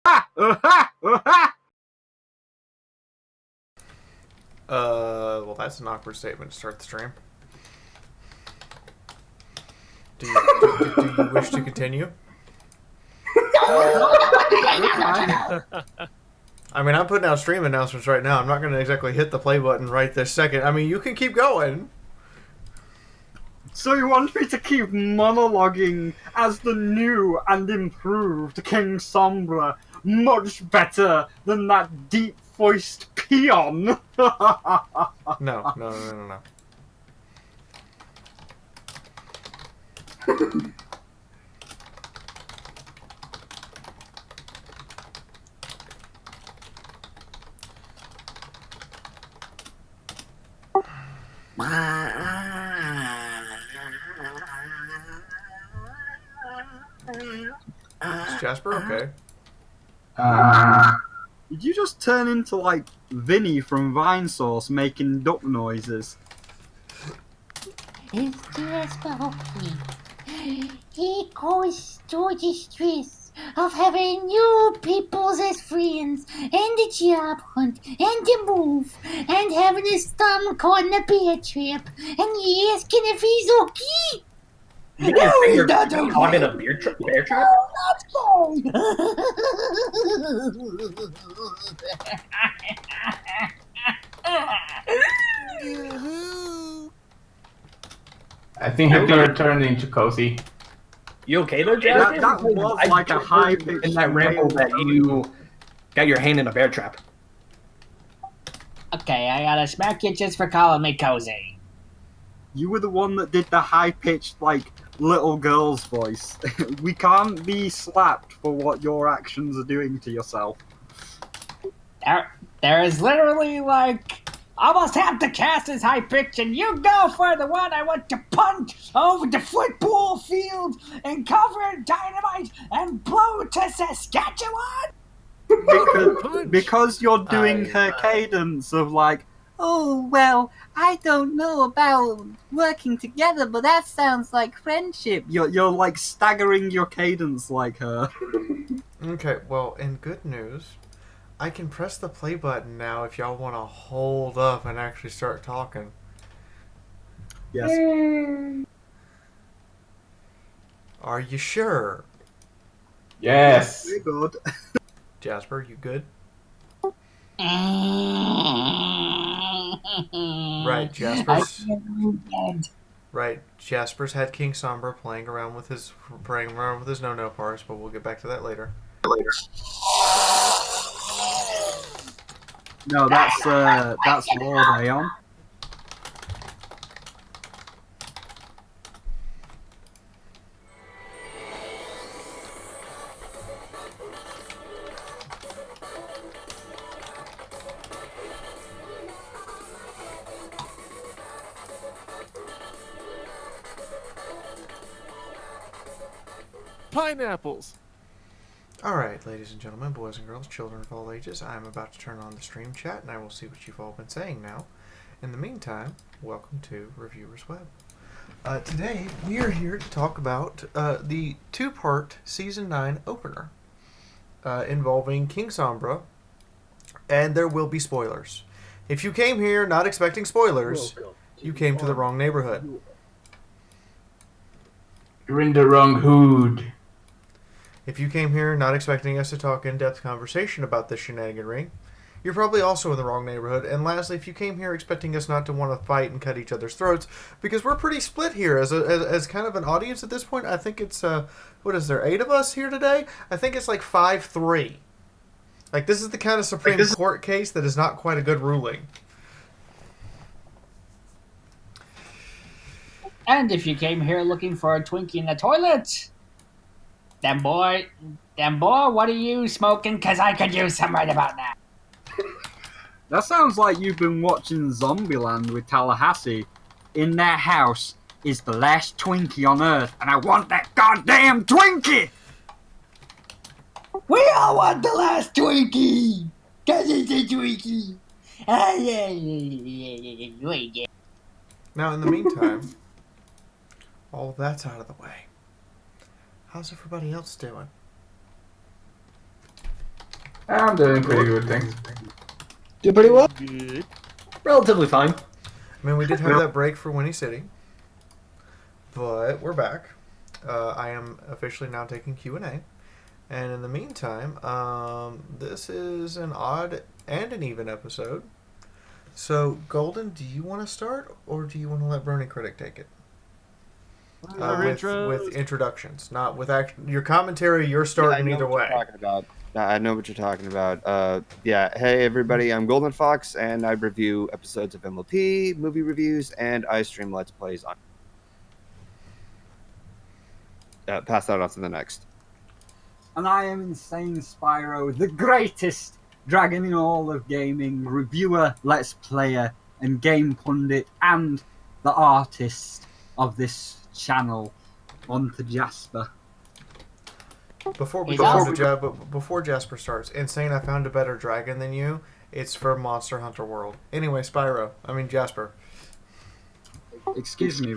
Well, that's an awkward statement to start the stream. Do you wish to continue? I mean, I'm putting out stream announcements right now. I'm not going to exactly hit the play button right this second. I mean, you can keep going. So you want me to keep monologuing as the new and improved King Sombra, much better than that deep-voiced peon? No. Is Jasper okay? Did you just turn into, like, Vinny from Vinesauce making duck noises? It's Jasper okay. He goes through the stress of having new people as friends, and the job hunt, and the move, and having his thumb caught in a bear trap, and he asking if he's okay. No, he's not okay. Caught in a bear trap? No, not I think he's gonna turn into Cozy. You okay there, Jasper? That was like a high-pitched in that ramble that you got your hand in a bear trap. Okay, I gotta smack you just for calling me cozy. You were the one that did the high-pitched, like, little girl's voice. We can't be slapped for what your actions are doing to yourself. There is literally, like, almost half the cast is high pitch, and you go for the one I want to punt over the football field and cover in dynamite and blow to Saskatchewan? Because you're doing her cadence of, like, oh, well, I don't know about working together, but that sounds like friendship. You're like staggering your cadence like her. Okay, well, in good news, I can press the play button now if y'all want to hold up and actually start talking. Yes. Are you sure? Yes. Very good. Jasper, you good? Right, Jasper's had King Sombra playing around with his no-no parts, but we'll get back to that later. No, that's Lord Aeon. Pineapples. Alright, ladies and gentlemen, boys and girls, children of all ages, I'm about to turn on the stream chat, and I will see what you've all been saying now. In the meantime, welcome to Reviewers Web. Today, we are here to talk about the two-part Season 9 opener involving King Sombra, and there will be spoilers. If you came here not expecting spoilers, you came to the wrong neighborhood. You're in the wrong hood. If you came here not expecting us to talk in-depth conversation about this shenaniganry, you're probably also in the wrong neighborhood. And lastly, if you came here expecting us not to want to fight and cut each other's throats, because we're pretty split here as kind of an audience at this point. I think it's, what is there, 8 of us here today? I think it's like 5-3. Like, this is the kind of Supreme Court case that is not quite a good ruling. And if you came here looking for a Twinkie in the toilet, then boy, what are you smoking? Because I could use some right about now. That sounds like you've been watching Zombieland with Tallahassee. In that house is the last Twinkie on Earth, and I want that goddamn Twinkie! We all want the last Twinkie! Because it's a Twinkie! Now, in the meantime, all of that's out of the way. How's everybody else doing? I'm doing pretty good, thanks. Do pretty well. Good. Relatively fine. I mean, we did have that break for Winnie City, but we're back. I am officially now taking Q&A. And in the meantime, this is an odd and an even episode. So, Golden, do you want to start, or do you want to let Brony Critic take it? With introductions, not with your commentary. You're starting either way. I know what you're talking about. Yeah. Hey, everybody. I'm Golden Fox, and I review episodes of MLP, movie reviews, and I stream Let's Plays on. Pass that off to the next. And I am Insane Spyro, the greatest dragon in all of gaming, reviewer, let's player, and game pundit, and the artist of this channel. On to Jasper. Before Jasper starts, Insane, I found a better dragon than you. It's for Monster Hunter World. Anyway, Jasper. Excuse me,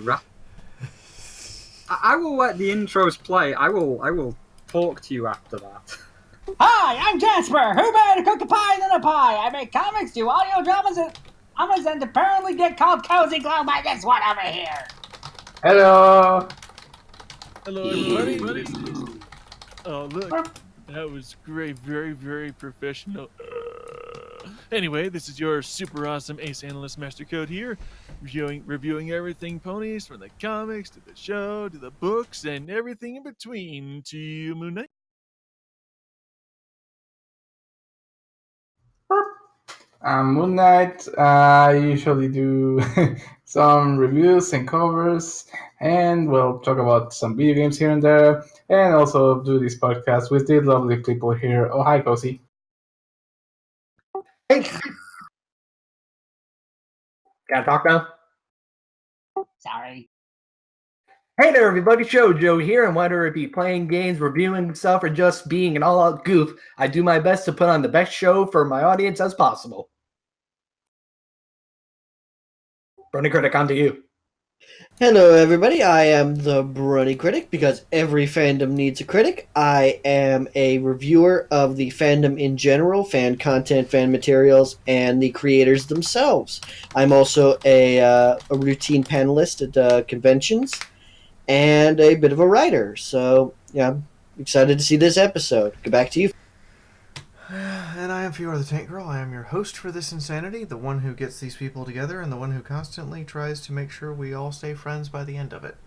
I will let the intros play. I will talk to you after that. Hi, I'm Jasper. Who better to cook a pie than a pie? I make comics, do audio dramas, and apparently get called Cozy Glow by this one over here. Hello. Hello, everybody. Oh, look. That was great. Very, very professional. Anyway, this is your super awesome Ace Analyst Master Code here, reviewing everything ponies, from the comics to the show to the books and everything in between to Moon Knight. Moon Knight. I usually do some reviews and covers, and we'll talk about some video games here and there, and also do this podcast with the lovely people here. Oh, hi, Cozy. Hey. Gotta talk now? Sorry. Hey there, everybody. Joe here, and whether it be playing games, reviewing stuff, or just being an all-out goof, I do my best to put on the best show for my audience as possible. Brony Critic, on to you. Hello, everybody. I am the Brony Critic because every fandom needs a critic. I am a reviewer of the fandom in general, fan content, fan materials, and the creators themselves. I'm also a routine panelist at conventions and a bit of a writer. So, yeah, I'm excited to see this episode. Get back to you. And I am Fiaura the Tank Girl. I am your host for this insanity, the one who gets these people together, and the one who constantly tries to make sure we all stay friends by the end of it.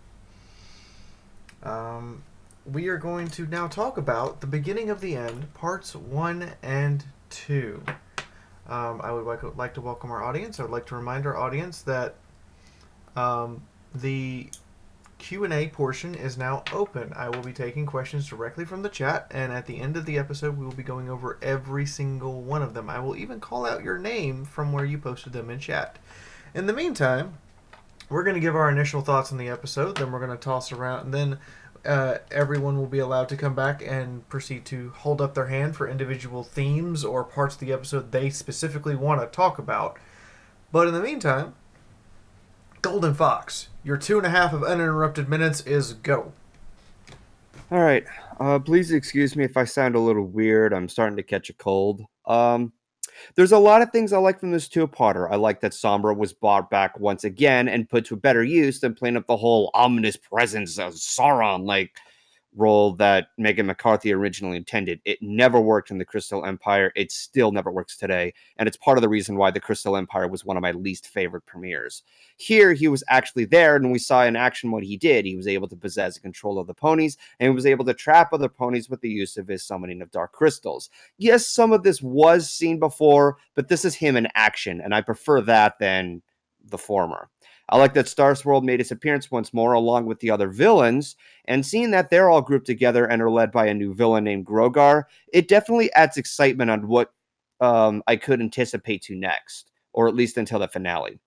We are going to now talk about the beginning of the end, parts 1 and 2. I would like to welcome our audience. I would like to remind our audience that the Q&A portion is now open. I will be taking questions directly from the chat, and at the end of the episode, we will be going over every single one of them. I will even call out your name from where you posted them in chat. In the meantime, we're going to give our initial thoughts on the episode, then we're going to toss around, and then everyone will be allowed to come back and proceed to hold up their hand for individual themes or parts of the episode they specifically want to talk about. But in the meantime, Golden Fox, your 2.5 of uninterrupted minutes is go. All right. Please excuse me if I sound a little weird. I'm starting to catch a cold. There's a lot of things I like from this two-parter. I like that Sombra was brought back once again and put to better use than playing up the whole ominous presence of Sauron role that Megan McCarthy originally intended. It never worked in the Crystal Empire. It still never works today, and it's part of the reason why the Crystal Empire was one of my least favorite premieres. Here, he was actually there, and we saw in action what he did. He was able to possess control of the ponies, and he was able to trap other ponies with the use of his summoning of dark crystals. Yes, some of this was seen before, but this is him in action, and I prefer that than the former. I like that Starsworld made its appearance once more along with the other villains, and seeing that they're all grouped together and are led by a new villain named Grogar, it definitely adds excitement on what I could anticipate to next, or at least until the finale.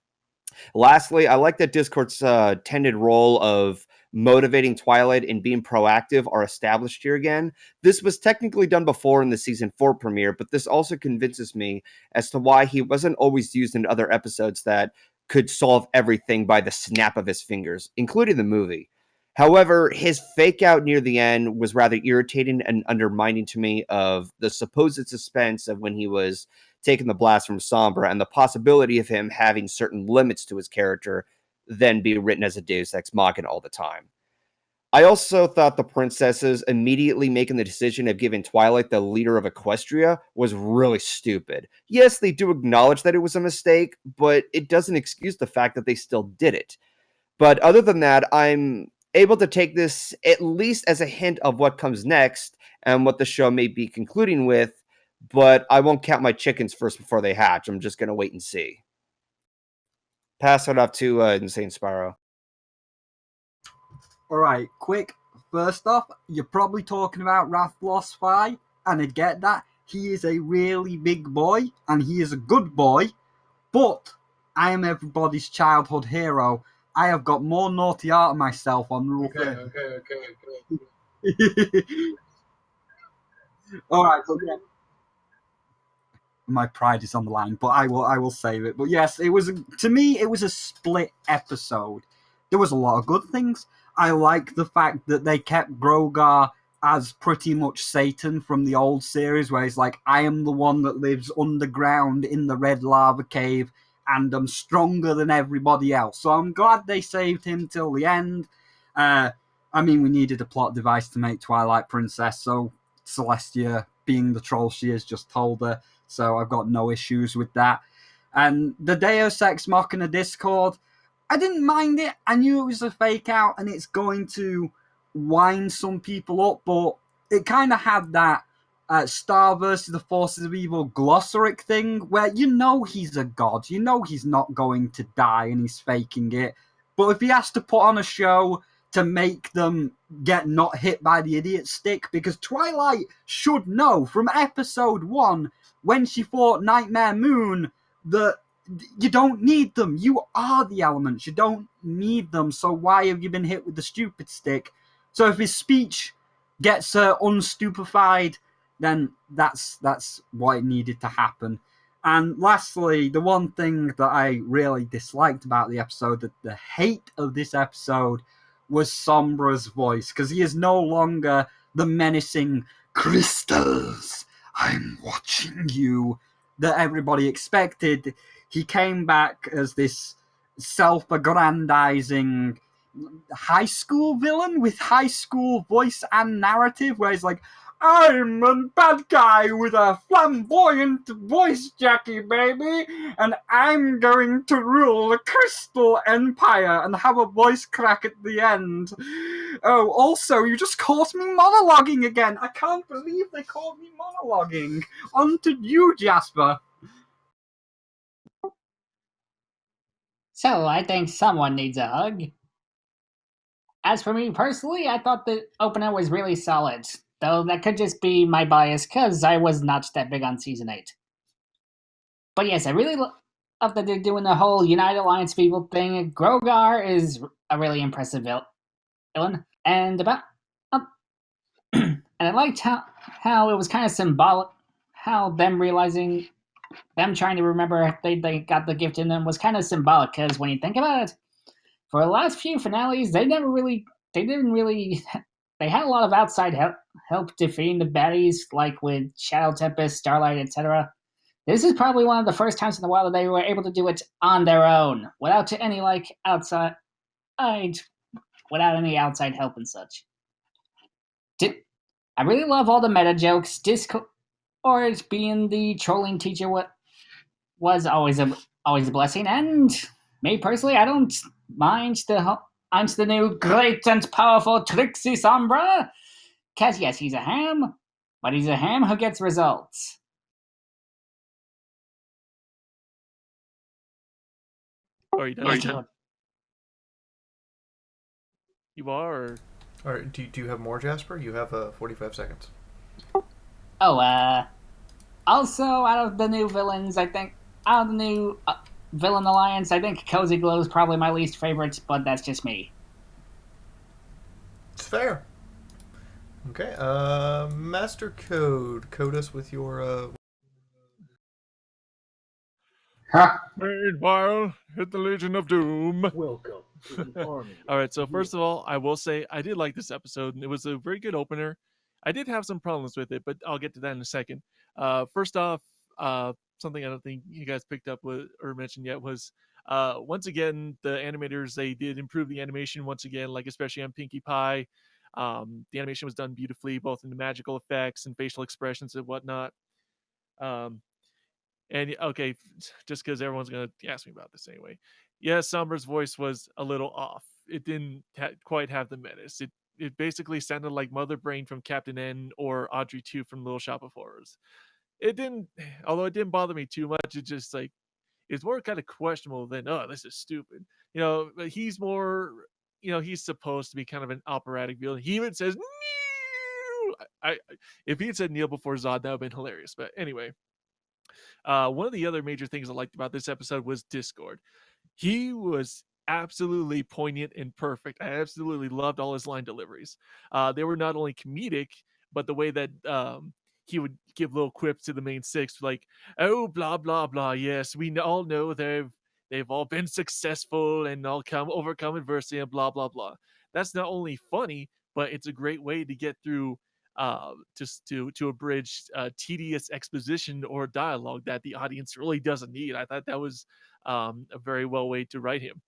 Lastly, I like that Discord's tended role of motivating Twilight and being proactive are established here again. This was technically done before in the season 4 premiere, but this also convinces me as to why he wasn't always used in other episodes that could solve everything by the snap of his fingers, including the movie. However, his fake out near the end was rather irritating and undermining to me of the supposed suspense of when he was taking the blast from Sombra and the possibility of him having certain limits to his character then be written as a Deus Ex Machina all the time. I also thought the princesses immediately making the decision of giving Twilight the leader of Equestria was really stupid. Yes, they do acknowledge that it was a mistake, but it doesn't excuse the fact that they still did it. But other than that, I'm able to take this at least as a hint of what comes next and what the show may be concluding with, but I won't count my chickens first before they hatch. I'm just going to wait and see. Pass it off to Insane Spyro. Alright, quick. First off, you're probably talking about Rathlos Phi, and I get that. He is a really big boy, and he is a good boy, but I am everybody's childhood hero. I have got more naughty art of myself on Rule 30. Alright, so yeah. My pride is on the line, but I will save it. But yes, to me it was a split episode. There was a lot of good things. I like the fact that they kept Grogar as pretty much Satan from the old series, where he's like, I am the one that lives underground in the red lava cave, and I'm stronger than everybody else. So I'm glad they saved him till the end. I mean, we needed a plot device to make Twilight Princess, so Celestia, being the troll she is, just told her. So I've got no issues with that. And the Deus Ex Machina Discord, I didn't mind it. I knew it was a fake out and it's going to wind some people up, but it kind of had that Star versus the Forces of Evil glossaric thing where you know he's a god, you know he's not going to die and he's faking it. But if he has to put on a show to make them get not hit by the idiot stick, because Twilight should know from episode 1 when she fought Nightmare Moon that you don't need them. You are the elements. You don't need them. So why have you been hit with the stupid stick? So if his speech gets her unstupefied, then that's what it needed to happen. And lastly, the one thing that I really disliked about the episode, that the hate of this episode, was Sombra's voice, because he is no longer the menacing crystals, I'm watching you, that everybody expected. He came back as this self-aggrandizing high school villain with high school voice and narrative, where he's like, I'm a bad guy with a flamboyant voice, Jackie, baby, and I'm going to rule the Crystal Empire, and have a voice crack at the end. Oh, also, you just caught me monologuing again. I can't believe they caught me monologuing. On to you, Jasper. So I think someone needs a hug. As for me personally, I thought the opener was really solid, though that could just be my bias because I was not that big on Season 8. But yes, I really love that they're doing the whole United Alliance people thing. Grogar is a really impressive villain, and and I liked how it was kind of symbolic, how them realizing, them trying to remember they got the gift in them was kind of symbolic, because when you think about it, for the last few finales, they didn't really, they had a lot of outside help defeating the baddies, like with Shadow Tempest, Starlight, etc. This is probably one of the first times in a while that they were able to do it on their own, without any outside, without any outside help and such. I really love all the meta jokes. Discord being the trolling teacher was always a blessing, and me personally, I don't mind the new great and powerful Trixie Sombra. Cause yes, he's a ham, but he's a ham who gets results. Are you done? You are? Or... All right, do you have more, Jasper? You have 45 seconds. Oh, also, out of the new villains, I think, out of the new villain alliance, I think Cozy Glow is probably my least favorite, but that's just me. It's fair. Okay, Master Code us with your... Ha! Meanwhile, hit the Legion of Doom. Welcome to the army. All right, so first of all, I will say I did like this episode, and it was a very good opener. I did have some problems with it, but I'll get to that in a second. First off, something I don't think you guys picked up with, or mentioned yet was once again the animators, they did improve the animation once again, like especially on Pinkie Pie. The animation was done beautifully, both in the magical effects and facial expressions and whatnot. Um, and okay, just because everyone's gonna ask me about this anyway. Yeah, Sombra's voice was a little off. It didn't quite have the menace. It basically sounded like Mother Brain from Captain N or Audrey 2 from Little Shop of Horrors. It didn't, although it didn't bother me too much. It just like it's more kind of questionable than oh this is stupid. But he's more, he's supposed to be kind of an operatic villain. He even says Neil. If he had said Neil before Zod, that would have been hilarious. But anyway. One of the other major things I liked about this episode was Discord. He was absolutely poignant and perfect. I absolutely loved all his line deliveries. They were not only comedic, but the way that he would give little quips to the main six, like "Oh, blah blah blah." Yes, we all know they've all been successful and all overcome adversity and blah blah blah. That's not only funny, but it's a great way to get through just to abridge tedious exposition or dialogue that the audience really doesn't need. I thought that was a very well way to write him.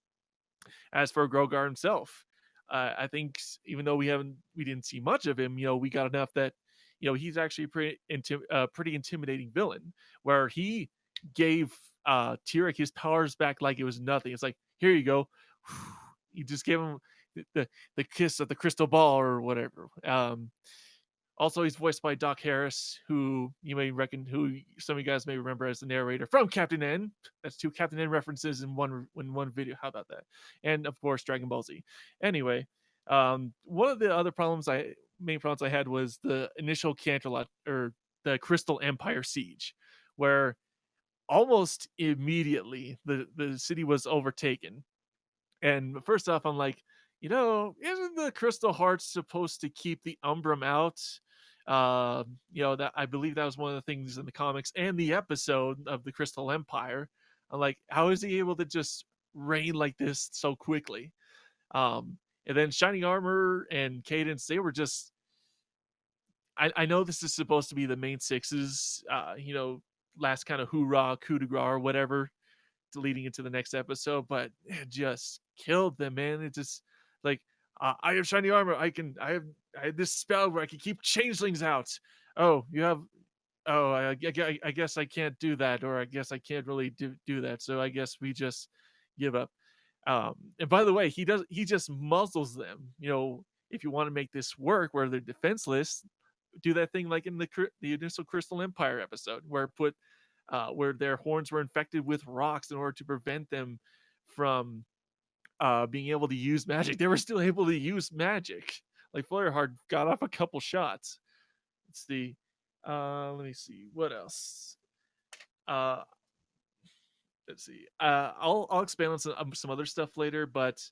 As for Grogar himself, I think even though we didn't see much of him, we got enough that he's actually pretty intimidating villain. Where he gave Tyrek his powers back like it was nothing. It's like, here you go. You just gave him the kiss of the crystal ball or whatever. Also, he's voiced by Doc Harris, who some of you guys may remember as the narrator from Captain N. That's 2 Captain N references in one video. How about that? And of course, Dragon Ball Z. Anyway, one of the other main problems I had was the initial Canterlot or the Crystal Empire siege, where almost immediately the city was overtaken. And first off, I'm like, isn't the Crystal Hearts supposed to keep the Umbrum out? That I believe that was one of the things in the comics and the episode of the Crystal Empire. I'm like, how is he able to just reign like this so quickly? And then Shining Armor and Cadence, they were just. I know this is supposed to be the main sixes, last kind of hoorah, coup de grace, or whatever, leading into the next episode, but it just killed them, man. It just like I have shiny armor. I have this spell where I can keep changelings out. Oh, you have. Oh, I guess I can't do that, or I guess I can't really do that. So I guess we just give up. And by the way, he just muzzles them. If you want to make this work, where they're defenseless, do that thing like in the initial Crystal Empire episode, where their horns were infected with rocks in order to prevent them from being able to use magic. They were still able to use magic. Like Flareheart got off a couple shots. Let's see. Let me see what else. Let's see. I'll expand on some other stuff later, but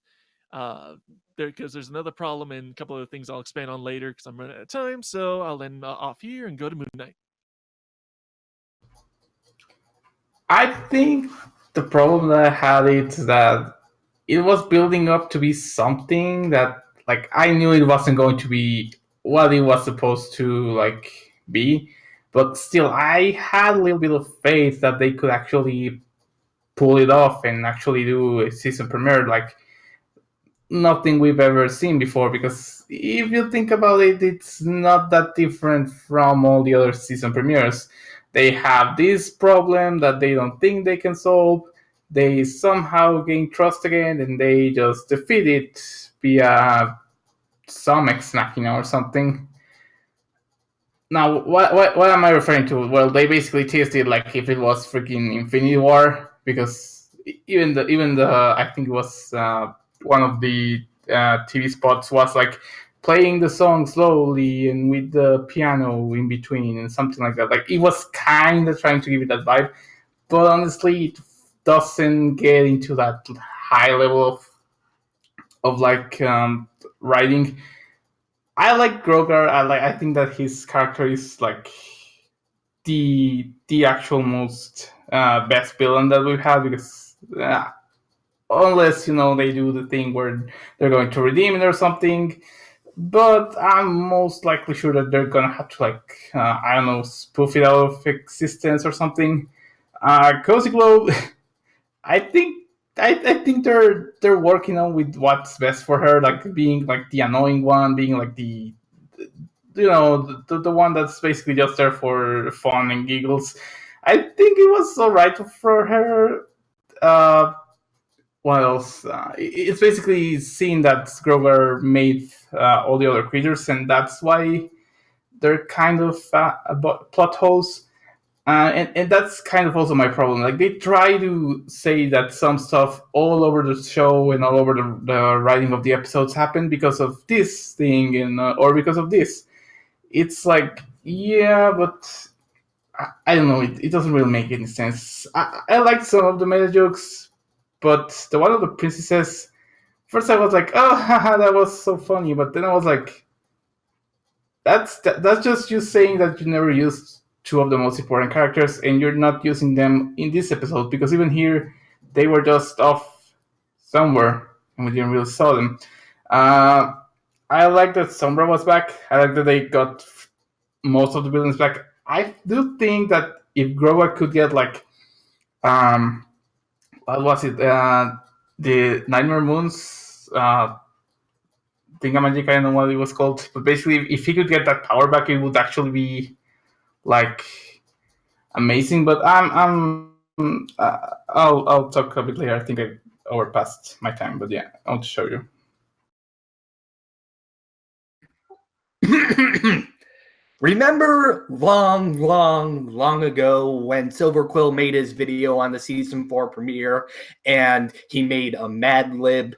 because there's another problem and a couple of things I'll expand on later because I'm running out of time. So I'll end off here and go to Moon Knight. I think the problem that I had is that it was building up to be something that like I knew it wasn't going to be what it was supposed to like be, but still I had a little bit of faith that they could actually pull it off and actually do a season premiere like nothing we've ever seen before, because if you think about it, it's not that different from all the other season premieres. They have this problem that they don't think they can solve. They somehow gain trust again, and they just defeat it via some ex machina or something. Now, what am I referring to? Well, they basically tested like if it was freaking Infinity War, because even the I think it was one of the TV spots was like playing the song slowly and with the piano in between and something like that. Like it was kind of trying to give it that vibe, but honestly, it doesn't get into that high level of like writing. I like Grogar. I think that his character is like the actual most best villain that we've had, because unless they do the thing where they're going to redeem it or something. But I'm most likely sure that they're gonna have to, like, I don't know, spoof it out of existence or something. Cozy Glow, I think I think they're working on with what's best for her, like being like the annoying one, being like the one that's basically just there for fun and giggles. I think it was alright for her. Uh, what else? It's basically seeing that Grover made all the other creatures, and that's why they're kind of plot holes. And that's kind of also my problem. Like, they try to say that some stuff all over the show and all over the writing of the episodes happened because of this thing, and or because of this. It's like, yeah, but I don't know. It doesn't really make any sense. I like some of the meta jokes, but the one of the princesses, first I was like, oh, haha, that was so funny. But then I was like, that's just you saying that you never used two of the most important characters, and you're not using them in this episode, because even here they were just off somewhere and we didn't really saw them. I like that Sombra was back. I like that they got most of the villains back. I do think that if Grover could get, like, what was it? The Nightmare Moons thingamajig, I don't know what it was called, but basically, if he could get that power back, it would actually be, like, amazing. But I'll talk a bit later. I think I overpassed my time, but yeah, I want to show you. Remember long ago when Silver Quill made his video on the season 4 premiere, and he made a Mad Lib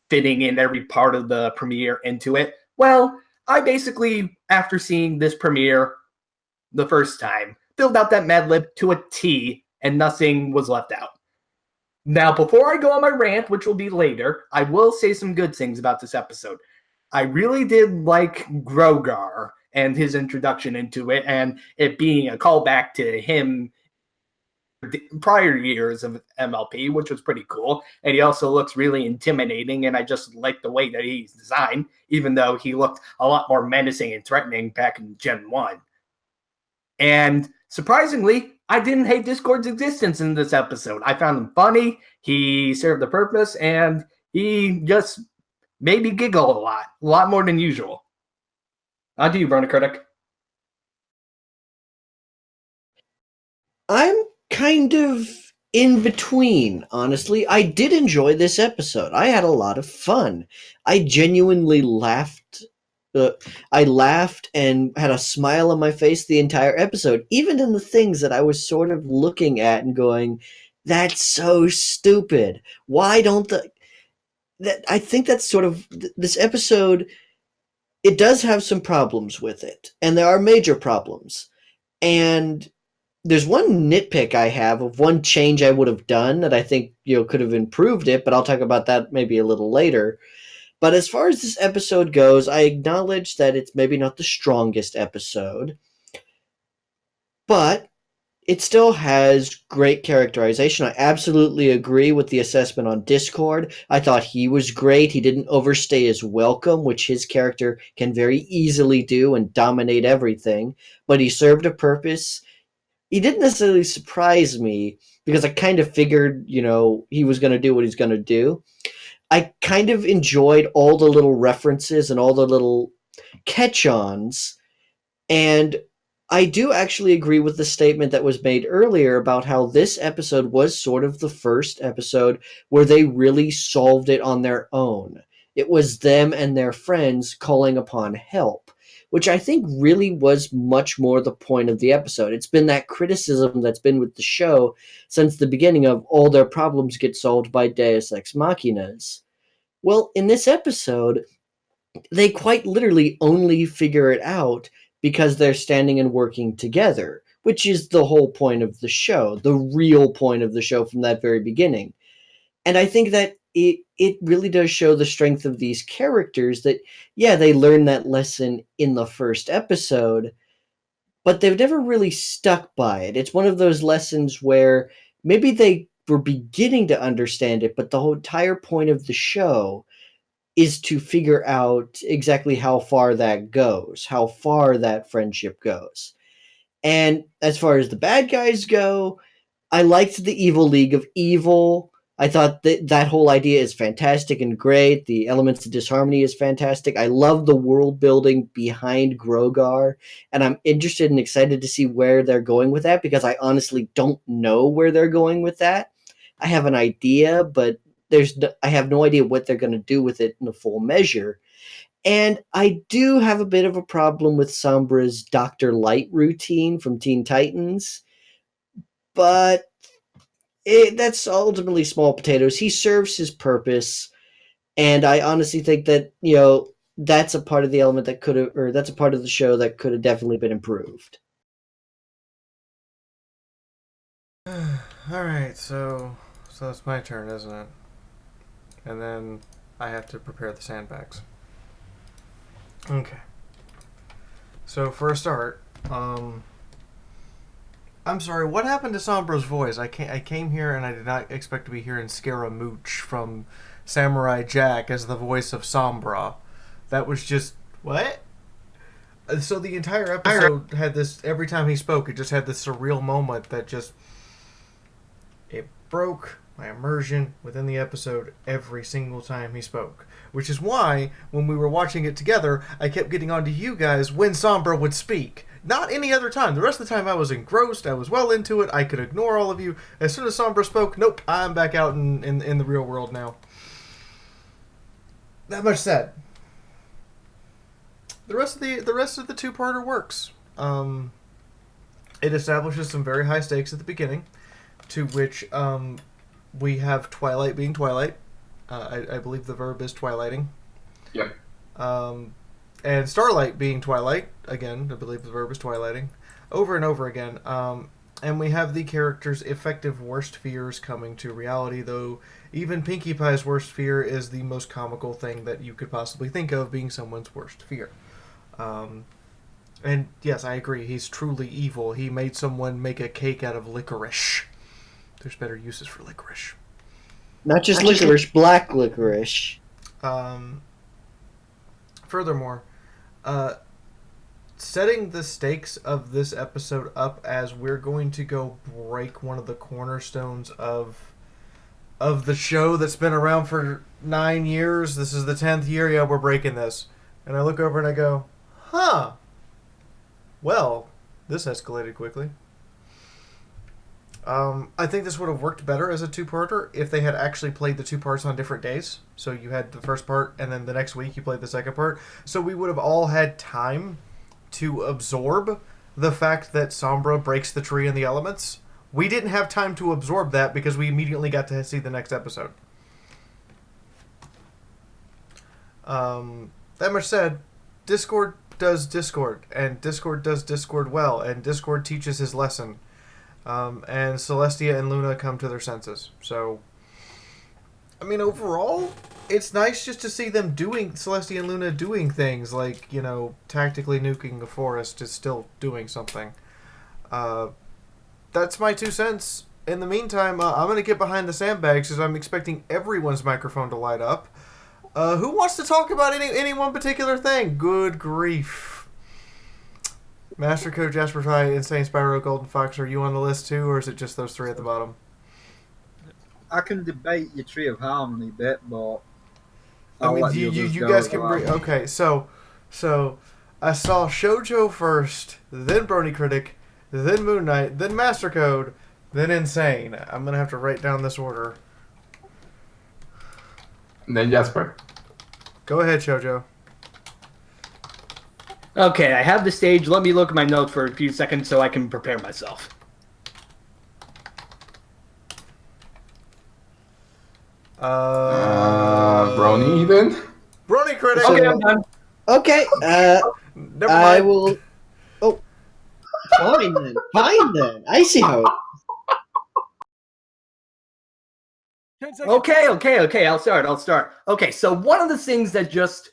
fitting in every part of the premiere into it? Well, I basically, after seeing this premiere the first time, filled out that Mad Lib to a T, and nothing was left out. Now, before I go on my rant, which will be later, I will say some good things about this episode. I really did like Grogar and his introduction into it, and it being a callback to him prior years of MLP, which was pretty cool. And he also looks really intimidating, and I just like the way that he's designed, even though he looked a lot more menacing and threatening back in Gen 1. And surprisingly, I didn't hate Discord's existence in this episode. I found him funny, he served the purpose, and he just made me giggle a lot more than usual. On to you, Brona Critic. I'm kind of in between, honestly. I did enjoy this episode. I had a lot of fun. I genuinely laughed. I laughed and had a smile on my face the entire episode, even in the things that I was sort of looking at and going, that's so stupid. Why don't I think that's sort of this episode. It does have some problems with it, and there are major problems. And there's one nitpick I have of one change I would have done that I think could have improved it, but I'll talk about that maybe a little later. But as far as this episode goes, I acknowledge that it's maybe not the strongest episode, but it still has great characterization. I absolutely agree with the assessment on Discord. I thought he was great. He didn't overstay his welcome, which his character can very easily do and dominate everything, but he served a purpose. He didn't necessarily surprise me because I kind of figured, he was going to do what he's going to do. I kind of enjoyed all the little references and all the little catch-ons, and I do actually agree with the statement that was made earlier about how this episode was sort of the first episode where they really solved it on their own. It was them and their friends calling upon help, which I think really was much more the point of the episode. It's been that criticism that's been with the show since the beginning of all their problems get solved by Deus Ex Machinas. Well, in this episode, they quite literally only figure it out because they're standing and working together, which is the whole point of the show, the real point of the show from that very beginning. And I think that it really does show the strength of these characters that, yeah, they learn that lesson in the first episode, but they've never really stuck by it. It's one of those lessons where maybe they were beginning to understand it, but the whole entire point of the show is to figure out exactly how far that goes, how far that friendship goes. And as far as the bad guys go, I liked the Evil League of Evil. I thought that whole idea is fantastic and great. The elements of disharmony is fantastic. I love the world building behind Grogar, and I'm interested and excited to see where they're going with that because I honestly don't know where they're going with that. I have an idea, but I have no idea what they're going to do with it in a full measure. And I do have a bit of a problem with Sombra's Dr. Light routine from Teen Titans, but that's ultimately small potatoes. He serves his purpose, and I honestly think that that's a part of the element that could have, or that's a part of the show that could have definitely been improved. All right, so it's my turn, isn't it? And then I have to prepare the sandbags. Okay. So for a start, I'm sorry. What happened to Sombra's voice? I came here and I did not expect to be hearing Scaramouche from Samurai Jack as the voice of Sombra. That was just what? So the entire episode had this. Every time he spoke, it just had this surreal moment that just it broke my immersion within the episode every single time he spoke. Which is why, when we were watching it together, I kept getting onto you guys when Sombra would speak. Not any other time. The rest of the time I was engrossed, I was well into it, I could ignore all of you. As soon as Sombra spoke, nope, I'm back out in the real world now. That much said. The rest of the two-parter works. It establishes some very high stakes at the beginning, to which we have Twilight being Twilight. I believe the verb is twilighting. Yep. And Starlight being Twilight. Again, I believe the verb is twilighting. Over and over again. And we have the character's effective worst fears coming to reality, though even Pinkie Pie's worst fear is the most comical thing that you could possibly think of being someone's worst fear. And yes, I agree, he's truly evil. He made someone make a cake out of licorice. There's better uses for licorice. Not just licorice, black licorice. Furthermore, setting the stakes of this episode up as we're going to go break one of the cornerstones of the show that's been around for 9 years. This is the 10th year. Yeah, we're breaking this. And I look over and I go, huh. Well, this escalated quickly. I think this would have worked better as a two-parter if they had actually played the two parts on different days. So you had the first part, and then the next week you played the second part. So we would have all had time to absorb the fact that Sombra breaks the tree and the elements. We didn't have time to absorb that because we immediately got to see the next episode. That much said, Discord does Discord, and Discord does Discord well, and Discord teaches his lesson. And Celestia and Luna come to their senses. So, I mean, overall, it's nice just to see them Celestia and Luna doing things like, tactically nuking a forest is still doing something. That's my 2 cents. In the meantime, I'm going to get behind the sandbags because I'm expecting everyone's microphone to light up. Who wants to talk about any one particular thing? Good grief. Master Code, Jasper Fry, Insane Spyro, Golden Fox, are you on the list too, or is it just those 3 at the bottom? I can debate your Tree of Harmony bit, but I mean, you guys can bring. Okay, so I saw Shoujo first, then Brony Critic, then Moon Knight, then Master Code, then Insane. I'm gonna have to write down this order. And then Jasper. Go ahead, Shoujo. Okay, I have the stage. Let me look at my notes for a few seconds so I can prepare myself. Brony then? Brony Critic! Okay, I'm done. Okay, Never mind. I will... Oh, fine then. Fine then. I see how... 10 seconds. Okay, I'll start. Okay, so one of the things that just...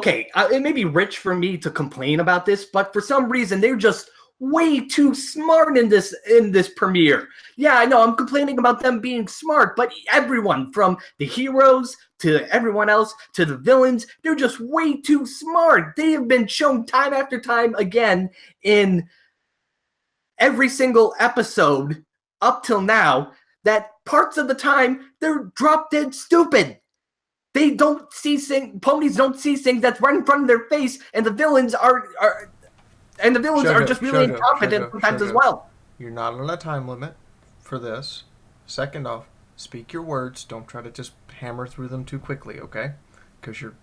okay, it may be rich for me to complain about this, but for some reason they're just way too smart in this premiere. Yeah, I know I'm complaining about them being smart, but everyone from the heroes to everyone else to the villains, they're just way too smart. They have been shown time after time again in every single episode up till now that parts of the time they're drop dead stupid. They don't see things. Ponies don't see things that's right in front of their face, and the villains are just really incompetent sometimes as well. You're not on a time limit for this. Second off, speak your words. Don't try to just hammer through them too quickly, okay? Because you're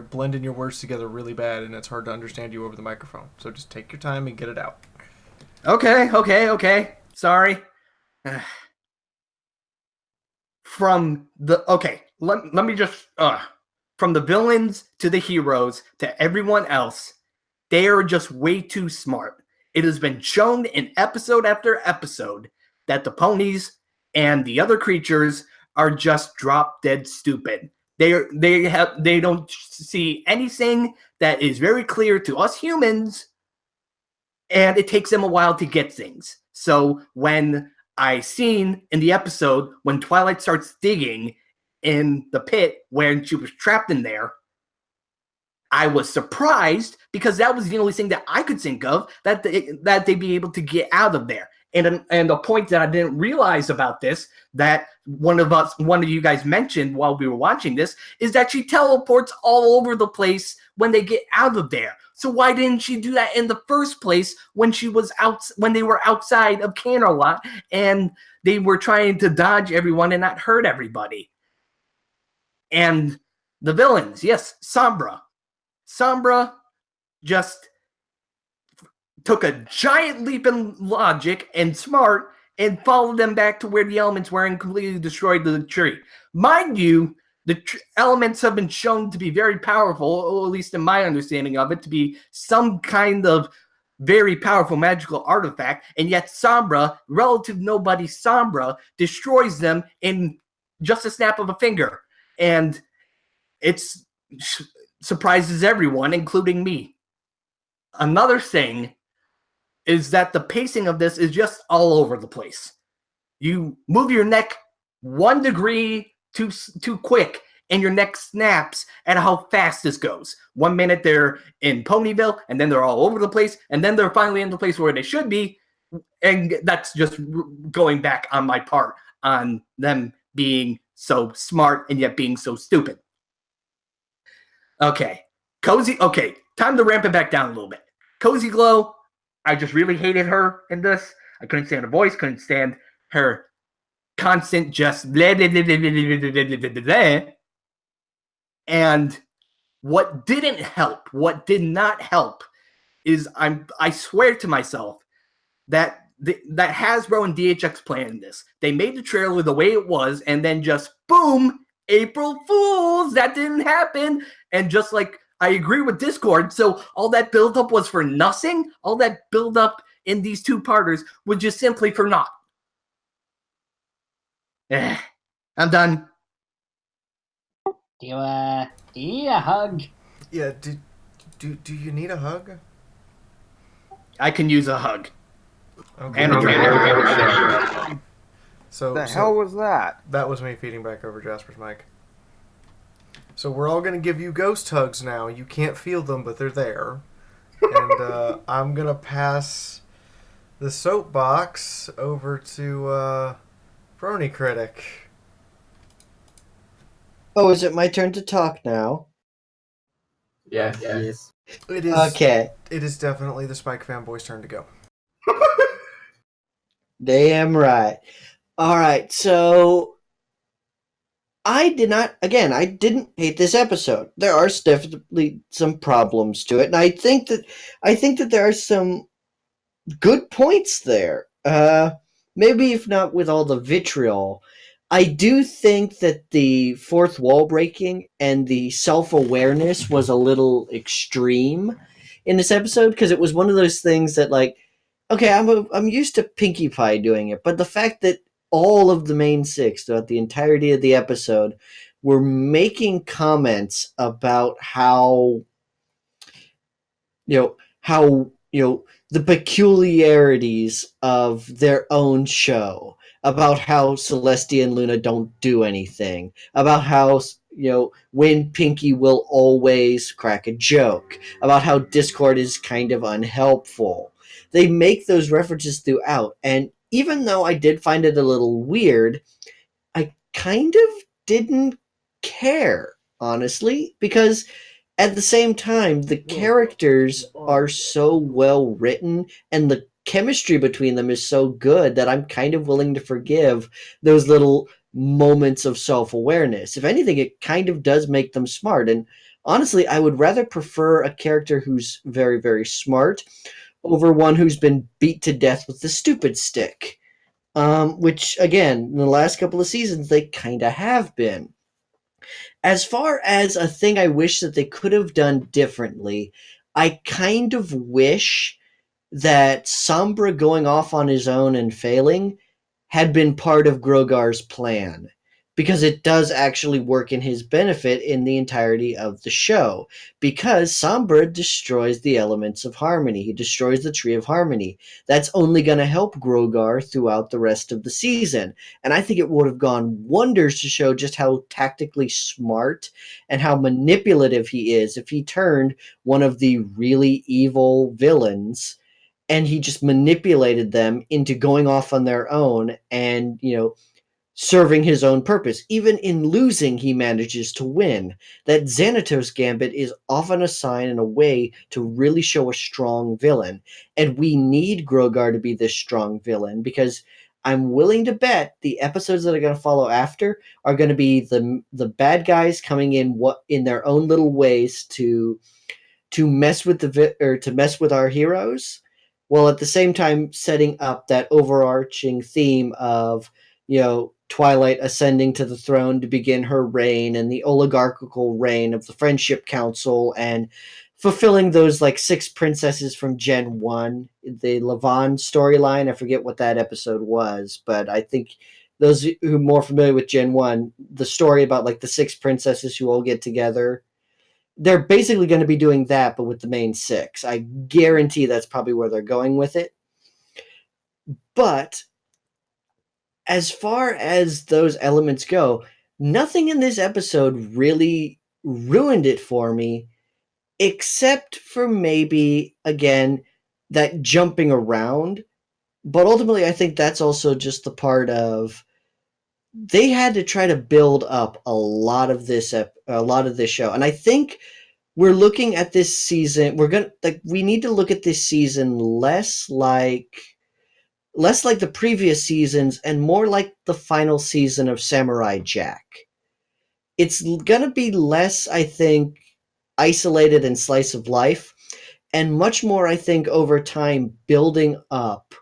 blending your words together really bad, and it's hard to understand you over the microphone. So just take your time and get it out. Okay. Sorry. Let me just from the villains to the heroes to everyone else, they are just way too smart. It has been shown in episode after episode that the ponies and the other creatures are just drop dead stupid. They don't see anything that is very clear to us humans, and it takes them a while to get things. So when I seen in the episode when Twilight starts digging in the pit when she was trapped in there, I was surprised because that was the only thing that I could think of that they'd be able to get out of there. And the point that I didn't realize about this, that one of you guys mentioned while we were watching this, is that she teleports all over the place when they get out of there. So why didn't she do that in the first place when they were outside of Canterlot and they were trying to dodge everyone and not hurt everybody? And the villains, yes, Sombra. Sombra just took a giant leap in logic and smart and followed them back to where the elements were and completely destroyed the tree. Mind you, the elements have been shown to be very powerful, or at least in my understanding of it, to be some kind of very powerful magical artifact, and yet Sombra, relative nobody Sombra, destroys them in just a snap of a finger. And it surprises everyone, including me. Another thing is that the pacing of this is just all over the place. You move your neck 1 degree too quick, and your neck snaps at how fast this goes. 1 minute they're in Ponyville, and then they're all over the place, and then they're finally in the place where they should be, and that's just going back on my part on them being so smart and yet being so stupid. Okay, time to ramp it back down a little bit. Cozy Glow, I just really hated her in this. I couldn't stand her voice, couldn't stand her constant just blah, blah, blah, blah, blah, blah, blah, blah. And what did not help is I swear to myself that that Hasbro and DHX planned this. They made the trailer the way it was, and then just boom, April Fools, that didn't happen. And just like I agree with Discord, so all that buildup was for nothing. All that buildup in these two-parters was just simply for naught. I'm done. Do you need a hug? Yeah, do you need a hug? I can use a hug. Okay. And a drink. So The hell was that? That was me feeding back over Jasper's mic. So we're all gonna give you ghost hugs now. You can't feel them, but they're there. And I'm gonna pass the soapbox over to Brony Critic. Oh, is it my turn to talk now? Yes. It is Okay. It is definitely the Spike fanboy's turn to go. Damn right. All right, so I didn't hate this episode. There are definitely some problems to it, and I think that there are some good points there. Maybe if not with all the vitriol. I do think that the fourth wall breaking and the self-awareness was a little extreme in this episode, because it was one of those things that, like, okay, I'm used to Pinkie Pie doing it, but the fact that all of the main six throughout the entirety of the episode were making comments about how the peculiarities of their own show, about how Celestia and Luna don't do anything, about how when Pinky will always crack a joke, about how Discord is kind of unhelpful. They make those references throughout, and even though I did find it a little weird, I kind of didn't care, honestly, because at the same time, the characters are so well written and the chemistry between them is so good that I'm kind of willing to forgive those little moments of self awareness. If anything, it kind of does make them smart. And honestly, I would rather prefer a character who's very, very smart over one who's been beat to death with the stupid stick. Which, again, in the last couple of seasons, they kind of have been. As far as a thing I wish that they could have done differently, I kind of wish that Sombra going off on his own and failing had been part of Grogar's plan, because it does actually work in his benefit in the entirety of the show, because Sombra destroys the elements of harmony. He destroys the Tree of Harmony. That's only going to help Grogar throughout the rest of the season, and I think it would have gone wonders to show just how tactically smart and how manipulative he is if he turned one of the really evil villains and he just manipulated them into going off on their own and, serving his own purpose. Even in losing, he manages to win. That Xanatos Gambit is often a sign and a way to really show a strong villain. And we need Grogar to be this strong villain, because I'm willing to bet the episodes that are going to follow after are going to be the bad guys coming in their own little ways to mess with to mess with our heroes, while at the same time setting up that overarching theme of, Twilight ascending to the throne to begin her reign, and the oligarchical reign of the Friendship Council, and fulfilling those 6 princesses from Gen 1, the Lavon storyline. I forget what that episode was, but I think those who are more familiar with Gen 1, the story about the 6 princesses who all get together, they're basically going to be doing that, but with the main 6. I guarantee that's probably where they're going with it. But as far as those elements go, nothing in this episode really ruined it for me, except for maybe, again, that jumping around. But ultimately, I think that's also just the part of they had to try to build up a lot of this show, and I think we're looking at this season. We need to look at this season less like the previous seasons and more like the final season of Samurai Jack. It's gonna be less, I think, isolated and slice of life, and much more, I think, over time building up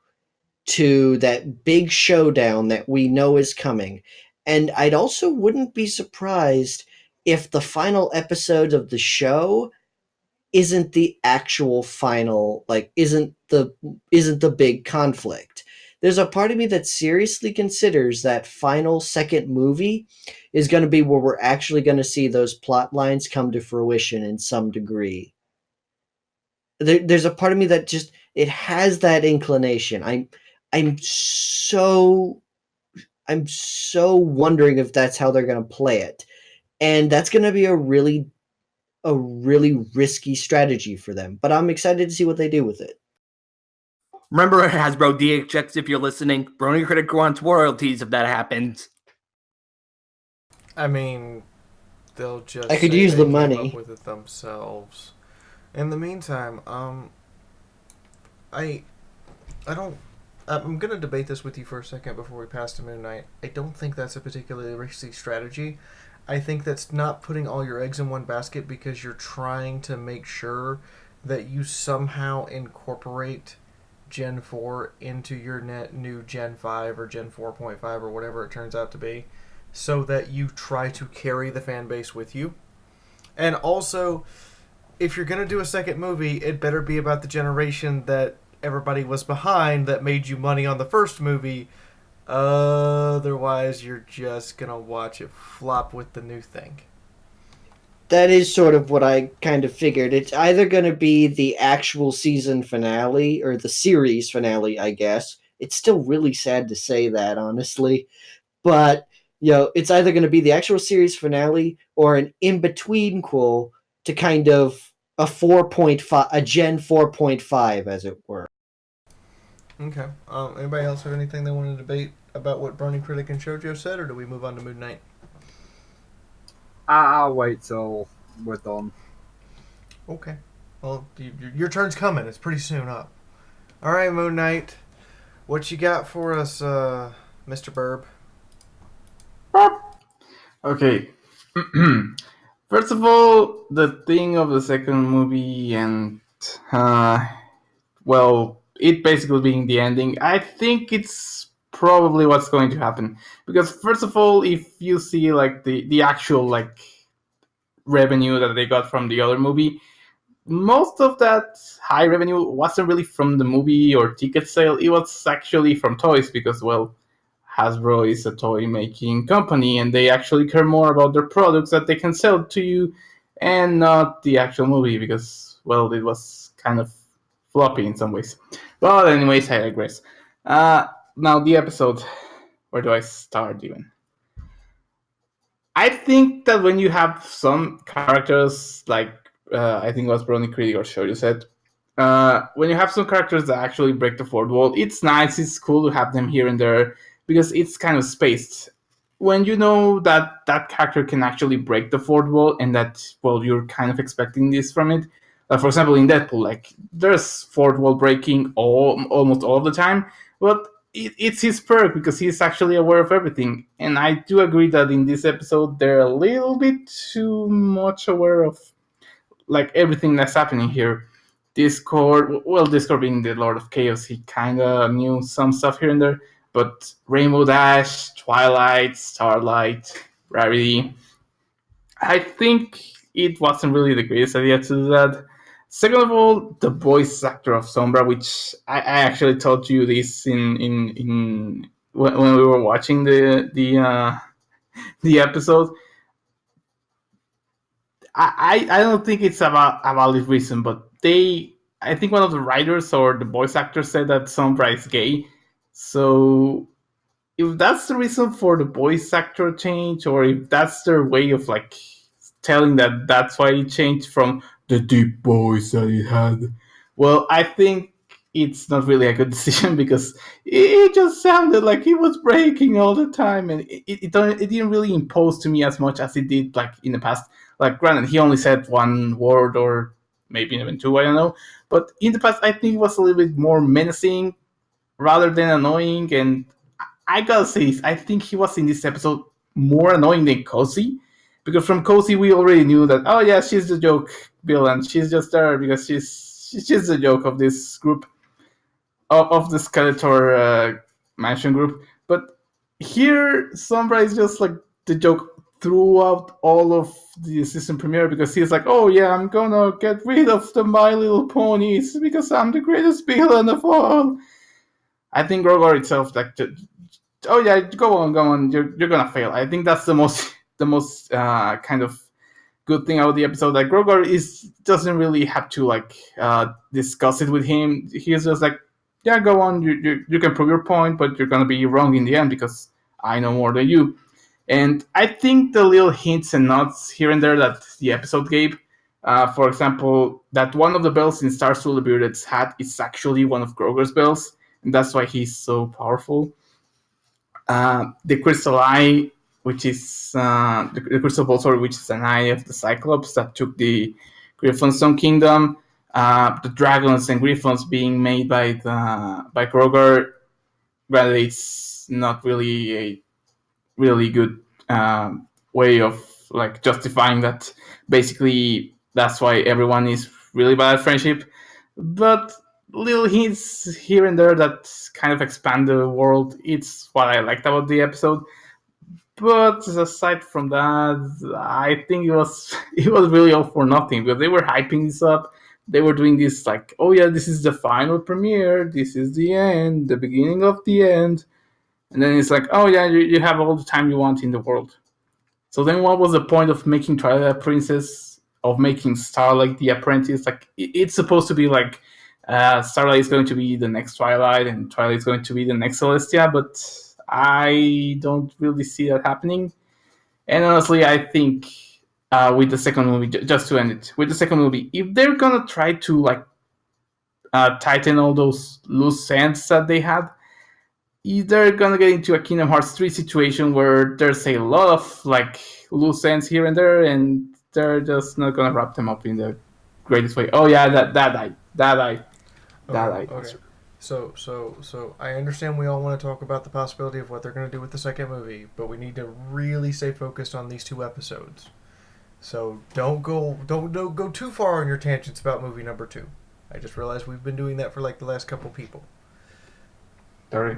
to that big showdown that we know is coming. And I'd also wouldn't be surprised if the final episodes of the show isn't the actual final, isn't the big conflict. There's a part of me that seriously considers that final second movie is going to be where we're actually going to see those plot lines come to fruition in some degree. There's a part of me that just, it has that inclination. I'm so wondering if that's how they're going to play it. And that's going to be a really risky strategy for them. But I'm excited to see what they do with it. Remember, Hasbro DHX, if you're listening, Brony Critic wants royalties if that happens. I mean, they'll just I could say use they the came money up with it themselves. In the meantime, I'm gonna debate this with you for a second before we pass to Moon Knight. I don't think that's a particularly risky strategy. I think that's not putting all your eggs in one basket, because you're trying to make sure that you somehow incorporate Gen 4 into your new Gen 5 or Gen 4.5 or whatever it turns out to be, so that you try to carry the fan base with you. And also, if you're going to do a second movie, it better be about the generation that everybody was behind that made you money on the first movie, Otherwise, you're just gonna watch it flop with the new thing. That is sort of what I kind of figured. It's either going to be the actual season finale or the series finale, I guess. It's still really sad to say that, honestly. But, it's either going to be the actual series finale or an in between quel to kind of a 4.5, a Gen 4.5, as it were. Okay. Anybody else have anything they want to debate about what Burning Critic and Shoujo said, or do we move on to Moon Knight? I'll wait till we're done. Okay. Well, your turn's coming. It's pretty soon up. All right, Moon Knight. What you got for us, Mr. Burb? Okay. First of all, the thing of the second movie and it basically being the ending, I think it's probably what's going to happen. Because first of all, if you see like the actual like revenue that they got from the other movie, most of that high revenue wasn't really from the movie or ticket sale. It was actually from toys because, well, Hasbro is a toy making company and they actually care more about their products that they can sell to you and not the actual movie because, well, it was kind of floppy in some ways. But, anyways, I digress. Now, the episode. Where do I start even? I think that when you have some characters like I think it was Brony Critic or Show you said, when you have some characters that actually break the fourth wall, it's nice, it's cool to have them here and there because it's kind of spaced. When you know that that character can actually break the fourth wall and that, well, you're kind of expecting this from it. For example, in Deadpool, like there's fourth wall breaking almost all the time, but it's his perk because he's actually aware of everything. And I do agree that in this episode they're a little bit too much aware of like everything that's happening here. Discord being the Lord of Chaos, he kind of knew some stuff here and there, but Rainbow Dash, Twilight, Starlight, Rarity, I think it wasn't really the greatest idea to do that. Second of all, the voice actor of Sombra, which I actually told you this in when we were watching the episode. I don't think it's about a valid reason, but I think one of the writers or the voice actor said that Sombra is gay. So if that's the reason for the voice actor change, or if that's their way of like telling that that's why it changed from the deep voice that it had, well, I think it's not really a good decision because it just sounded like he was breaking all the time, and it didn't really impose to me as much as it did like in the past. Like, granted, he only said one word or maybe even two, I don't know, but in the past I think it was a little bit more menacing rather than annoying. And I gotta say, I think he was in this episode more annoying than Cozy, because from Cozy we already knew that, oh yeah, she's the joke villain, she's just there because she's the joke of this group of the Skeletor mansion group. But here, Sombra is just like the joke throughout all of the season premiere because he's like, oh yeah, I'm gonna get rid of the My Little Ponies because I'm the greatest villain of all. I think Rogor itself, like, oh yeah, go on, you're gonna fail. I think that's the most kind of good thing about the episode. Like, Rogor doesn't really have to like discuss it with him. He's just like, yeah, go on, you can prove your point, but you're gonna be wrong in the end because I know more than you. And I think the little hints and nods here and there that the episode gave, for example, that one of the bells in Star Soul Bearded's hat is actually one of Groger's bells, and that's why he's so powerful. The Crystal Eye, which is the Crystal Ball Sword, which is an eye of the Cyclops that took the Griffonstone Kingdom. The dragons and griffons being made by Groger. Granted, it's not really a really good way of like justifying that. Basically, that's why everyone is really bad at friendship. But little hints here and there that kind of expand the world. It's what I liked about the episode. But aside from that, I think it was really all for nothing because they were hyping this up. They were doing this like, oh yeah, this is the final premiere. This is the end, the beginning of the end. And then it's like, oh yeah, you have all the time you want in the world. So then what was the point of making Twilight Princess, of making Starlight the apprentice? Like, it's supposed to be like Starlight is going to be the next Twilight and Twilight is going to be the next Celestia, but I don't really see that happening. And honestly, I think with the second movie, just to end it, with the second movie, if they're gonna try to like tighten all those loose ends that they had, they're gonna get into a Kingdom Hearts 3 situation where there's a lot of like loose ends here and there, and they're just not gonna wrap them up in the greatest way. Oh yeah, that died. Okay. So I understand we all want to talk about the possibility of what they're going to do with the second movie, but we need to really stay focused on these 2 episodes. So don't go too far on your tangents about movie number 2. I just realized we've been doing that for like the last couple people. Sorry.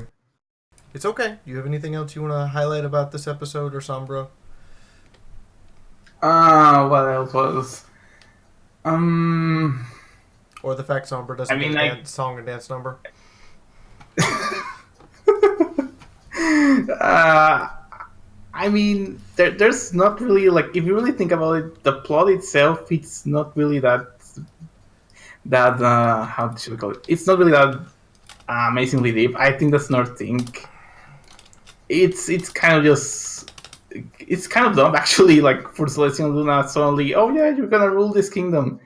It's okay. Do you have anything else you want to highlight about this episode or Sombra? What else was? Or the fact Sombra doesn't get a song and dance number? I mean, there's not really, like, if you really think about it, the plot itself, it's not really that how should we call it? It's not really that amazingly deep. I think that's another thing. It's kind of just, it's kind of dumb actually. Like, for Celestial Luna, suddenly, oh yeah, you're gonna rule this kingdom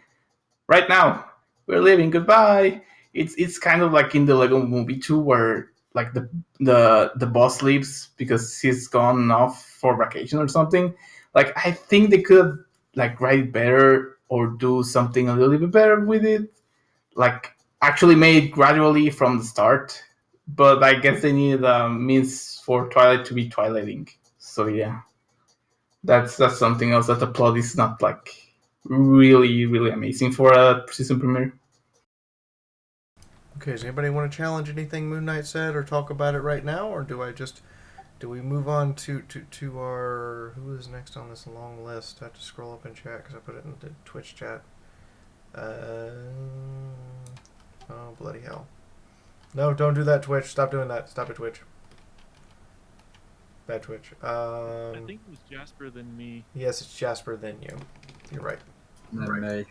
right now. We're leaving. Goodbye. It's kind of like in the Lego Movie 2, where like the boss leaves because he's gone off for vacation or something. Like, I think they could like write it better or do something a little bit better with it. Like, actually made gradually from the start. But I guess they needed a means for Twilight to be twilighting. So yeah, that's something else, that the plot is not like really amazing for a season premiere. Okay, does anybody want to challenge anything Moon Knight said or talk about it right now, or do we move on to our, who is next on this long list? I have to scroll up in chat because I put it in the Twitch chat. Oh, bloody hell. No, don't do that, Twitch. Stop doing that. Stop it, Twitch. Bad Twitch. I think it was Jasper then me. Yes, it's Jasper then you. You're right. Me.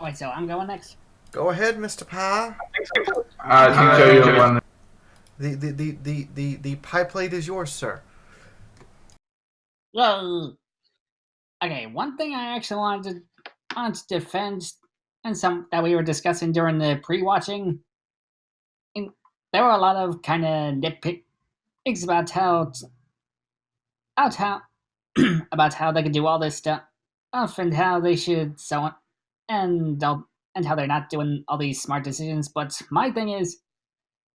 Wait, so I'm going next? Go ahead, Mr. Pie. I can show you one. The pie plate is yours, sir. Well, okay, one thing I actually wanted to defend, and some that we were discussing during the pre-watching, there were a lot of kind of nitpicks about how about how they could do all this stuff and how they should and how they're not doing all these smart decisions. But my thing is,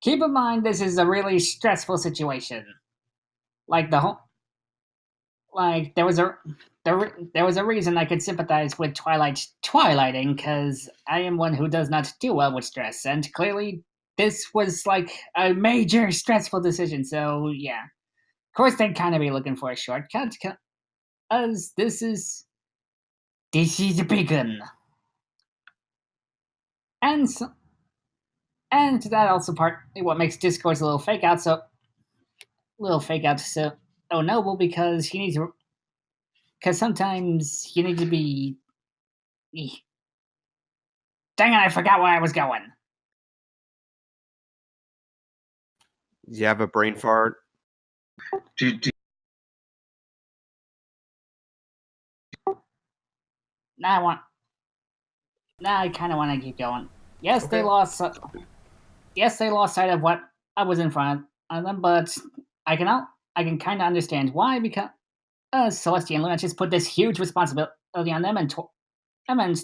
keep in mind this is a really stressful situation. Like there was a reason I could sympathize with twilighting, because I am one who does not do well with stress, and clearly this was like a major stressful decision. So yeah, of course they'd kind of be looking for a shortcut, because this is a big one. And that also partly what makes Discourse a little fake out. So noble, because you need to. Because sometimes you need to be. Dang it! I forgot where I was going. You have a brain fart? Now I kind of want to keep going. Yes, Okay. they lost. Yes, they lost sight of what I was in front of them, but I can kind of understand why, because Celestia and Luna just put this huge responsibility on them, and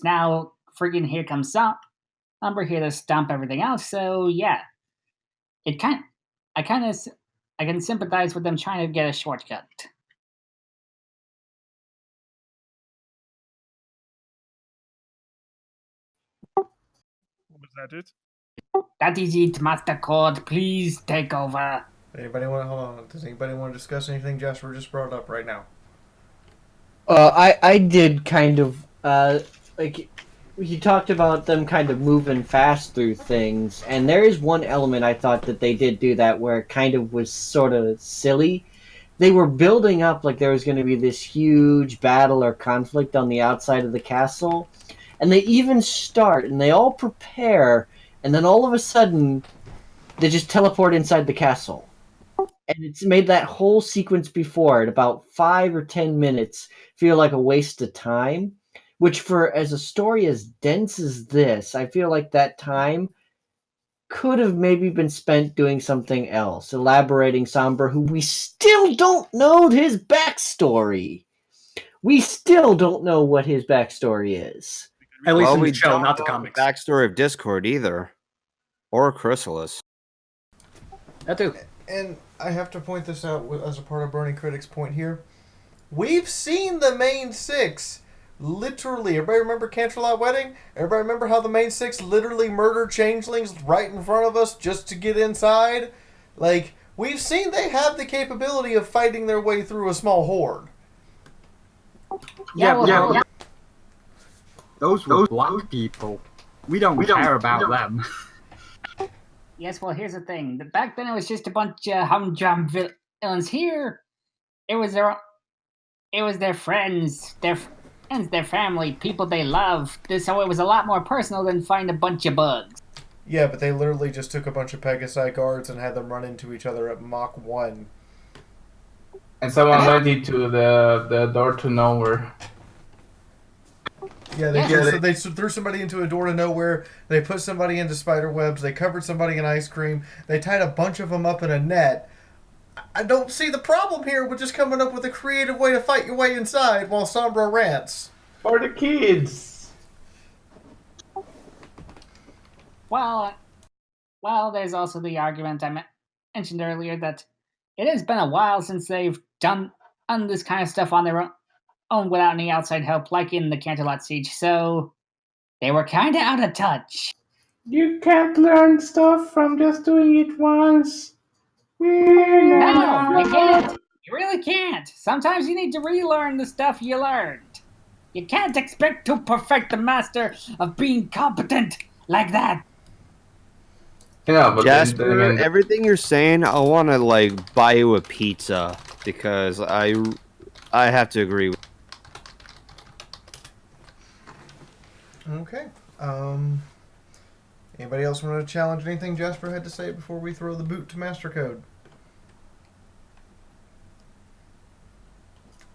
now freaking here comes Sombra here to stomp everything out. So yeah, I can sympathize with them trying to get a shortcut. Was that it? That is it, Master Code. Please take over. Anybody want to hold on? Does anybody want to discuss anything Jasper just brought up right now? I did kind of like You talked about them kind of moving fast through things, and there is one element I thought that they did do that where it kind of was sort of silly. They were building up like there was going to be this huge battle or conflict on the outside of the castle, and they even start and they all prepare, and then all of a sudden they just teleport inside the castle. And it's made that whole sequence before at about 5 or 10 minutes feel like a waste of time. Which, for as a story as dense as this, I feel like that time could have maybe been spent doing something else, elaborating Sombra, who we still don't know his backstory. We still don't know what his backstory is. At least Well, in we the show, don't not the know comics. backstory of Discord either, or Chrysalis. That too. And I have to point this out as a part of Bernie Critic's point here. We've seen the main six. Literally. Everybody remember Canterlot Wedding? Everybody remember how the main six literally murdered changelings right in front of us just to get inside? Like, we've seen they have the capability of fighting their way through a small horde. Yeah. Those were black people. We don't care about them. Yes, well, here's the thing. Back then, it was just a bunch of humdrum villains. Here, it was their friends, their family, people they love. So it was a lot more personal than find a bunch of bugs. Yeah, but they literally just took a bunch of Pegasi guards and had them run into each other at Mach 1. And someone went into the door to nowhere. Yeah, they threw somebody into a door to nowhere. They put somebody into spider webs. They covered somebody in ice cream. They tied a bunch of them up in a net. I don't see the problem here with just coming up with a creative way to fight your way inside while Sombra rants. For the kids. Well, there's also the argument I mentioned earlier that it has been a while since they've done this kind of stuff on their own without any outside help, like in the Canterlot Siege. So they were kind of out of touch. You can't learn stuff from just doing it once. No, you can't. You really can't. Sometimes you need to relearn the stuff you learned. You can't expect to perfect the master of being competent like that. Yeah, but Jasper, then again, everything you're saying, I want to like buy you a pizza because I have to agree with. Okay. Anybody else want to challenge anything Jasper had to say before we throw the boot to Master Code?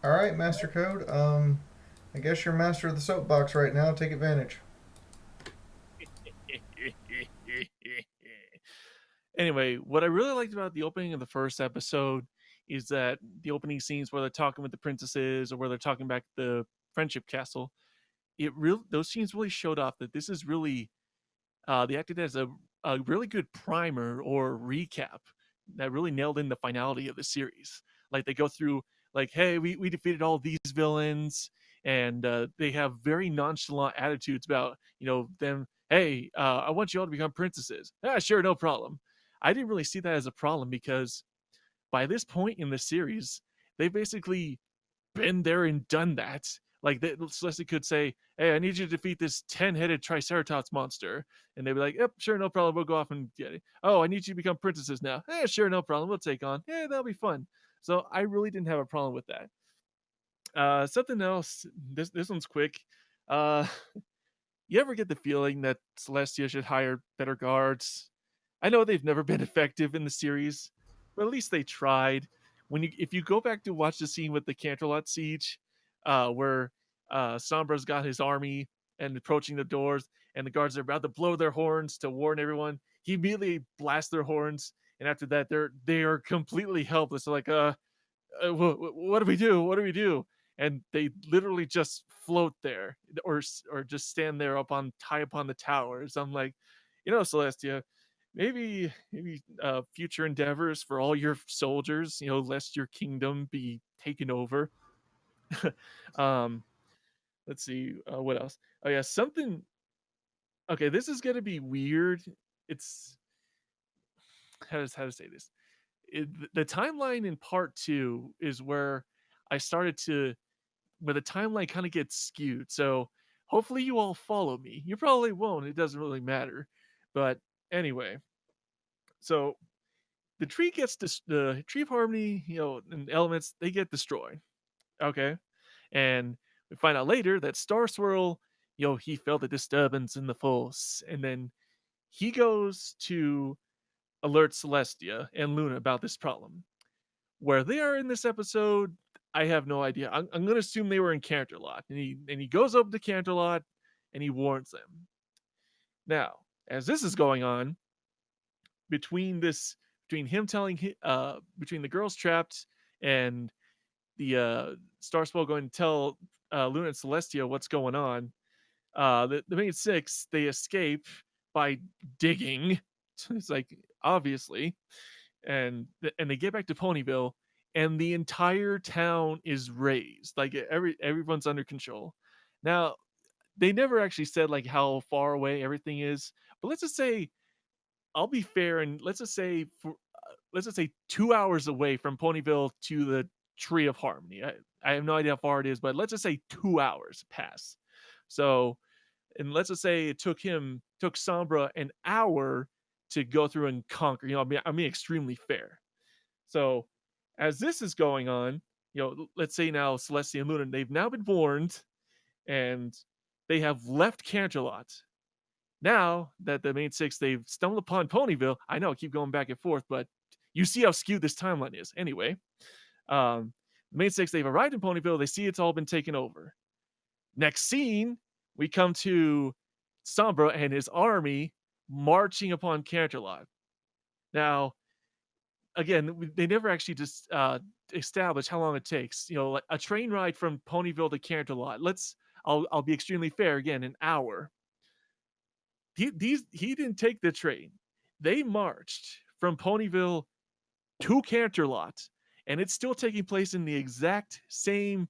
All right, Master Code. I guess you're master of the soapbox right now. Take advantage. Anyway, what I really liked about the opening of the first episode is that the opening scenes where they're talking with the princesses or where they're talking back at the friendship castle, those scenes really showed off that this is really they acted as a really good primer or recap that really nailed in the finality of the series. Like they go through like, hey, we defeated all these villains, and they have very nonchalant attitudes about them. Hey, I want you all to become princesses. Ah, sure, no problem. I didn't really see that as a problem because by this point in the series, they basically been there and done that. Like Celeste could say, "Hey, I need you to defeat this 10-headed Triceratops monster," and they'd be like, "Yep, sure, no problem. We'll go off and get it." "Oh, I need you to become princesses now." "Yeah, sure, no problem. We'll take on. Yeah, that'll be fun." So I really didn't have a problem with that. Something else. This one's quick. Uh, you ever get the feeling that Celestia should hire better guards? I know they've never been effective in the series, but at least they tried. If you go back to watch the scene with the Canterlot siege, where Sombra's got his army and approaching the doors, and the guards are about to blow their horns to warn everyone, he immediately blasts their horns, and after that, they are completely helpless. They're like, what do we do? What do we do? And they literally just float there, or just stand there high upon the towers. I'm like, Celestia, maybe future endeavors for all your soldiers, lest your kingdom be taken over. um, let's see, what else? Oh yeah, something. Okay, this is gonna be weird. It's how to say this. The timeline in part two is where I started to where the timeline kind of gets skewed. So hopefully you all follow me. You probably won't. It doesn't really matter. But anyway, so the tree gets the tree of harmony, and elements they get destroyed. Okay, and we find out later that Star Swirl, he felt a disturbance in the force, and then he goes to alert Celestia and Luna about this problem. Where they are in this episode, I have no idea. I'm gonna assume they were in Canterlot, and he goes up to Canterlot and he warns them. Now, as this is going on, between him telling between the girls trapped and the Star Swirl going to tell Luna and Celestia what's going on, the main six they escape by digging. It's like obviously, and they get back to Ponyville, and the entire town is razed. Like everyone's under control. Now they never actually said like how far away everything is, but let's just say I'll be fair and let's just say 2 hours away from Ponyville to the Tree of Harmony. I have no idea how far it is, but let's just say 2 hours pass. So, and let's just say it took Sombra an hour to go through and conquer. I'm being extremely fair. So, as this is going on, let's say now Celestia and Luna, they've now been warned, and they have left Canterlot. Now that the main six they've stumbled upon Ponyville, I know I keep going back and forth, but you see how skewed this timeline is. Anyway, the main six they've arrived in Ponyville. They see it's all been taken over. Next scene, we come to Sombra and his army marching upon Canterlot. Now, again, they never actually just establish how long it takes. Like a train ride from Ponyville to Canterlot. I'll be extremely fair. Again, an hour. He didn't take the train. They marched from Ponyville to Canterlot, and it's still taking place in the exact same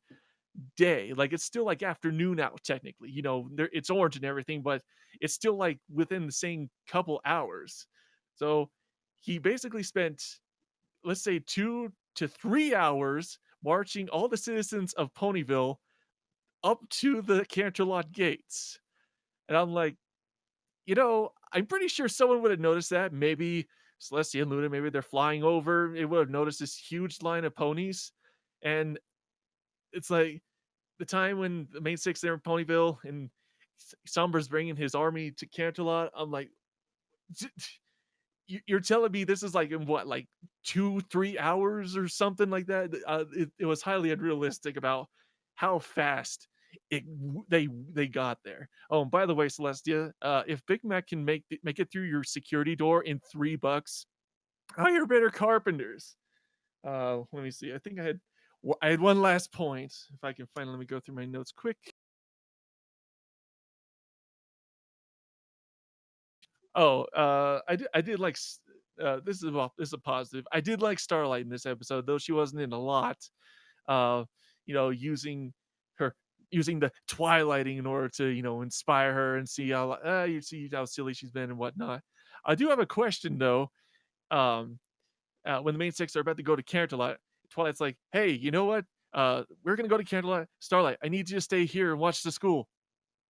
day. Like it's still like afternoon out technically. It's orange and everything, but it's still like within the same couple hours. So he basically spent, let's say, 2 to 3 hours marching all the citizens of Ponyville up to the Canterlot gates. And I'm like, I'm pretty sure someone would have noticed that. Maybe Celestia and Luna, maybe they're flying over. They would have noticed this huge line of ponies. And it's like the time when the main six there in Ponyville and Sombra's bringing his army to Canterlot. I'm like, you're telling me this is like in what, like 2-3 hours or something like that? It was highly unrealistic about how fast they got there. Oh, and by the way, Celestia, if Big Mac can make it through your security door in $3, hire better carpenters. Let me see. I think I had one last point. If I can find, let me go through my notes quick. Oh, I did like this is a positive. I did like Starlight in this episode, though she wasn't in a lot. Using the twilighting in order to inspire her and see how you see how silly she's been and whatnot. I do have a question though. When the main six are about to go to Canterlot, Twilight's like, "Hey, you know what? We're gonna go to Canterlot. Starlight, I need you to stay here and watch the school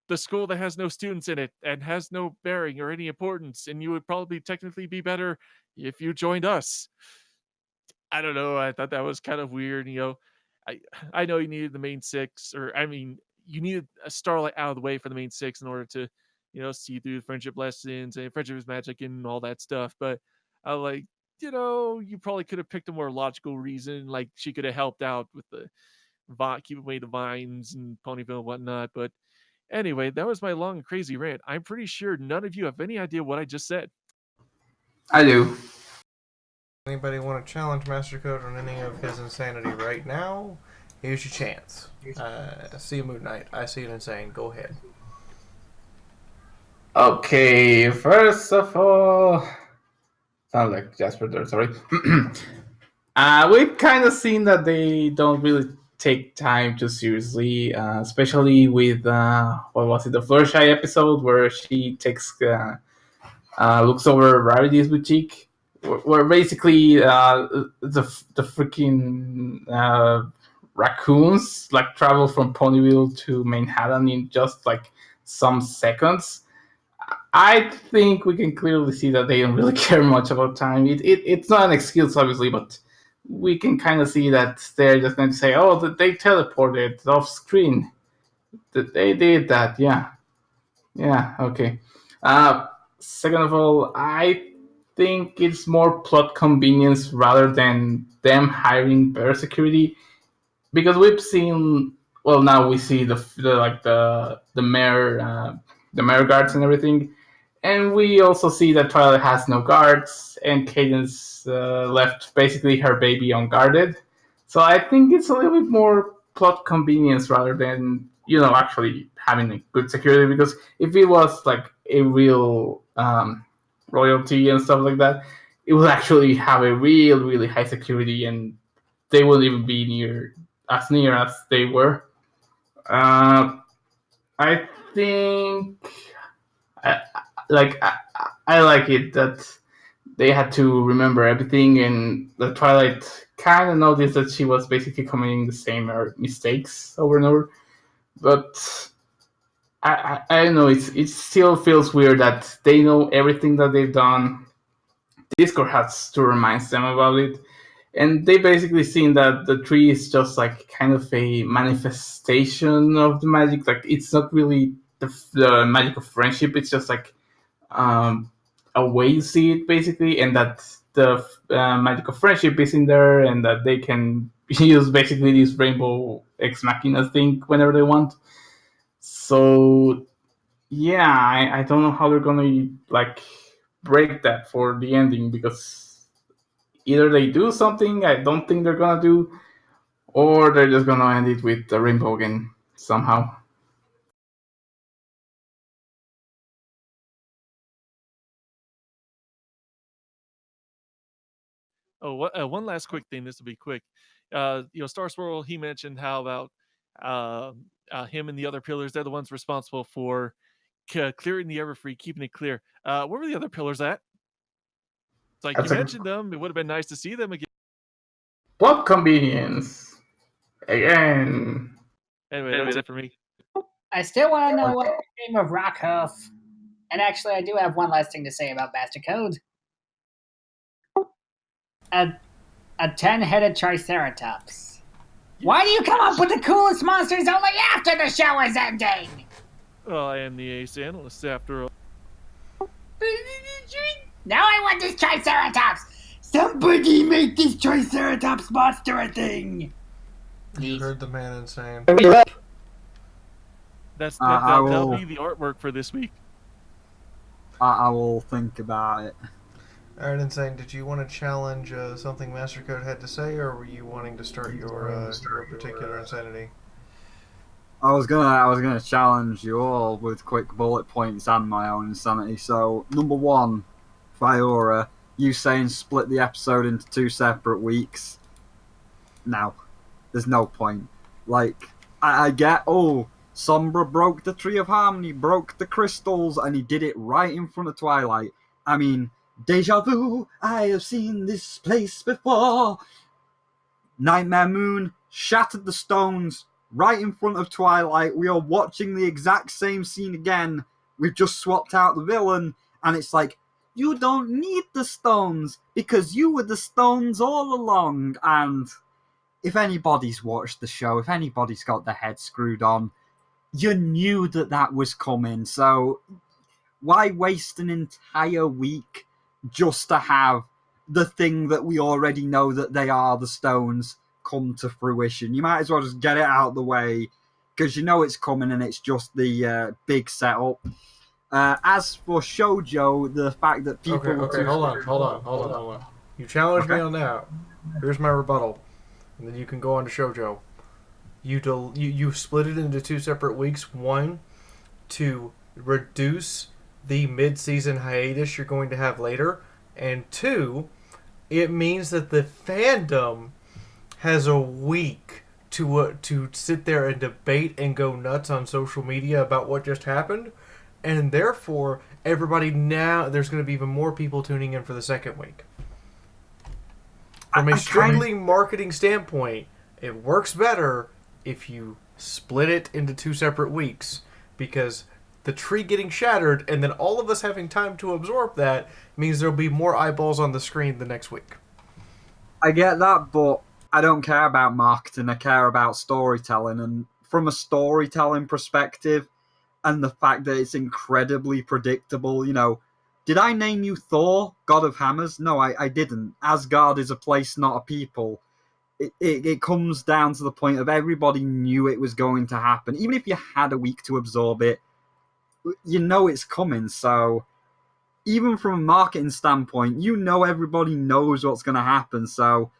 that has no students in it and has no bearing or any importance, and you would probably technically be better if you joined us." I don't know. I thought that was kind of weird. I know you needed the main six, or I mean, you needed a Starlight out of the way for the main six in order to, see through friendship lessons and friendship is magic and all that stuff. But I like, you probably could have picked a more logical reason. Like she could have helped out with the keep away the vines and Ponyville and whatnot. But anyway, that was my long and crazy rant. I'm pretty sure none of you have any idea what I just said. I do. Anybody want to challenge Master Code on any of his insanity right now? Here's your chance. See you, Moon Knight. I see it insane. Go ahead. Okay, first of all, sound like Jasper there, sorry. We've kind of seen that they don't really take time too seriously, especially with, what was it, the Fluttershy episode where she takes, looks over Rarity's boutique, where basically the freaking raccoons like travel from Ponyville to Manhattan in just like some seconds, I think we can clearly see that they don't really care much about time. It's not an excuse, obviously, but we can kind of see that they're just going to say, "Oh, they teleported off screen. That they did that." Yeah, okay. Second of all, I think it's more plot convenience rather than them hiring better security, because we've seen. Well, now we see the mayor guards and everything, and we also see that Twilight has no guards, and Cadence left basically her baby unguarded. So I think it's a little bit more plot convenience rather than actually having a good security. Because if it was like a real royalty and stuff like that, it would actually have a really high security, and they wouldn't even be near as they were. Uh, I think I, I like it that they had to remember everything, and the Twilight kind of noticed that she was basically committing the same mistakes over and over. But I don't know. It still feels weird that they know everything that they've done. Discord has to remind them about it, and they basically seen that the tree is just like kind of a manifestation of the magic. Like it's not really the magic of friendship. It's just like um, a way to see it basically, and that the magic of friendship is in there, and that they can use basically this rainbow ex machina thing whenever they want. So yeah, I don't know how they're gonna like break that for the ending, because either they do something I don't think they're gonna do, or they're just gonna end it with the rainbow again somehow. Oh, one last quick thing. This will be quick. Star Swirl, he mentioned how about him and the other pillars, they're the ones responsible for clearing the Everfree, keeping it clear. Where were the other pillars at? It's like That's you a mentioned them. It would have been nice to see them again. plot convenience again. Anyway, that's it for me. I still want to know what became of Rockhoof. And actually, I do have one last thing to say about Master Code. A 10-headed Triceratops. Why do you come up with the coolest monsters only after the show is ending? Well, I am the ace analyst after all. Now I want this Triceratops! Somebody make this Triceratops monster a thing! You heard the man insane. You're up. That'll be the artwork for this week. I will think about it. Alright, Insane, did you want to challenge something Master Code had to say, or were you wanting to start your particular insanity? I was gonna challenge you all with quick bullet points and my own insanity. So, number one, Fiaura, you saying split the episode into 2 separate weeks. No, there's no point. Like, I get, Sombra broke the Tree of Harmony, broke the crystals, and he did it right in front of Twilight. I mean, deja vu, I have seen this place before. Nightmare Moon shattered the stones right in front of Twilight. We are watching the exact same scene again. We've just swapped out the villain, and it's like, you don't need the stones because you were the stones all along. And if anybody's watched the show, if anybody's got their head screwed on, you knew that was coming. So why waste an entire week just to have the thing that we already know that they are, the stones, come to fruition? You might as well just get it out of the way, because you know it's coming and it's just the big setup. As for Shoujo, the fact that people... Okay, hold on. You challenged me on that. Here's my rebuttal. And then you can go on to Shoujo. You split it into 2 separate weeks. One, to reduce the mid-season hiatus you're going to have later. And 2, it means that the fandom has a week to sit there and debate and go nuts on social media about what just happened. And therefore, everybody now, there's going to be even more people tuning in for the second week. From a strictly marketing standpoint, It works better if you split it into 2 separate weeks, because the tree getting shattered and then all of us having time to absorb that means there'll be more eyeballs on the screen the next week. I get that, but I don't care about marketing. I care about storytelling. And from a storytelling perspective, and the fact that it's incredibly predictable, did I name you Thor, God of Hammers? No, I didn't. Asgard is a place, not a people. It comes down to the point of everybody knew it was going to happen. Even if you had a week to absorb it, you know it's coming. So even from a marketing standpoint, everybody knows what's going to happen. So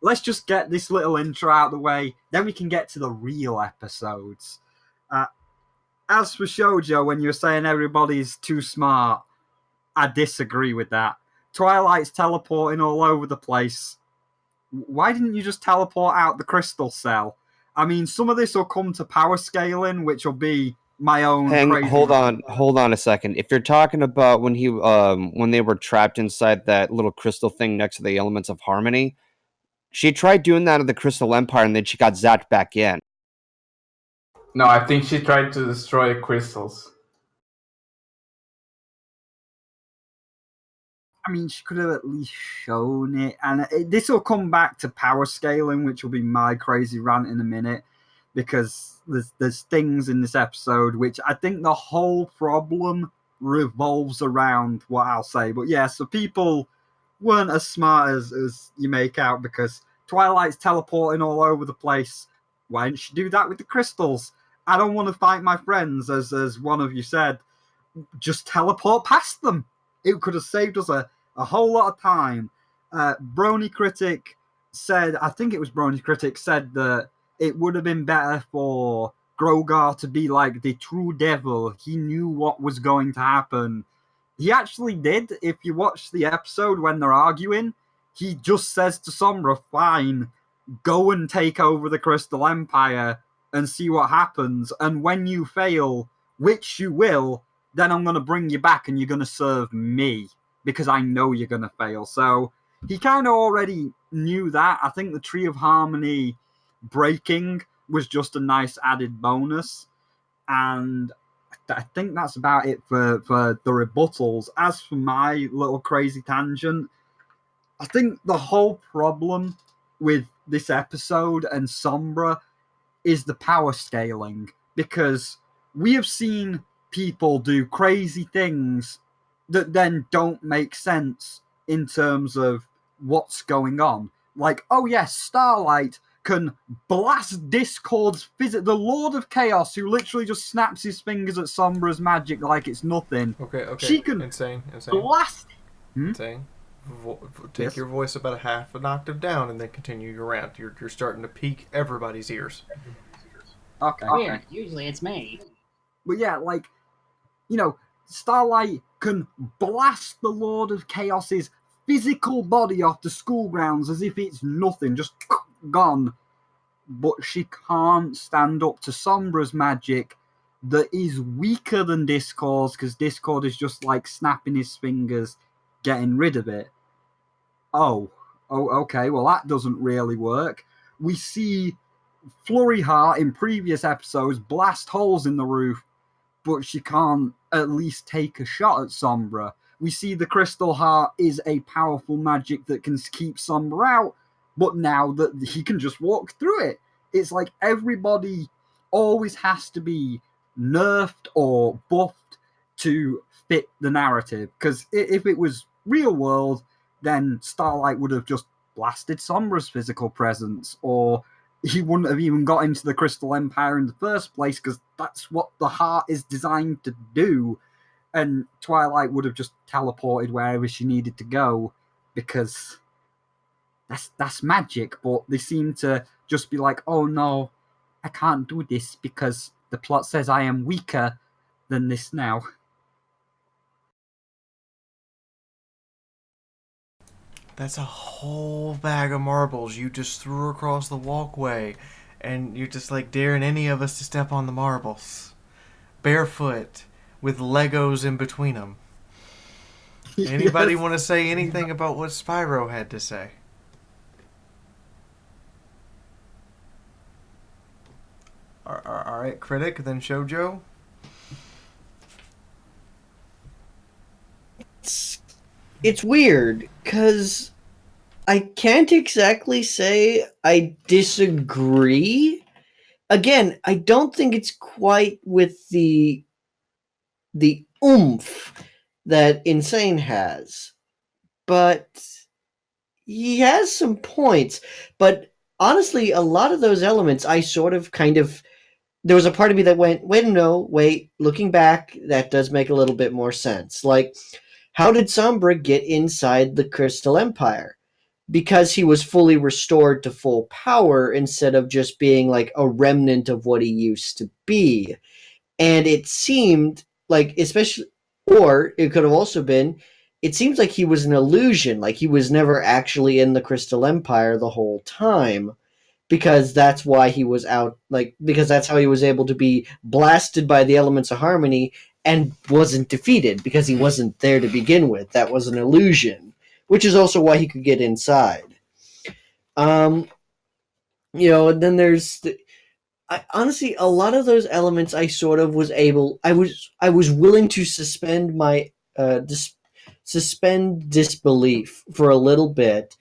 let's just get this little intro out of the way, then we can get to the real episodes. As for Shoujo, when you're saying everybody's too smart, I disagree with that. Twilight's teleporting all over the place. Why didn't you just teleport out the crystal cell? I mean, some of this will come to power scaling, which will be my own crazy. Hold on a second. If you're talking about when they were trapped inside that little crystal thing next to the elements of harmony, she tried doing that in the Crystal Empire, and then she got zapped back in. No, I think she tried to destroy crystals. I mean, she could have at least shown it. And this will come back to power scaling, which will be my crazy rant in a minute, because there's things in this episode which I think the whole problem revolves around what I'll say. But yeah, so people weren't as smart as you make out, because Twilight's teleporting all over the place. Why didn't she do that with the crystals? I don't want to fight my friends, as one of you said. Just teleport past them. It could have saved us a whole lot of time. Brony Critic said, I think it was Brony Critic said that it would have been better for Grogar to be like the true devil. He knew what was going to happen. He actually did. If you watch the episode when they're arguing, he just says to Sombra, fine, go and take over the Crystal Empire and see what happens. And when you fail, which you will, then I'm going to bring you back and you're going to serve me, because I know you're going to fail. So he kind of already knew that. I think the Tree of Harmony breaking was just a nice added bonus. And I think that's about it for the rebuttals. As for my little crazy tangent, I think the whole problem with this episode and Sombra is the power scaling, because we have seen people do crazy things that then don't make sense in terms of what's going on. Like, oh yes, Starlight can blast Discord's the Lord of Chaos, who literally just snaps his fingers at Sombra's magic like it's nothing. Okay. She can insane. blast. Insane. Take Yes. your voice about a half an octave down and then continue your rant. You're starting to pique everybody's ears. Okay. Weird. Usually it's me. But yeah, like, Starlight can blast the Lord of Chaos's physical body off the school grounds as if it's nothing, just gone. But she can't stand up to Sombra's magic that is weaker than Discord's, because Discord is just like snapping his fingers, getting rid of it. Oh, okay, well, that doesn't really work. We see Flurry Heart in previous episodes blast holes in the roof, but she can't at least take a shot at Sombra. We see the Crystal Heart is a powerful magic that can keep Sombra out, but now that he can just walk through it. It's like everybody always has to be nerfed or buffed to fit the narrative. Because if it was real world, then Starlight would have just blasted Sombra's physical presence, or he wouldn't have even got into the Crystal Empire in the first place, because that's what the heart is designed to do. And Twilight would have just teleported wherever she needed to go, because that's magic. But they seem to just be like, oh no, I can't do this because the plot says I am weaker than this now. That's a whole bag of marbles you just threw across the walkway, and you're just like daring any of us to step on the marbles. Barefoot, with Legos in between them. Anybody Yes. want to say anything about what Spyro had to say? right, critic, then Shoujo. It's weird because I can't exactly say I disagree. Again, I don't think it's quite with the oomph that Insane has, but he has some points. But honestly, a lot of those elements I sort of kind of there was a part of me that went, wait, no, wait, looking back, that does make a little bit more sense. Like, how did Sombra get inside the Crystal Empire? Because he was fully restored to full power instead of just being like a remnant of what he used to be. And it seemed like, especially, or it could have also been, it seems like he was an illusion, like he was never actually in the Crystal Empire the whole time because that's why he was out, like because that's how he was able to be blasted by the elements of harmony and wasn't defeated because he wasn't there to begin with. That was an illusion, which is also why he could get inside. um and then there's honestly, a lot of those elements I sort of was able, I was willing to suspend my suspend disbelief for a little bit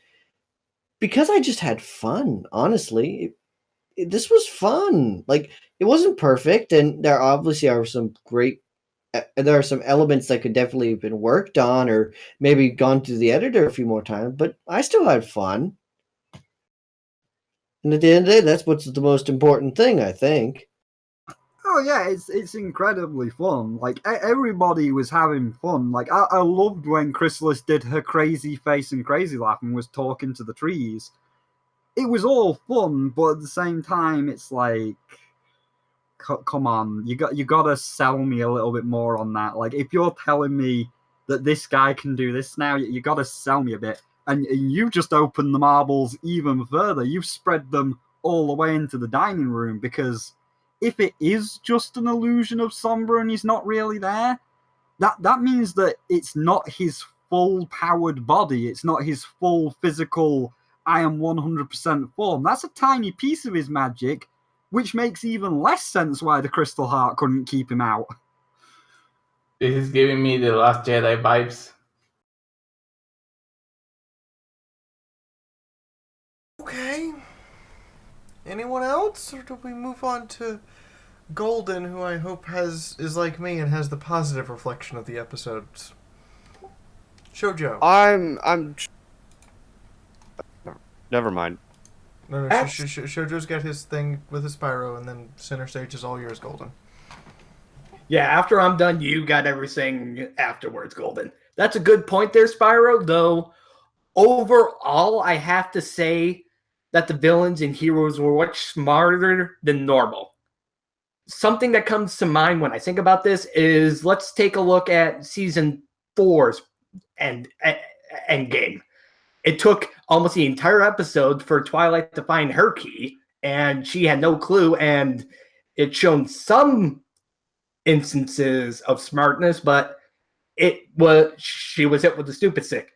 because I just had fun. Honestly, this was fun. Like, it wasn't perfect, and there obviously are some great. There are some elements that could definitely have been worked on, or maybe gone through the editor a few more times. But I still had fun, and at the end of the day, that's what's the most important thing, I think. Oh yeah, it's incredibly fun. Like everybody was having fun. Like I loved when Chrysalis did her crazy face and crazy laugh and was talking to the trees. It was all fun, but at the same time, it's like, come on, you gotta sell me a little bit more on that. Like, if you're telling me that this guy can do this now, you gotta sell me a bit. And you've just opened the marbles even further. You've spread them all the way into the dining room, because if it is just an illusion of Sombra and he's not really there, that means that it's not his full powered body. It's not his full physical, I am 100% form. That's a tiny piece of his magic, which makes even less sense why the Crystal Heart couldn't keep him out. This is giving me the Last Jedi vibes. Okay. Anyone else, or do we move on to Golden, who I hope is like me and has the positive reflection of the episodes? Shoujo. I'm. Never mind. No, Shoujo's got his thing with his Spyro, and then center stage is all yours, Golden. Yeah, after I'm done, you got everything afterwards, Golden. That's a good point there, Spyro, though. Overall, I have to say that the villains and heroes were much smarter than normal. Something that comes to mind when I think about this is, let's take a look at Season 4's Endgame. It took almost the entire episode for Twilight to find her key, and she had no clue, and it's shown some instances of smartness, but she was hit with the stupid stick.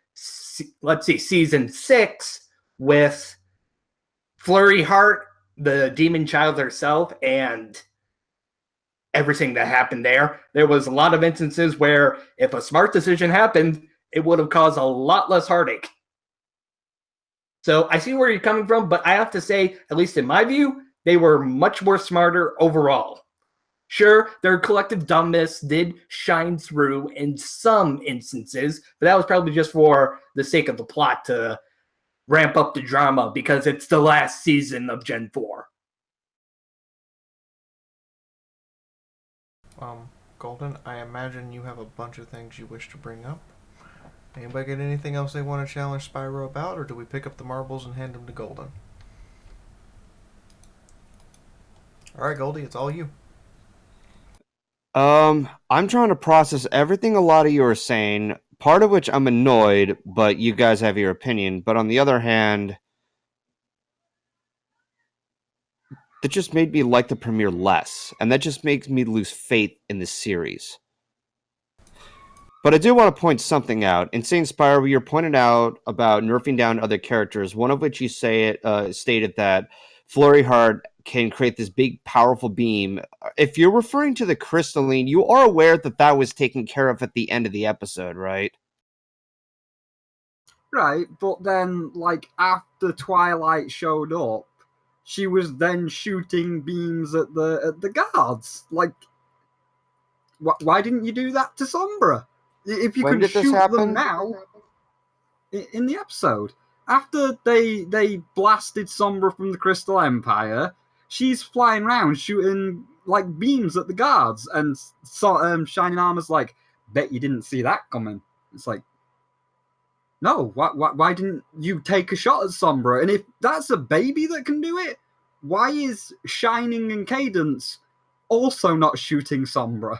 Let's see, Season 6 with Flurry Heart, the demon child herself, and everything that happened there. There was a lot of instances where if a smart decision happened, it would have caused a lot less heartache. So I see where you're coming from, but I have to say, at least in my view, they were much more smarter overall. Sure, their collective dumbness did shine through in some instances, but that was probably just for the sake of the plot to ramp up the drama because it's the last season of Gen 4. Golden, I imagine you have a bunch of things you wish to bring up. Anybody got anything else they want to challenge Spyro about, or do we pick up the marbles and hand them to Golden? Alright, Goldie, it's all you. I'm trying to process everything a lot of you are saying, part of which I'm annoyed, but you guys have your opinion. But on the other hand, that just made me like the premiere less, and that just makes me lose faith in this series. But I do want to point something out. Insane Spyro, you're pointed out about nerfing down other characters, one of which you stated that Flurry Heart can create this big, powerful beam. If you're referring to the crystalline, you are aware that that was taken care of at the end of the episode, right? Right, but then, like, after Twilight showed up, she was then shooting beams at the guards. Like, why didn't you do that to Sombra? If you When can did this shoot them happen? now, in the episode, after they blasted Sombra from the Crystal Empire, she's flying around shooting like beams at the guards, and Shining Armor's like, "Bet you didn't see that coming." It's like, no, why didn't you take a shot at Sombra? And if that's a baby that can do it, why is Shining and Cadence also not shooting Sombra?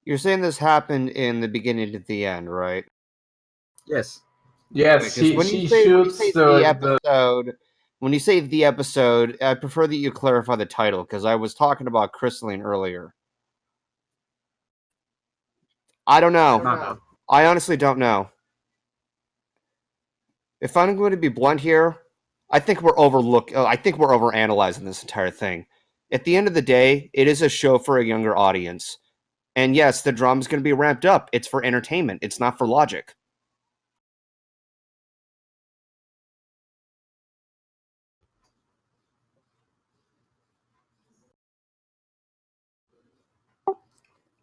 You're saying this happened in the beginning to the end, right? Yes. Yes, Because when she you say shoots the episode, when you say the episode, I prefer that you clarify the title because I was talking about crystalline earlier. I don't know. My bad. I honestly don't know. If I'm going to be blunt here, I think we're overanalyzing this entire thing. At the end of the day, it is a show for a younger audience. And yes, the drama's going to be ramped up. It's for entertainment. It's not for logic.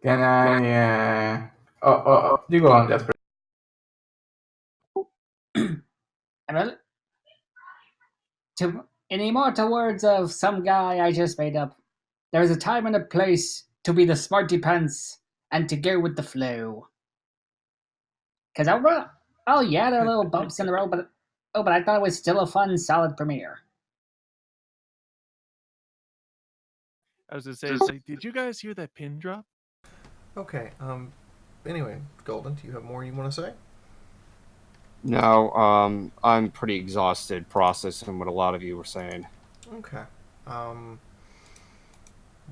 Can I? You go on, Jasper. Well, in the immortal words of some guy I just made up, there's a time and a place to be the smarty pants and to go with the flow. Because oh yeah, there are little bumps in the road, but I thought it was still a fun, solid premiere. I was gonna say, did you guys hear that pin drop? Okay. Anyway, Golden, do you have more you want to say? No, I'm pretty exhausted processing what a lot of you were saying. Okay.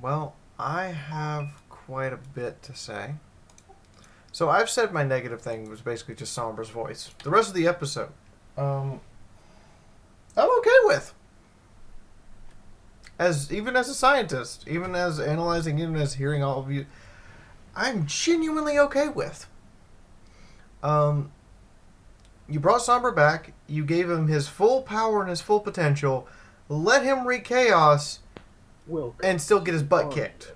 Well, I have quite a bit to say. So I've said my negative thing was basically just Sombra's voice. The rest of the episode, I'm okay with. Even as a scientist, even as analyzing, even as hearing all of you, I'm genuinely okay with. You brought Sombra back. You gave him his full power and his full potential. Let him wreak chaos, and still get his butt kicked.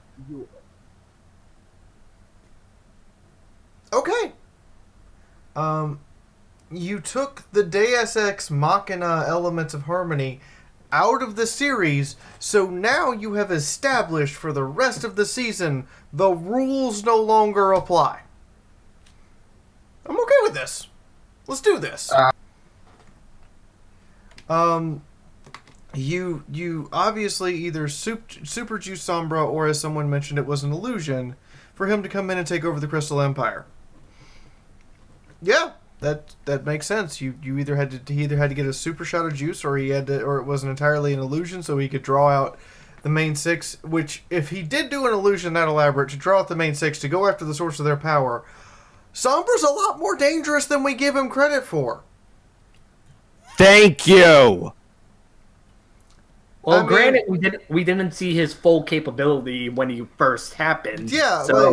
Okay. You took the Deus Ex Machina elements of Harmony out of the series, so now you have established for the rest of the season the rules no longer apply. I'm okay with this. Let's do this. You obviously either super juice Sombra, or as someone mentioned, it was an illusion for him to come in and take over the Crystal Empire. Yeah, that makes sense. He either had to get a super shot of juice, or or it wasn't entirely an illusion, so he could draw out the main six. Which, if he did do an illusion that elaborate to draw out the main six to go after the source of their power, Sombra's a lot more dangerous than we give him credit for. Thank you. Well, granted, we didn't see his full capability when he first happened. Yeah, so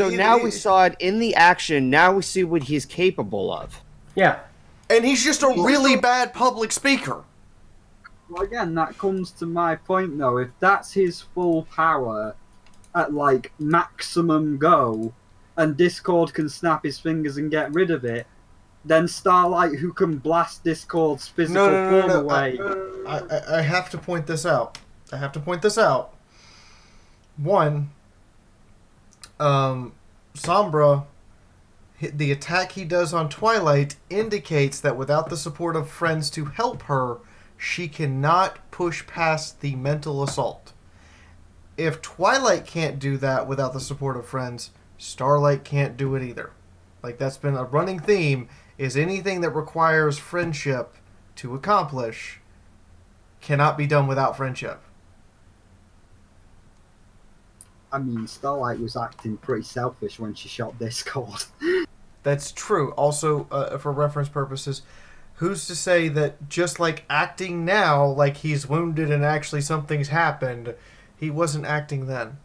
now we saw it in the action. Now we see what he's capable of. Yeah. And he's just a really bad public speaker. Well, again, that comes to my point, though. If that's his full power at, like, maximum go, and Discord can snap his fingers and get rid of it, then Starlight, who can blast Discord's physical form away... I have to point this out. One, Sombra, the attack he does on Twilight indicates that without the support of friends to help her, she cannot push past the mental assault. If Twilight can't do that without the support of friends, Starlight can't do it either. Like, that's been a running theme, is anything that requires friendship to accomplish cannot be done without friendship. I mean, Starlight was acting pretty selfish when she shot Discord. That's true. Also, for reference purposes, who's to say that just like acting now, like he's wounded and actually something's happened, he wasn't acting then?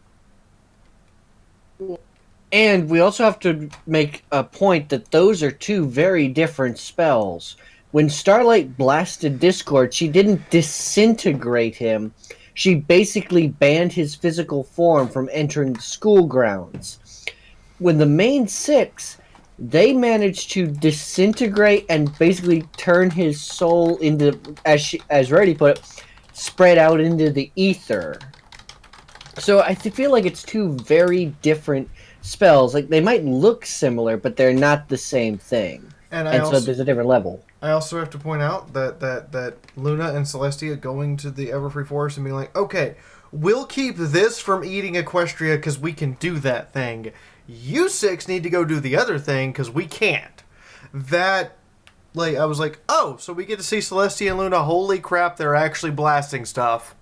And we also have to make a point that those are two very different spells. When Starlight blasted Discord, she didn't disintegrate him. She basically banned his physical form from entering the school grounds. When the main six, they managed to disintegrate and basically turn his soul into, as Rarity put it, spread out into the ether. So I feel like it's two very different spells. Like, they might look similar, but they're not the same thing. And so there's a different level. I also have to point out that Luna and Celestia going to the Everfree Forest and being like, okay, we'll keep this from eating Equestria because we can do that thing. You six need to go do the other thing because we can't. That, like, I was like, oh, so we get to see Celestia and Luna. Holy crap, they're actually blasting stuff.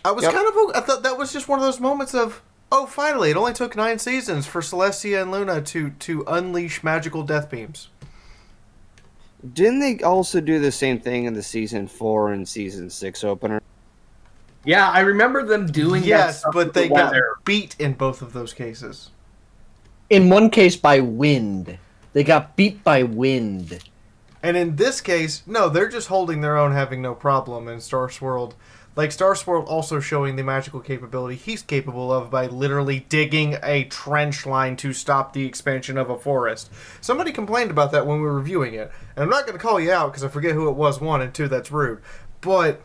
I was I thought that was just one of those moments of, oh, finally, it only took 9 seasons for Celestia and Luna to unleash magical death beams. Didn't they also do the same thing in the season 4 and season 6 opener? Yeah, I remember them doing that. Yes, stuff but with they the got weather. beat in both of those cases. In one case, by wind. They got beat by wind. And in this case, no, they're just holding their own, having no problem. And Star Swirl, like Star Swirl also showing the magical capability he's capable of by literally digging a trench line to stop the expansion of a forest. Somebody complained about that when we were reviewing it. And I'm not going to call you out because I forget who it was, 1, and 2, that's rude. But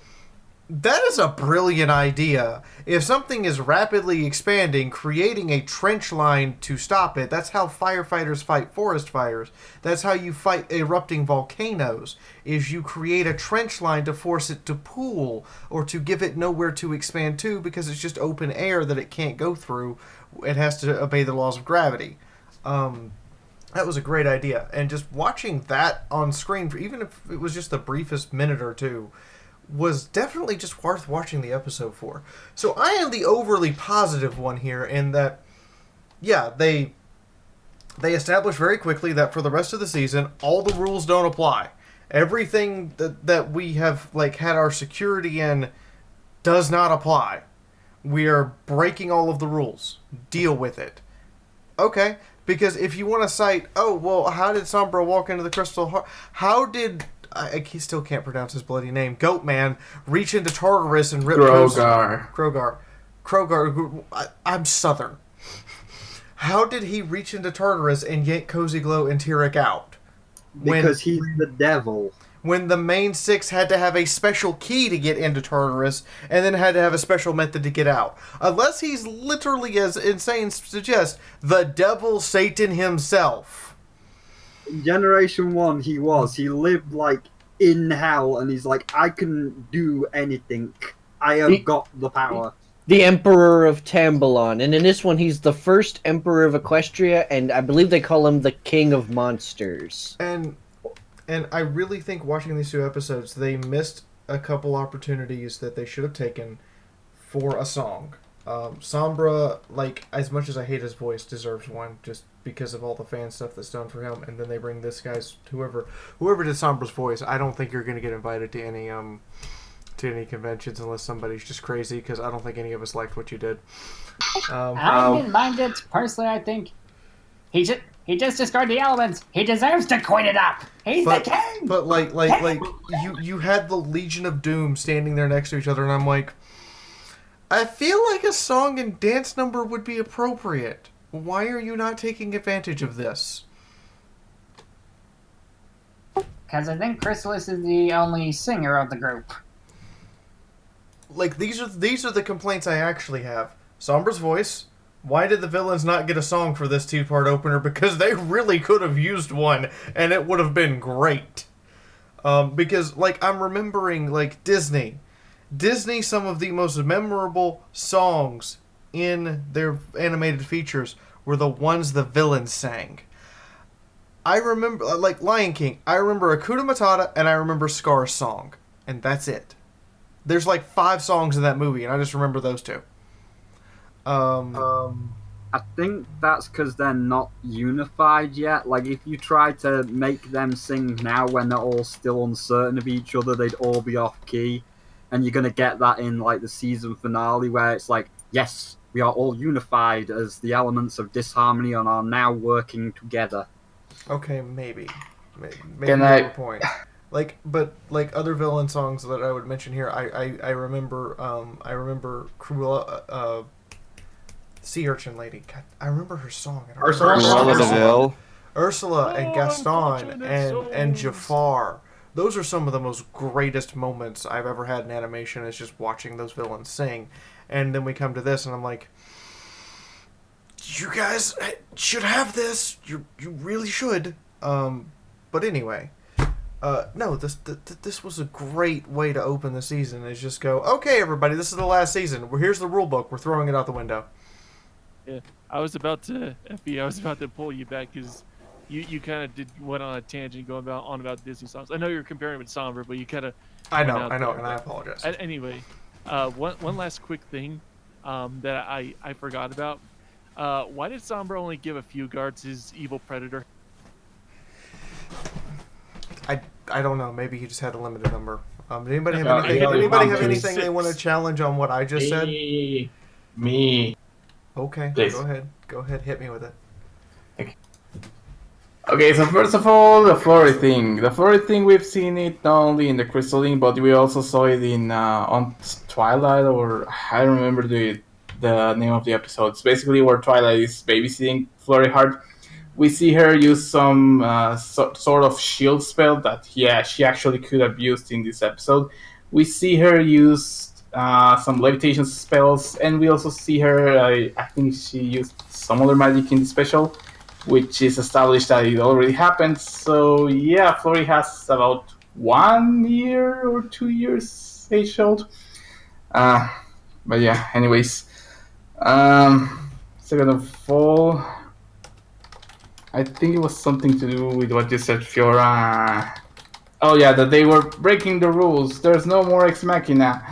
that is a brilliant idea. If something is rapidly expanding, creating a trench line to stop it, that's how firefighters fight forest fires. That's how you fight erupting volcanoes, is you create a trench line to force it to pool, or to give it nowhere to expand to because it's just open air that it can't go through. It has to obey the laws of gravity. That was a great idea. And just watching that on screen, even if it was just the briefest minute or two, was definitely just worth watching the episode for. So I am the overly positive one here in that, yeah, they establish very quickly that for the rest of the season, all the rules don't apply. Everything that we have like had our security in does not apply. We are breaking all of the rules. Deal with it. Okay, because if you want to cite, oh, well, how did Sombra walk into the Crystal Heart? How did... I still can't pronounce his bloody name. Goatman reach into Tartarus and rip Krogar. I'm Southern. How did he reach into Tartarus and yank Cozy Glow and Tyrek out? Because he's the devil. When the main six had to have a special key to get into Tartarus and then had to have a special method to get out. Unless he's literally, as Insane suggests, the devil Satan himself. In Generation 1, he was. He lived, like, in hell, and he's like, I can do anything. I have got the power. The Emperor of Tambalon. And in this one, he's the first Emperor of Equestria, and I believe they call him the King of Monsters. And I really think watching these 2 episodes, they missed a couple opportunities that they should have taken for a song. Sombra, like, as much as I hate his voice, deserves one just because of all the fan stuff that's done for him. And then they bring this guy's whoever did Sombra's voice. I don't think you're going to get invited to any conventions unless somebody's just crazy, because I don't think any of us liked what you did. I didn't mind it personally. I think he just discarded the elements. He deserves to quit it up. He's the king. But like you had the Legion of Doom standing there next to each other, and I'm like, I feel like a song and dance number would be appropriate. Why are you not taking advantage of this? Because I think Chrysalis is the only singer of the group. Like, these are the complaints I actually have. Sombra's voice. Why did the villains not get a song for this 2-part opener? Because they really could have used one, and it would have been great. Because, like, I'm remembering, like, Disney, some of the most memorable songs in their animated features were the ones the villains sang. I remember, like Lion King, I remember Hakuna Matata and I remember Scar's song. And that's it. There's like 5 songs in that movie and I just remember those 2. I think that's because they're not unified yet. Like, if you try to make them sing now when they're all still uncertain of each other, they'd all be off key. And you're gonna get that in like the season finale, where it's like, yes, we are all unified as the elements of disharmony and are now working together. Okay, maybe Can you I- have a point. But other villain songs that I would mention here, I remember Cruella, Sea Urchin Lady. God, I remember her song. I don't Ursula. remember Cruella her song. Deville. Ursula and Oh, Gaston unfortunate and souls. Jafar. Those are some of the most greatest moments I've ever had in animation. Is just watching those villains sing, and then we come to this, and I'm like, you guys should have this. You really should. But anyway, no, this was a great way to open the season. Is just go, okay, everybody, this is the last season. Here's the rule book. We're throwing it out the window. Yeah, I was about to pull you back because you kind of went on a tangent going about Disney songs. I know you're comparing it with Sombra, but you kind of I know, and I apologize. Anyway, one last quick thing that I forgot about. Why did Sombra only give a few guards his evil predator? I don't know. Maybe he just had a limited number. Did anybody have No, anything? I got Anybody have one, anything they want to challenge on what I just said? Me. Okay, Please. Go ahead. Hit me with it. Okay, so first of all, the Flurry thing. The Flurry thing, we've seen it not only in the Crystalline, but we also saw it in on Twilight, or I don't remember the name of the episode. It's basically where Twilight is babysitting Flurry Heart. We see her use some sort of shield spell that, she actually could have used in this episode. We see her use some levitation spells, and we also see her, I think she used some other magic in the special, which is established that it already happened. So yeah, Flurry has about 1 year or 2 years age old. But yeah, anyways. Second of all, I think it was something to do with what you said, Fiora. Oh yeah, that they were breaking the rules. There's no more Ex Machina.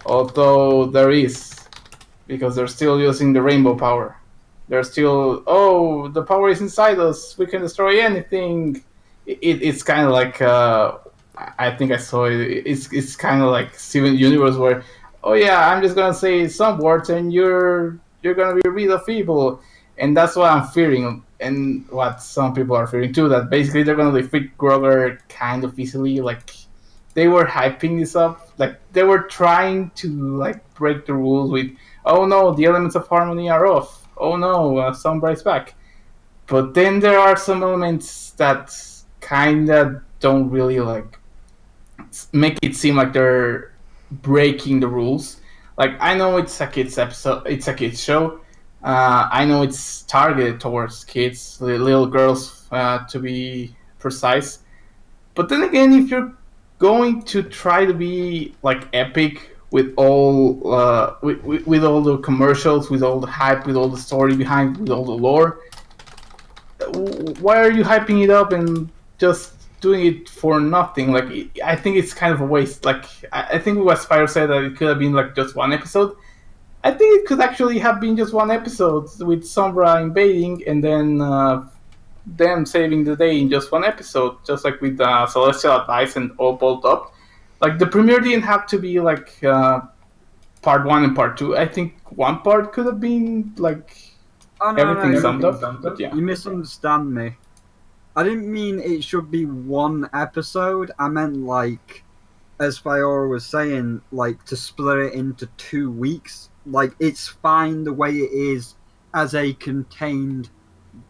Although there is, because they're still using the rainbow power. They're still, the power is inside us. We can destroy anything. It's kind of like, I think I saw it. It's kind of like Steven Universe, where, oh yeah, I'm just gonna say some words and you're gonna be rid of evil, and that's what I'm fearing, and what some people are fearing too. That basically they're gonna defeat Grover kind of easily. Like, they were hyping this up, like they were trying to like break the rules with, oh no, the elements of harmony are off. Oh no, Sombra's back. But then there are some elements that kinda don't really like make it seem like they're breaking the rules. Like, I know it's a kids episode, it's a kids show. I know it's targeted towards kids, little girls, to be precise. But then again, if you're going to try to be like epic with all with all the commercials, with all the hype, with all the story behind, with all the lore, why are you hyping it up and just doing it for nothing? Like, I think it's kind of a waste. Like, I think what Spyro said, that it could have been like just one episode. I think it could actually have been just one episode with Sombra invading and then them saving the day in just one episode, just like with Celestial Advice and All Bolt Up. Like, the premiere didn't have to be like part 1 and part 2. I think one part could have been like everything summed up. But yeah, You misunderstand me. I didn't mean it should be one episode. I meant, like, as Fiaura was saying, like, to split it into 2 weeks. Like, it's fine the way it is as a contained,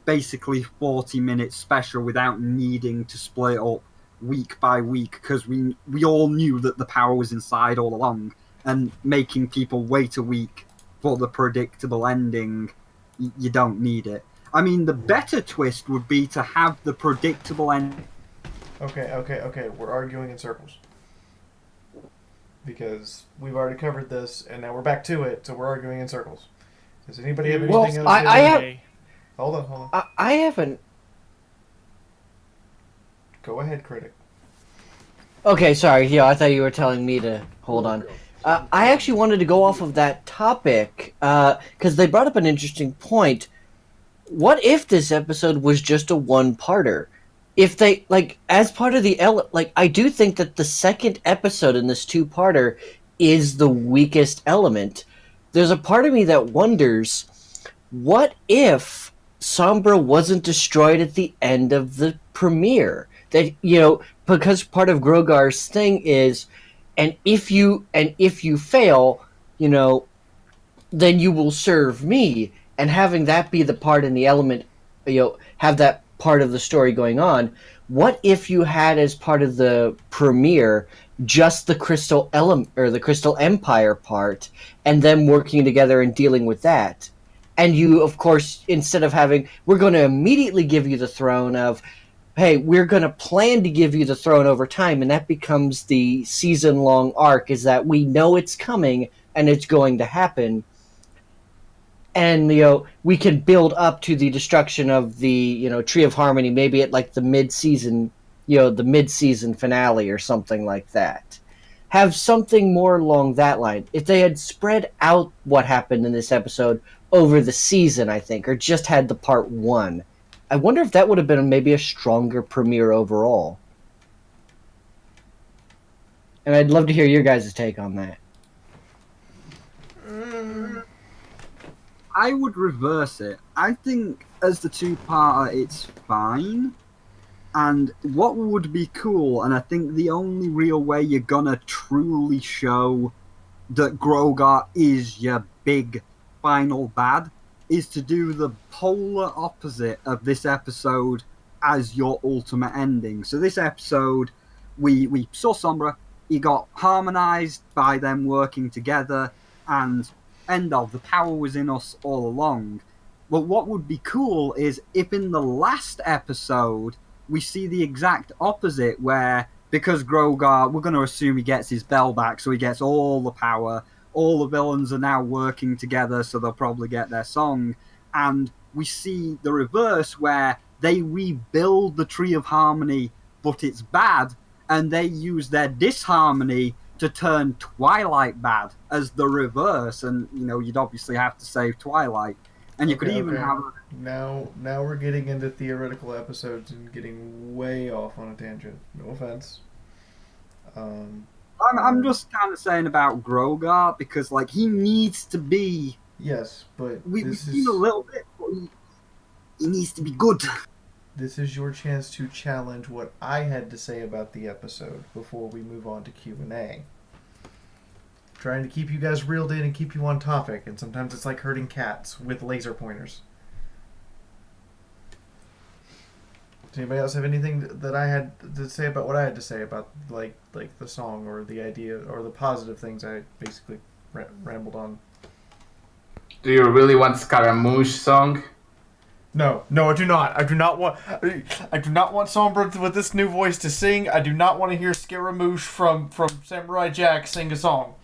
basically 40-minute special without needing to split it up week by week, because we all knew that the power was inside all along, and making people wait a week for the predictable ending, you don't need it. I mean, the better twist would be to have the predictable end. Okay. We're arguing in circles. Because we've already covered this, and now we're back to it, so we're arguing in circles. Does anybody have anything else? I have. Hold on. I haven't. Go ahead, critic. Okay, sorry. Yeah, I thought you were telling me to hold on. I actually wanted to go off of that topic because they brought up an interesting point. What if this episode was just a one-parter? If they as part of the I do think that the second episode in this two-parter is the weakest element. There's a part of me that wonders, what if Sombra wasn't destroyed at the end of the premiere? That because part of Grogar's thing is, and if you fail, then you will serve me. And having that be the part in the element, have that part of the story going on. What if you had as part of the premiere just the Crystal Element or the Crystal Empire part, and them working together and dealing with that? And you, of course, instead of having, we're going to immediately give you the throne of, hey, we're going to plan to give you the throne over time, and that becomes the season-long arc, is that we know it's coming and it's going to happen. And we can build up to the destruction of the Tree of Harmony, maybe at like the mid-season, the mid-season finale or something like that. Have something more along that line. If they had spread out what happened in this episode over the season, I think, or just had the part one, I wonder if that would have been maybe a stronger premiere overall. And I'd love to hear your guys' take on that. I would reverse it. I think as the two-parter, it's fine. And what would be cool, and I think the only real way you're gonna truly show that Grogar is your big final bad, is to do the polar opposite of this episode as your ultimate ending. So this episode, we saw Sombra, he got harmonized by them working together, and end of, the power was in us all along. But what would be cool is if in the last episode we see the exact opposite, where because Grogar, we're going to assume he gets his bell back, so he gets all the power, all the villains are now working together, so they'll probably get their song, and we see the reverse where they rebuild the Tree of Harmony, but it's bad, and they use their disharmony to turn Twilight bad as the reverse, and you'd obviously have to save Twilight, and you could even have. Now we're getting into theoretical episodes and getting way off on a tangent. No offense. I'm just kind of saying about Grogar because he needs to be. Yes, but we've seen a little bit, but he needs to be good. This is your chance to challenge what I had to say about the episode before we move on to Q&A. Trying to keep you guys reeled in and keep you on topic, and sometimes it's like herding cats with laser pointers. Does anybody else have anything that I had to say about what I had to say about like the song or the idea or the positive things I basically rambled on? Do you really want Scaramouche song? No, I do not. I do not want Sombra with this new voice to sing. I do not want to hear Scaramouche from Samurai Jack sing a song.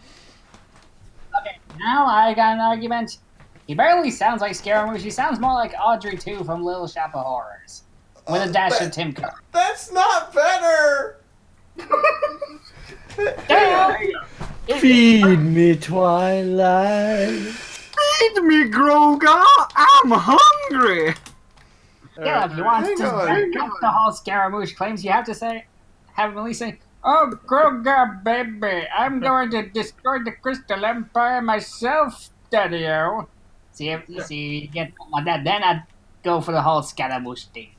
Okay, now I got an argument. He barely sounds like Scaramouche. He sounds more like Audrey 2 from Little Shop of Horrors. With a dash of Tim Cook. That's not better! Feed me, Twilight. Feed me, Grogar! I'm hungry! Yeah, if you want to back up the whole Scaramouche claims, you have to have him at least say, "Oh, Grogar, baby, I'm going to destroy the Crystal Empire myself, Daddy-o." See, you get that, then I'd go for the whole Scaramouche thing.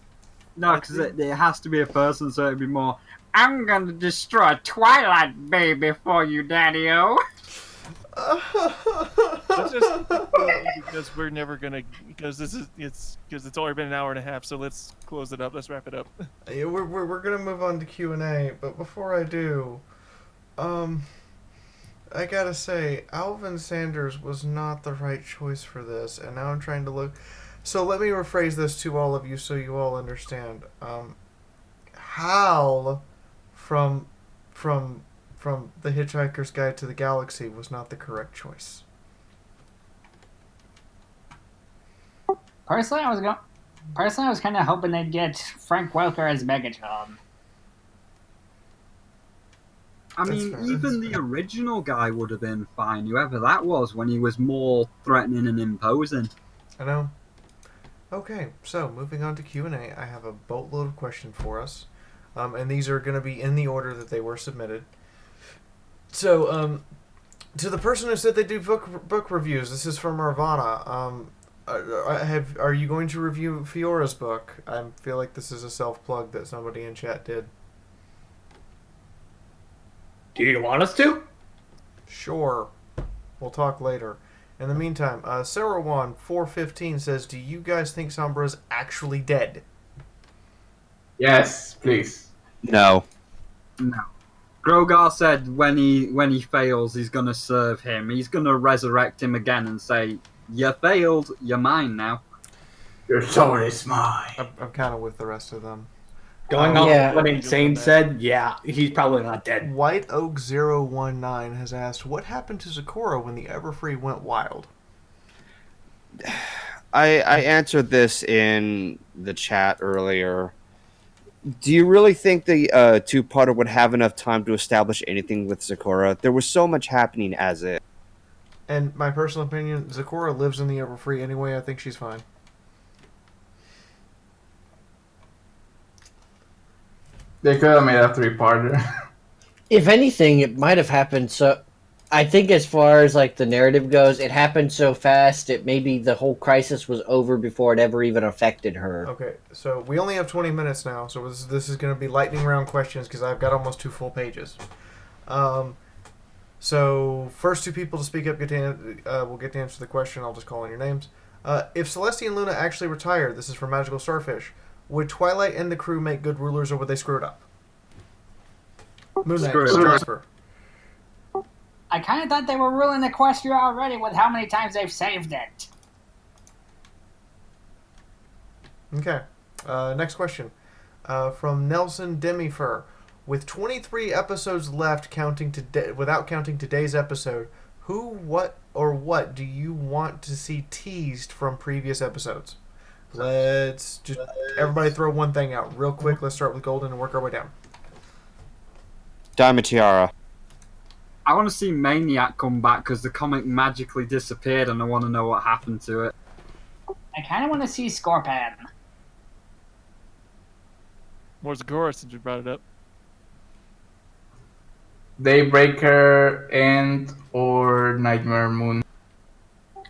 No, because it has to be a person, so it'd be more, "I'm going to destroy Twilight, baby, for you, Daddy-o." Let's just because we're never gonna because it's already been an hour and a half. So let's close it up. Let's wrap it up. Yeah, we're gonna move on to Q&A, but before I do, I gotta say, Alvin Sanders was not the right choice for this, and now I'm trying to look. So let me rephrase this to all of you so you all understand. Hal from The Hitchhiker's Guide to the Galaxy was not the correct choice. Personally, I was kind of hoping they'd get Frank Welker as Megatron. I That's mean, fair. even the original guy would have been fine, whoever that was, when he was more threatening and imposing. I know. Okay, so moving on to Q&A, I have a boatload of questions for us. And these are going to be in the order that they were submitted. So, to the person who said they do book reviews, this is from Arvana. Are you going to review Fiora's book? I feel like this is a self-plug that somebody in chat did. Do you want us to? Sure. We'll talk later. In the meantime, Sarah1415 says, do you guys think Sombra's actually dead? Yes, please. No. No. Grogar said when he fails, he's gonna serve him. He's gonna resurrect him again and say, "You failed. You're mine now." Your soul is mine. I'm kind of with the rest of them. Going Oh, off yeah. what Insane said, yeah, he's probably not dead. White Oak 019 has asked, what happened to Zakora when the Everfree went wild? I answered this in the chat earlier. Do you really think the two-parter would have enough time to establish anything with Zakora? There was so much happening as it. And my personal opinion, Zakora lives in the Everfree anyway. I think she's fine. They could have made a 3-parter. If anything, it might have happened so. I think as far as like the narrative goes, it happened so fast that maybe the whole crisis was over before it ever even affected her. Okay, so we only have 20 minutes now, so this is going to be lightning round questions because I've got almost 2 full pages. So first 2 people to speak up will get to answer the question. I'll just call on your names. If Celestia and Luna actually retire, this is from Magical Starfish, would Twilight and the crew make good rulers, or would they screw it up? Moon Knight, Screw it up. Jasper. I kind of thought they were ruling Equestria already with how many times they've saved it. Okay. Next question. From Nelson Demifer. With 23 episodes left, without counting today's episode, who, what, or what do you want to see teased from previous episodes? Let's just everybody throw one thing out real quick. Let's start with Golden and work our way down. Diamond Tiara. I want to see Maniac come back because the comic magically disappeared, and I want to know what happened to it. I kind of want to see Scorpion. More Zakora since we brought it up. Daybreaker and or Nightmare Moon.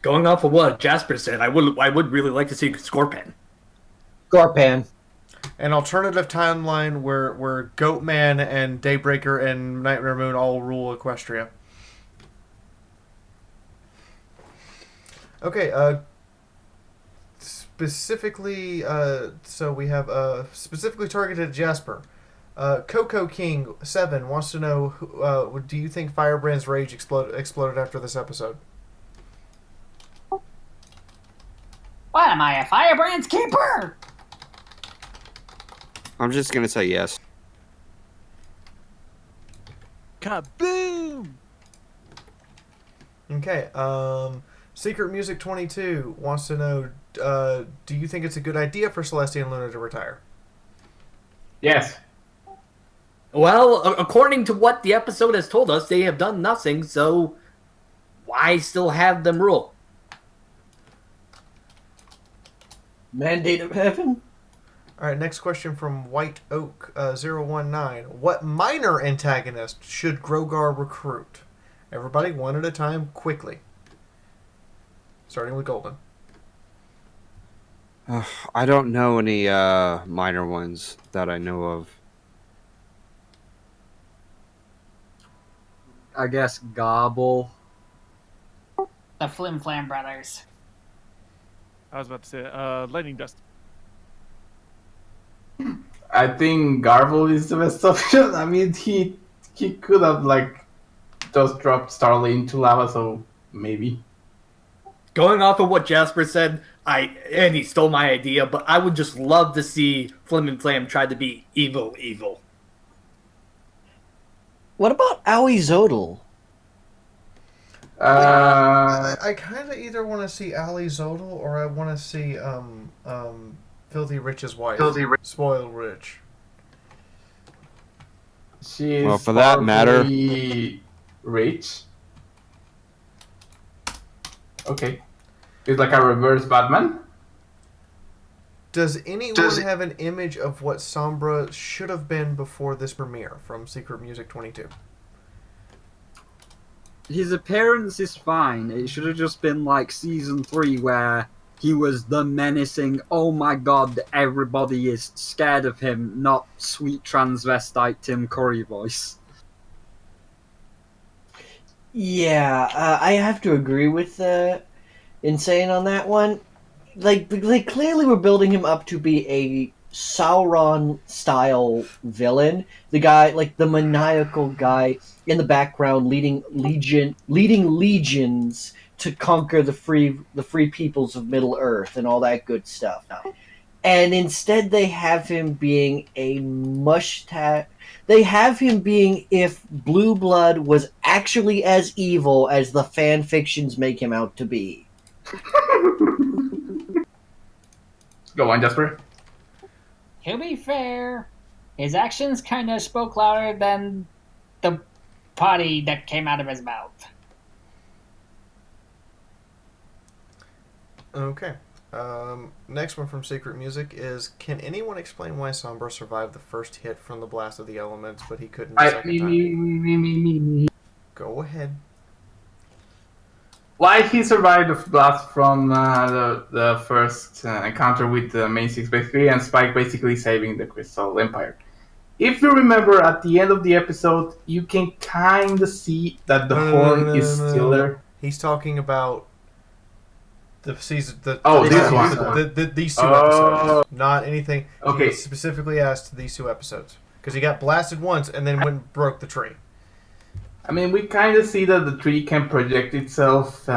Going off of what Jasper said, I would really like to see Scorpion. Scorpion. An alternative timeline where Goatman and Daybreaker and Nightmare Moon all rule Equestria. Okay, specifically, so we have specifically targeted Jasper. Coco King 7 wants to know, do you think Firebrand's rage exploded after this episode? What am I, a Firebrand's keeper? I'm just gonna say yes. Kaboom! Okay, Secret Music 22 wants to know, do you think it's a good idea for Celestia and Luna to retire? Yes. Well, according to what the episode has told us, they have done nothing, so why still have them rule? Mandate of Heaven? Alright, next question from White Oak 019. What minor antagonist should Grogar recruit? Everybody, one at a time, quickly. Starting with Golden. I don't know any minor ones that I know of. I guess Gobble. The Flim Flam Brothers. I was about to say Lightning Dust. I think Garble is the best option. I mean, he could have like just dropped Starly into lava, so maybe. Going off of what Jasper said, and he stole my idea, but I would just love to see Flim and Flam try to be evil. What about Owie Zodal? I kind of either want to see Ali Zodal or I want to see Filthy Rich's wife. Spoiled Rich. She Well, is for that matter- powerfully rich. Okay. It's like a reverse Batman. Does anyone have an image of what Sombra should have been before this premiere from Secret Music 22? His appearance is fine. It should have just been like season 3 where he was the menacing, oh my god, everybody is scared of him, not sweet transvestite Tim Curry voice. Yeah, I have to agree with Insane on that one. Like, they clearly were building him up to be a Sauron-style villain. The guy, like the maniacal guy in the background, leading legions to conquer the free peoples of Middle Earth and all that good stuff. And instead, they have him being a They have him being if Blue Blood was actually as evil as the fan fictions make him out to be. Go on, Jasper. To be fair, his actions kind of spoke louder than the potty that came out of his mouth. Okay. Next one from Secret Music is: can anyone explain why Sombra survived the first hit from the Blast of the Elements, but he couldn't the second time? Go ahead. Why he survived the blast from the first encounter with the main 6x3 and Spike basically saving the Crystal Empire. If you remember, at the end of the episode, you can kind of see that the horn is still there. He's talking about the season. This one. These two episodes, not anything. Okay. He specifically asked these 2 episodes because he got blasted once and then went and broke the tree. I mean, we kind of see that the tree can project itself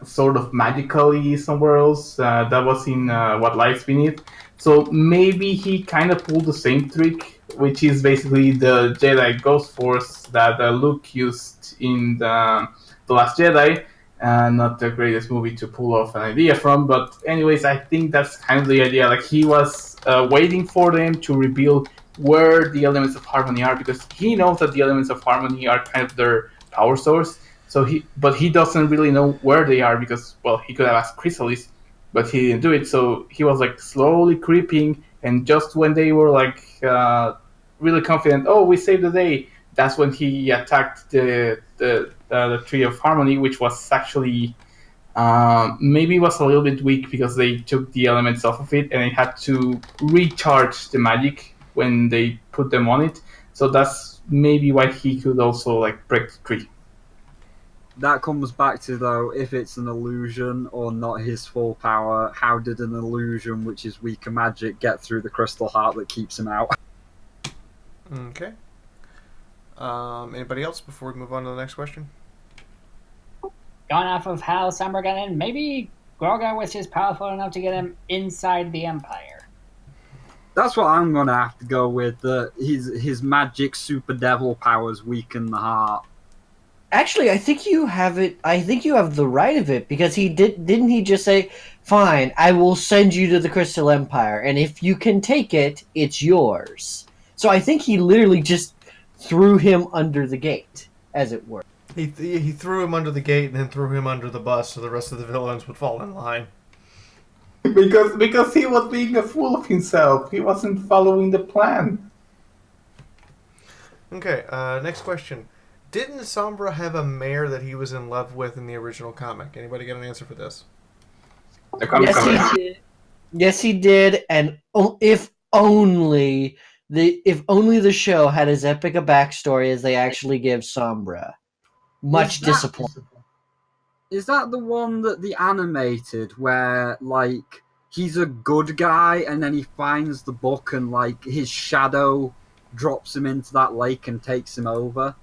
sort of magically somewhere else. That was in What Lies Beneath. So maybe he kind of pulled the same trick, which is basically the Jedi Ghost Force that Luke used in the Last Jedi. Not the greatest movie to pull off an idea from, but anyways, I think that's kind of the idea. Like, he was waiting for them to reveal where the elements of harmony are, because he knows that the elements of harmony are kind of their power source. But he doesn't really know where they are because, well, he could have asked Chrysalis, but he didn't do it. So he was like slowly creeping, and just when they were like really confident, oh, we saved the day, that's when he attacked the Tree of Harmony, which was actually maybe was a little bit weak because they took the elements off of it and it had to recharge the magic when they put them on it. So that's maybe why he could also like break the tree. That comes back to, though, if it's an illusion or not his full power, how did an illusion, which is weaker magic, get through the crystal heart that keeps him out? Okay. Anybody else before we move on to the next question? Going off of how Sombra got in, maybe Grogu was just powerful enough to get him inside the Empire. That's what I'm going to have to go with. His magic super devil powers weaken the heart. Actually, I think you have it. I think you have the right of it because didn't he just say, "Fine, I will send you to the Crystal Empire, and if you can take it, it's yours." So I think he literally just threw him under the gate, as it were. He threw him under the gate and then threw him under the bus so the rest of the villains would fall in line. Because he was being a fool of himself. He wasn't following the plan. Okay, next question. Didn't Sombra have a mare that he was in love with in the original comic? Anybody got an answer for this? Yes, he did. Yes, he did. And if only the show had as epic a backstory as they actually give Sombra. Much disappointing. Is that the one that the animated where, like, he's a good guy and then he finds the book and, like, his shadow drops him into that lake and takes him over?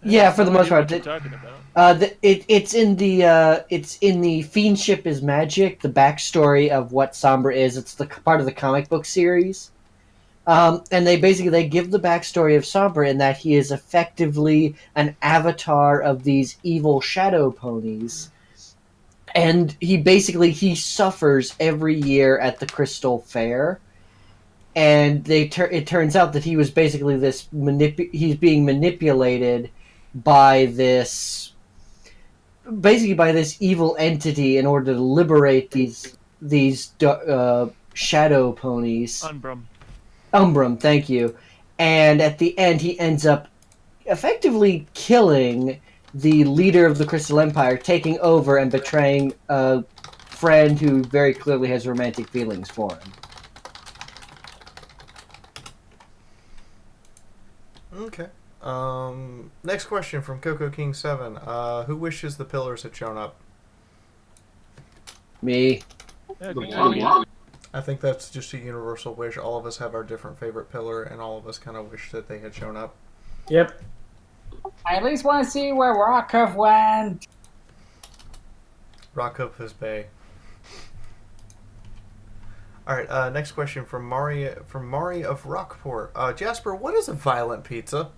Yeah, for the most part. What you're talking about. It's in the Fiendship is Magic, the backstory of what Sombra is. It's the part of the comic book series. And they give the backstory of Sombra in that he is effectively an avatar of these evil shadow ponies. And he suffers every year at the Crystal Fair. and it turns out that he was basically he's being manipulated by this evil entity in order to liberate these shadow ponies. Umbrum, thank you. And at the end, he ends up effectively killing the leader of the Crystal Empire, taking over and betraying a friend who very clearly has romantic feelings for him. Okay. Next question from Coco King 7. Who wishes the pillars had shown up? Me. I think that's just a universal wish. All of us have our different favorite pillar, and all of us kind of wish that they had shown up. Yep. I at least want to see where Rockov went. Rockov is Bay. Alright, next question from Mari of Rockport. Jasper, what is a violent pizza?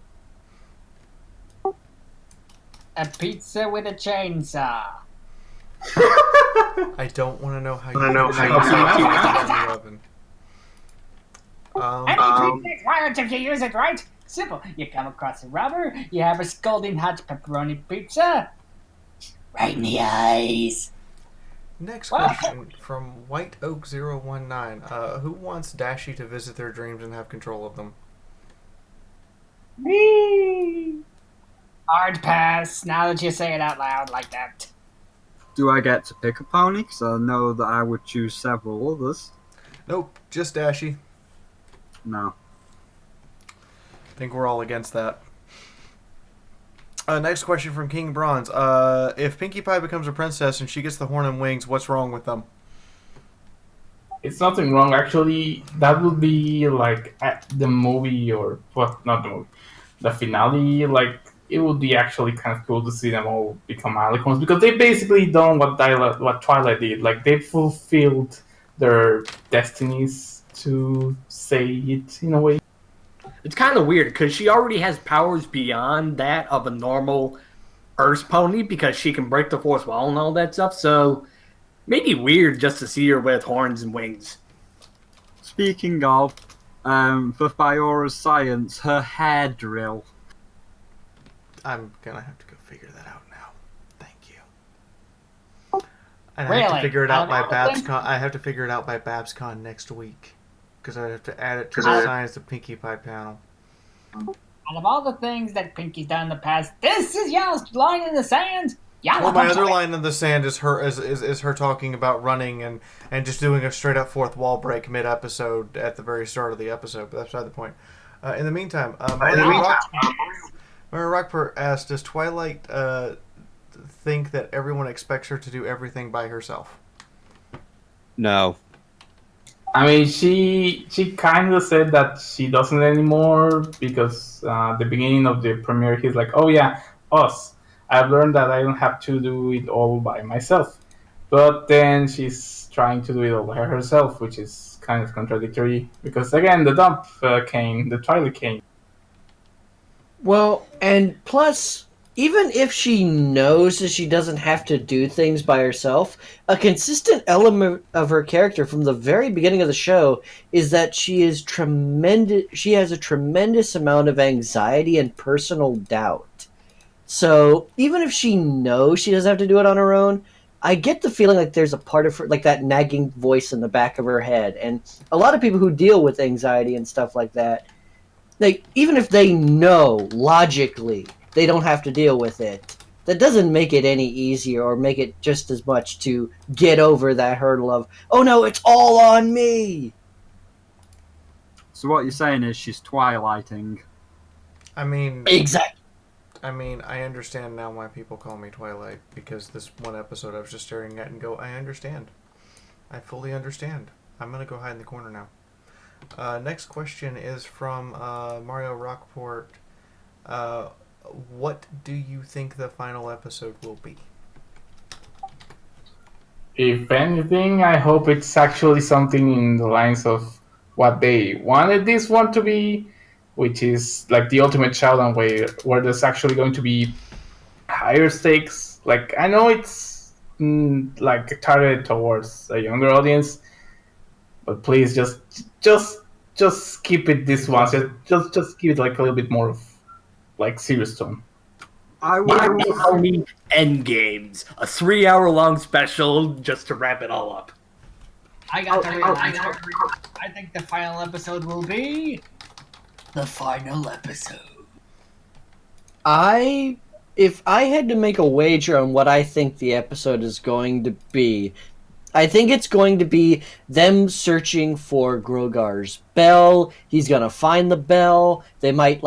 A pizza with a chainsaw. I don't want to know how you in the oven. Any pizza is violent if you use it right. Simple. You come across a rubber, you have a scalding hot pepperoni pizza. Right in the eyes. Next question from White Oak 019. Who wants Dashi to visit their dreams and have control of them? Me. Hard pass. Now that you say it out loud like that. Do I get to pick a pony? Because I know that I would choose several others. Nope, just Dashi. No. I think we're all against that. Next question from King Bronze. If Pinkie Pie becomes a princess and she gets the horn and wings, what's wrong with them? It's nothing wrong, actually. That would be like at the movie, or what? Not the movie, the finale. Like, it would be actually kind of cool to see them all become alicorns, because they basically done what Twilight did. Like, they fulfilled their destinies, to say it in a way. It's kind of weird because she already has powers beyond that of a normal Earth pony, because she can break the fourth wall and all that stuff. So maybe weird just to see her with horns and wings. Speaking of, for Fiaura's science, her hair drill. I'm gonna have to go figure that out now. Thank you. And I have to Really? figure it out by BabsCon. I have to figure it out by BabsCon next week, because I have to add it to the Science of Pinkie Pie panel. Out of all the things that Pinkie's done in the past, this is y'all's line in the sand. Well, my other line in the sand is her talking about running and just doing a straight up fourth wall break mid episode at the very start of the episode. But that's beside the point. In the meantime, Mary Rockport asked, "Does Twilight think that everyone expects her to do everything by herself?" No. I mean, she kind of said that she doesn't anymore, because the beginning of the premiere, he's like, "Oh yeah, us. I've learned that I don't have to do it all by myself." But then she's trying to do it all by herself, which is kind of contradictory, because again, the dump came, the Twilight came. Well, and plus, even if she knows that she doesn't have to do things by herself, a consistent element of her character from the very beginning of the show is that she is tremendous. She has a tremendous amount of anxiety and personal doubt. So even if she knows she doesn't have to do it on her own, I get the feeling like there's a part of her, like that nagging voice in the back of her head. And a lot of people who deal with anxiety and stuff like that, like, even if they know logically they don't have to deal with it, that doesn't make it any easier or make it just as much to get over that hurdle of, oh no, it's all on me. So what you're saying is she's Twilighting. I mean, exactly. I mean, I understand now why people call me Twilight, because this one episode I was just staring at and go, I understand. I fully understand. I'm gonna go hide in the corner now. Next question is from Mario Rockport. What do you think the final episode will be? If anything, I hope it's actually something in the lines of what they wanted this one to be, which is like the ultimate showdown, where there's actually going to be higher stakes. Like, I know it's like targeted towards a younger audience, but please just just keep it this once. Just keep it like a little bit more of like serious tone. I We will. need end games, a 3-hour-long special just to wrap it all up. I got the real answer. I think the final episode will be the final episode. If I had to make a wager on what I think the episode is going to be, I think it's going to be them searching for Grogar's bell. He's gonna find the bell. They might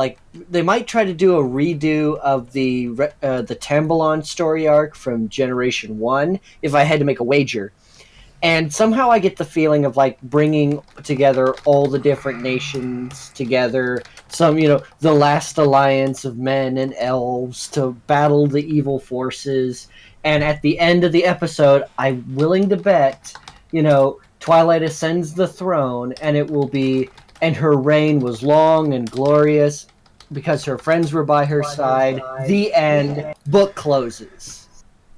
try to do a redo of the Tambalon story arc from Generation 1, if I had to make a wager. And somehow I get the feeling of like bringing together all the different nations together. Some, the last alliance of men and elves to battle the evil forces. And at the end of the episode, I'm willing to bet, Twilight ascends the throne, and it will be, and her reign was long and glorious because her friends were by her side. The end. Book closes.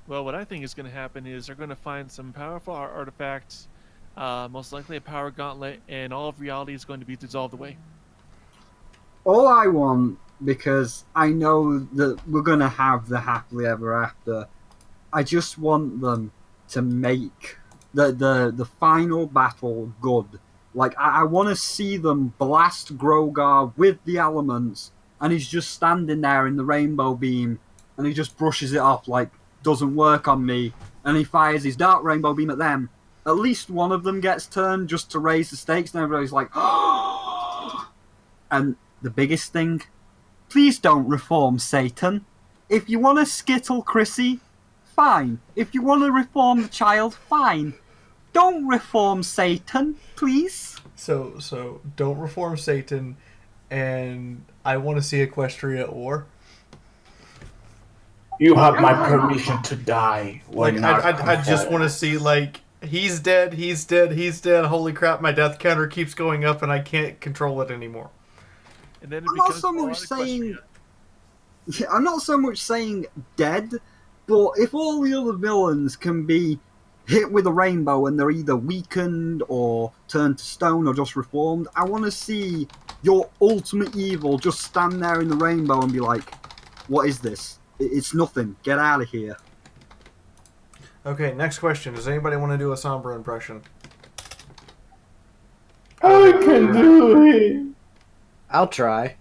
Well, what I think is going to happen is they're going to find some powerful artifacts, most likely a power gauntlet, and all of reality is going to be dissolved away. All I want, because I know that we're going to have the happily ever after, I just want them to make the final battle good. Like, I want to see them blast Grogar with the elements, and he's just standing there in the rainbow beam, and he just brushes it off like, doesn't work on me, and he fires his dark rainbow beam at them. At least one of them gets turned just to raise the stakes, and everybody's like, and the biggest thing, please don't reform Satan. If you want to skittle Chrissy, fine. If you want to reform the child, fine. Don't reform Satan, please. So don't reform Satan, and I want to see Equestria at war. You have my permission to die. Like I just want to see like he's dead. Holy crap! My death counter keeps going up, and I can't control it anymore. And then I'm not so much saying. I'm not so much saying dead, but if all the other villains can be hit with a rainbow and they're either weakened or turned to stone or just reformed, I want to see your ultimate evil just stand there in the rainbow and be like, "What is this? It's nothing. Get out of here." Okay, next question. Does anybody want to do a Sombra impression? I can do it. I'll try.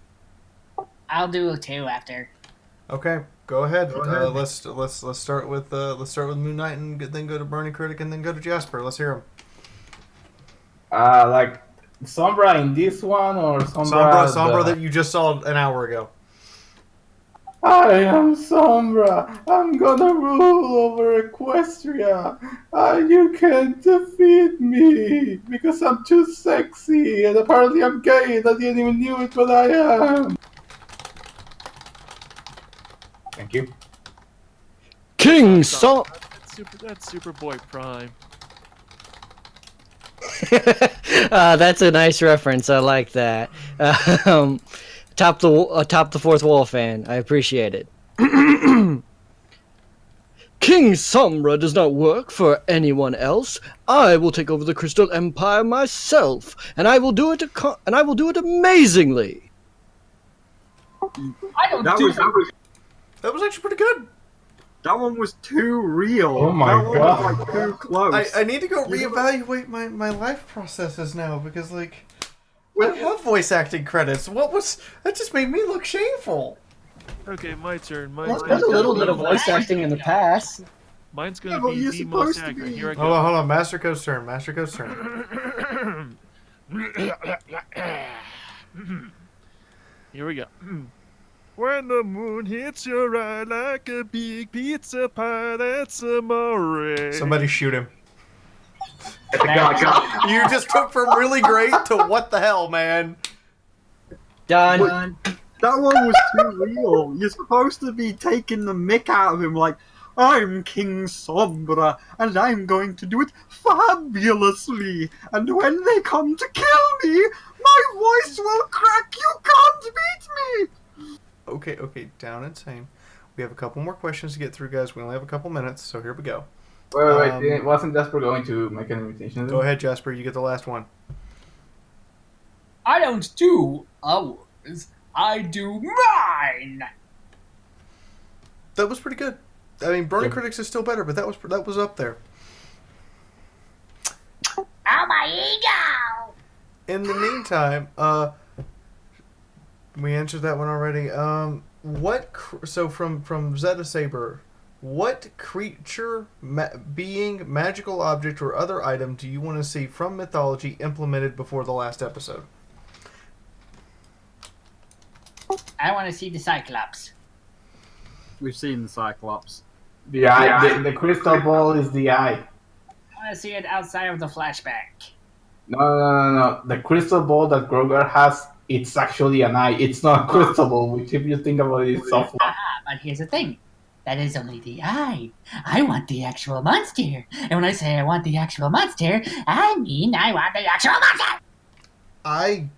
I'll do it too after. Okay, go ahead. Let's start with Moon Knight and then go to Burning Critic and then go to Jasper. Let's hear him. Like Sombra in this one or Sombra that you just saw an hour ago. I am Sombra. I'm gonna rule over Equestria. You can't defeat me because I'm too sexy and apparently I'm gay and I didn't even knew it, but I am. Thank you. King Sombra. That's Superboy Prime. That's a nice reference. I like that. Top the fourth wall fan. I appreciate it. King Sombra does not work for anyone else. I will take over the Crystal Empire myself, and I will do it. And I will do it amazingly. That was actually pretty good. That one was too real. Oh my that god. One was, like, too close. I need to go reevaluate my life processes now because like I have voice acting credits. That just made me look shameful. Okay, my turn. There's a little bit of voice acting in the past. Mine's gonna be the most accurate. Here I go. Hold on. Master Code's turn. Here we go. When the moon hits your eye like a big pizza pie, that's amore. Somebody shoot him. You just took from really great to what the hell, man. Done. That one was too real. You're supposed to be taking the mick out of him like, I'm King Sombra, and I'm going to do it fabulously. And when they come to kill me, my voice will crack. You can't beat me. Okay, down and same. We have a couple more questions to get through, guys. We only have a couple minutes, so here we go. Wait. Wasn't Jasper going to make an invitation? Go ahead, Jasper. You get the last one. I don't do ours. I do mine. That was pretty good. I mean, Burning Yep. Critics is still better, but that was up there. Oh, my ego! In the meantime, we answered that one already. So from Zeta Saber, what creature, being, magical object, or other item do you want to see from mythology implemented before the last episode? I want to see the Cyclops. We've seen the Cyclops. The eye, the crystal ball is the eye. I want to see it outside of the flashback. No. The crystal ball that Grogar has, it's actually an eye. It's not a crystal ball, which if you think about it, it's awful. But here's the thing. That is only the eye. I want the actual monster. And when I say I want the actual monster, I mean I want the actual monster! I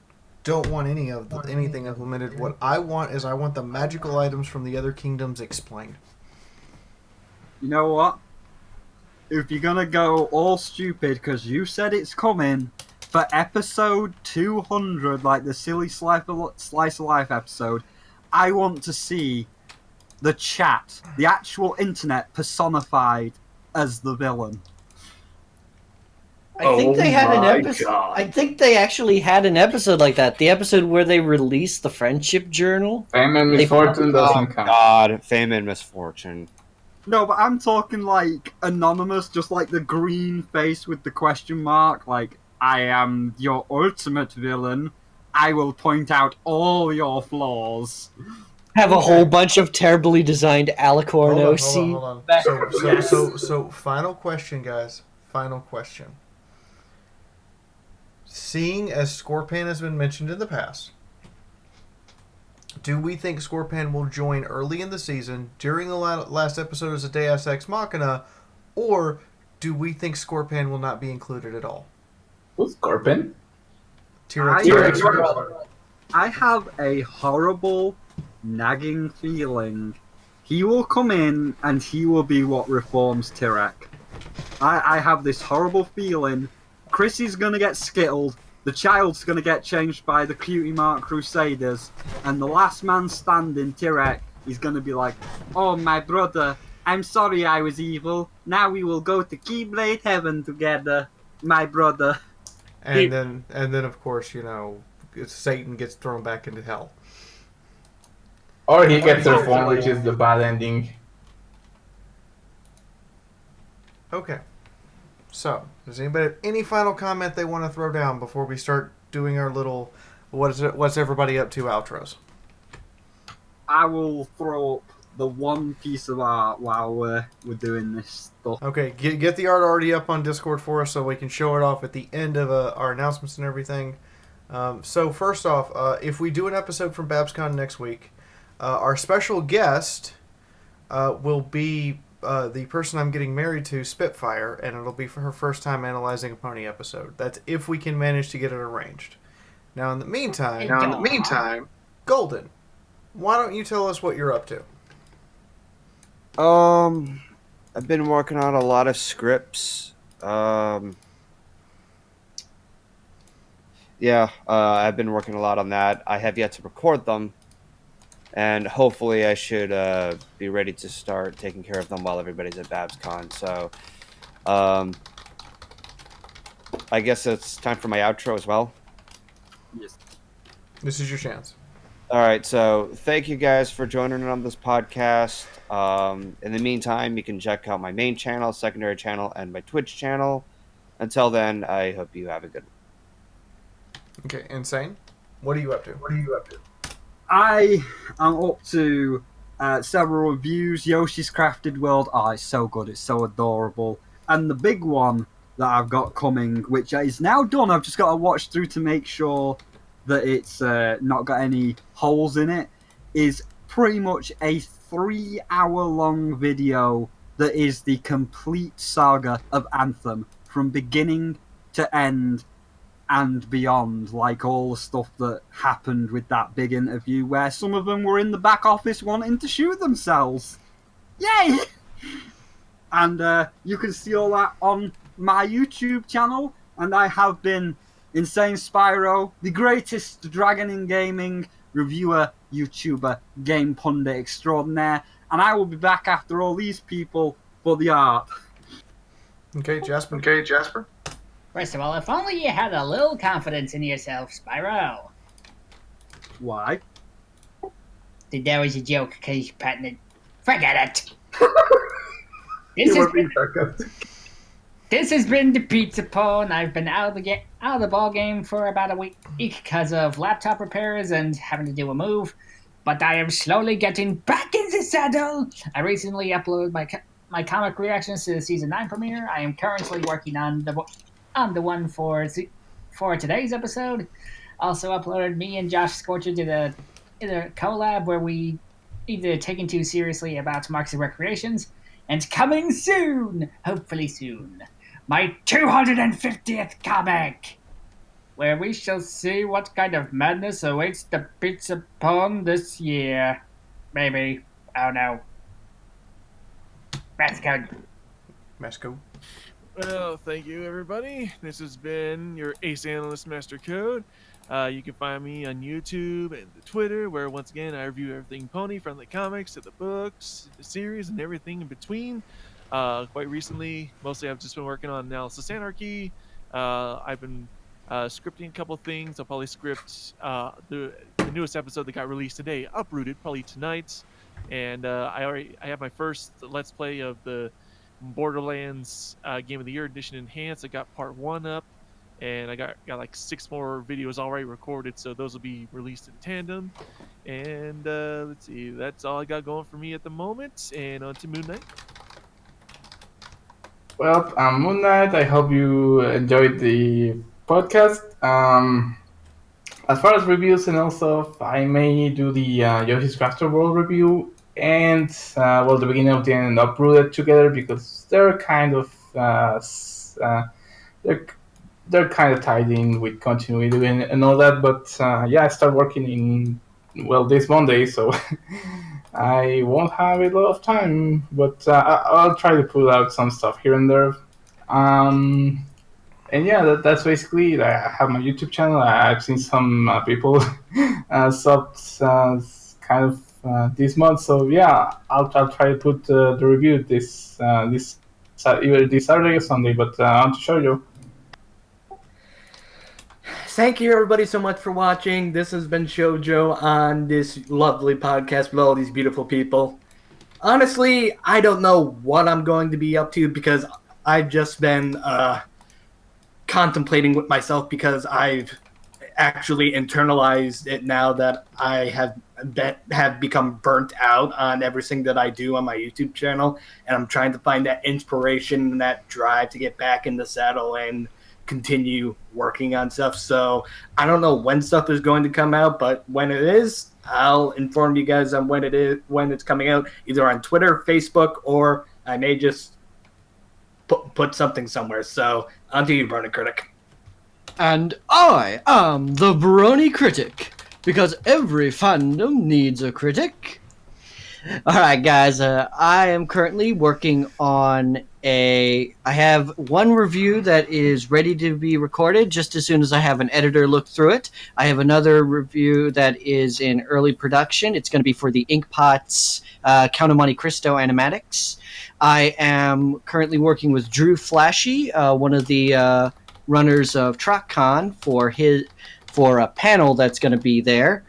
don't want anything implemented. What I want is the magical items from the other kingdoms explained. You know what? If you're gonna go all stupid, because you said it's coming, for episode 200, like the silly slice of life episode, I want to see the chat, the actual internet personified as the villain. I think they had an episode. God. I think they actually had an episode like that. The episode where they released the friendship journal. Fame and misfortune doesn't count. God, fame and misfortune. No, but I'm talking like anonymous, just like the green face with the question mark, like, I am your ultimate villain. I will point out all your flaws. Have a whole bunch of terribly designed Alicorn OC. Hold on. So final question, guys. Final question. Seeing as Scorpion has been mentioned in the past, do we think Scorpion will join early in the season during the last episode as a Deus Ex Machina, or do we think Scorpion will not be included at all? Who's Scorpion? T-Rex. I have a horrible, nagging feeling he will come in and he will be what reforms Tyrek. I have this horrible feeling Chrissy's gonna get skittled, the child's gonna get changed by the Cutie Mark Crusaders, and the last man standing, Tyrek, is gonna be like, oh, my brother, I'm sorry I was evil. Now we will go to Keyblade Heaven together, my brother. And then of course, Satan gets thrown back into hell. Or he gets reformed, which is the bad ending. Okay. So, does anybody have any final comment they want to throw down before we start doing our little what's everybody up to outros? I will throw up the one piece of art while we're doing this stuff. Okay, get the art already up on Discord for us so we can show it off at the end of our announcements and everything. So first off, if we do an episode from BabsCon next week, our special guest will be the person I'm getting married to, Spitfire, and it'll be for her first time analyzing a pony episode. That's if we can manage to get it arranged. Now, in the meantime, Golden, why don't you tell us what you're up to? I've been working on a lot of scripts. I've been working a lot on that. I have yet to record them, and hopefully I should be ready to start taking care of them while everybody's at BabsCon. So, I guess it's time for my outro as well. Yes. This is your chance. All right, so thank you guys for joining on this podcast. In the meantime, you can check out my main channel, secondary channel, and my Twitch channel. Until then, I hope you have a good one. Okay, Insane, what are you up to? I am up to several reviews. Yoshi's Crafted World. Oh, it's so good. It's so adorable. And the big one that I've got coming, which is now done. I've just got to watch through to make sure that it's not got any holes in it, is pretty much a 3-hour-long video that is the complete saga of Anthem from beginning to end and beyond, like all the stuff that happened with that big interview where some of them were in the back office wanting to shoot themselves. Yay! And you can see all that on my YouTube channel, and I have been Insane Spyro, the greatest dragon in gaming, reviewer, YouTuber, game pundit extraordinaire, and I will be back after all these people for the art. Okay, Jasper. Okay, Jasper. First of all, if only you had a little confidence in yourself, Spyro. Why? That was a joke, because patented. Forget it. You were being sarcastic. This has been the Pizza Pone. I've been out of the ball game for about a week because of laptop repairs and having to do a move, but I am slowly getting back in the saddle. I recently uploaded my comic reactions to the season 9 premiere. I am currently working on the one for today's episode. Also uploaded me and Josh Scorcher did a collab where we either taken too seriously about Marks and Recreations, and coming soon, hopefully soon, my 250th comic, where we shall see what kind of madness awaits the Pizza Pond this year. Maybe. I don't know. Let's go. Well, thank you, everybody. This has been your Ace Analyst Master Code. You can find me on YouTube and the Twitter, where once again I review everything pony, from the comics to the books, the series, and everything in between. Quite recently, mostly I've just been working on Analysis Anarchy. I've been scripting a couple things. I'll probably script the newest episode that got released today, Uprooted, probably tonight. And I have my first Let's Play of the Borderlands Game of the Year Edition Enhanced. I got part 1 up, and I got like 6 more videos already recorded, so those will be released in tandem. And let's see, that's all I got going for me at the moment. And on to Moon Knight. Well, I'm Moon Knight. I hope you enjoyed the podcast. As far as reviews and all stuff, I may do the Yoshi's Crafted World review and the beginning of the end Uprooted together, because they're kind of they're kind of tied in with continuity and all that. But yeah, I start working in this Monday, so I won't have a lot of time. But I'll try to put out some stuff here and there. And yeah, that's basically it. I have my YouTube channel. I've seen some people subbed kind of this month. So yeah, I'll try to put the review either this Saturday or Sunday. But on to show you. Thank you, everybody, so much for watching. This has been Shoujo on this lovely podcast with all these beautiful people. Honestly, I don't know what I'm going to be up to, because I've just been contemplating with myself, because I've actually internalized it now that I have become burnt out on everything that I do on my YouTube channel, and I'm trying to find that inspiration and that drive to get back in the saddle and continue working on stuff. So I don't know when stuff is going to come out, but when it is, I'll inform you guys on when it's coming out, either on Twitter, Facebook, or I may just put something somewhere. So on to you, Brony Critic. And I am the Brony Critic, because every fandom needs a critic. Alright, guys, I am currently working on I have one review that is ready to be recorded just as soon as I have an editor look through it. I have another review that is in early production. It's going to be for the Inkpot's Count of Monte Cristo animatics. I am currently working with Drew Flashy, one of the runners of TrockCon, for a panel that's going to be there.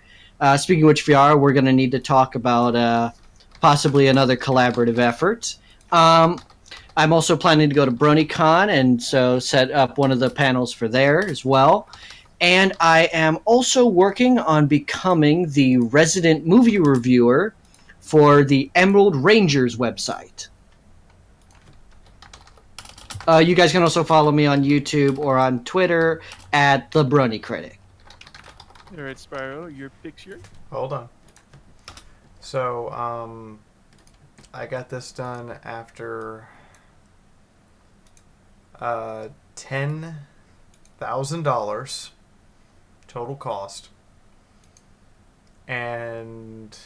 Speaking of which, Fiaura, we're going to need to talk about possibly another collaborative effort. I'm also planning to go to BronyCon, and so set up one of the panels for there as well. And I am also working on becoming the resident movie reviewer for the Emerald Rangers website. You guys can also follow me on YouTube or on Twitter at the Brony Critic. All right, Spyro, your picture. Hold on. So, I got this done after $10,000 total cost and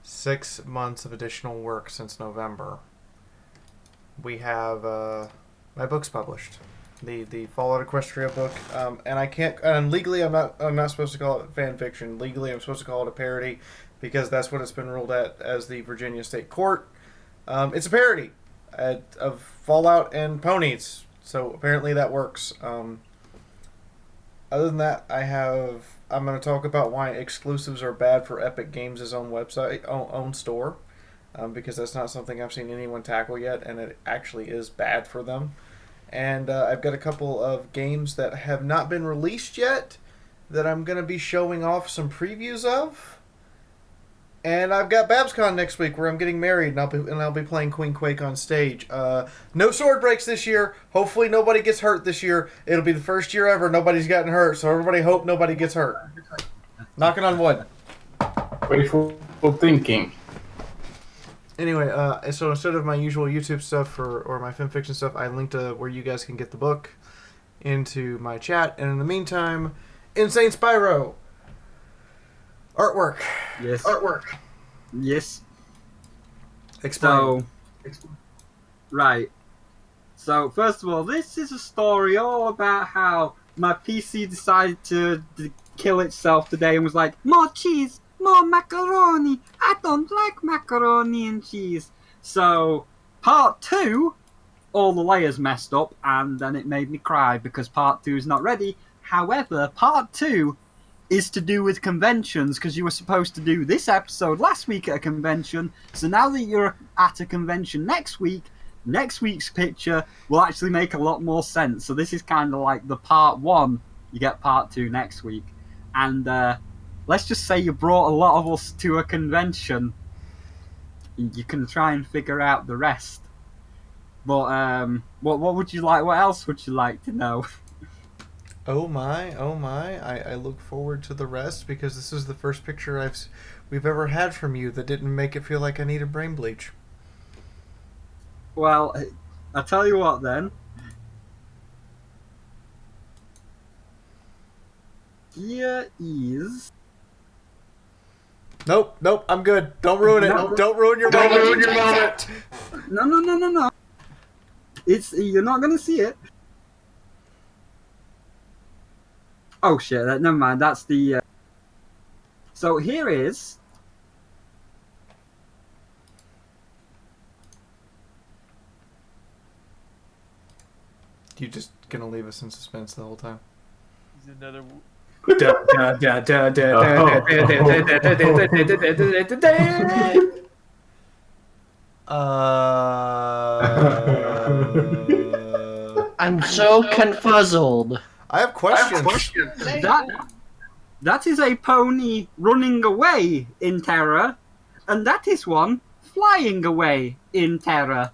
6 months of additional work since November. We have my books published. the Fallout Equestria book, and I can't. And legally, I'm not supposed to call it fan fiction. Legally, I'm supposed to call it a parody because that's what it's been ruled at as the Virginia State Court. It's a parody of Fallout and ponies, so apparently that works. Other than that, I'm going to talk about why exclusives are bad for Epic Games' own website, own store, because that's not something I've seen anyone tackle yet, and it actually is bad for them. And I've got a couple of games that have not been released yet that I'm going to be showing off some previews of. And I've got BabsCon next week where I'm getting married, and I'll be playing Queen Quake on stage. No sword breaks this year. Hopefully nobody gets hurt this year. It'll be the first year ever nobody's gotten hurt, so everybody hope nobody gets hurt. Knocking on wood. Wishful thinking. Anyway, so instead of my usual YouTube stuff or my fanfiction stuff, I linked where you guys can get the book into my chat. And in the meantime, Insane Spyro. Artwork. Yes. Artwork. Yes. Explain. Right. So, first of all, this is a story all about how my PC decided to kill itself today and was like, more cheese, more macaroni. I don't like macaroni and cheese. So, part 2, all the layers messed up, and then it made me cry because part 2 is not ready. However, part 2 is to do with conventions, because you were supposed to do this episode last week at a convention. So now that you're at a convention next week, next week's picture will actually make a lot more sense. So this is kind of like the part 1. You get part 2 next week. And let's just say you brought a lot of us to a convention. You can try and figure out the rest. But what would you like? What else would you like to know? Oh my! I look forward to the rest because this is the first picture we've ever had from you that didn't make it feel like I needed brain bleach. Well, I'll tell you what then. Here is... Nope, I'm good. Don't ruin it. No. Don't ruin your moment. Don't ruin your moment. No. You're not gonna see it. Oh shit, never mind, that's the... So here is... You just gonna leave us in suspense the whole time? Is another... I'm so confuzzled. I have questions. That is a pony running away in terror, and that is one flying away in terror.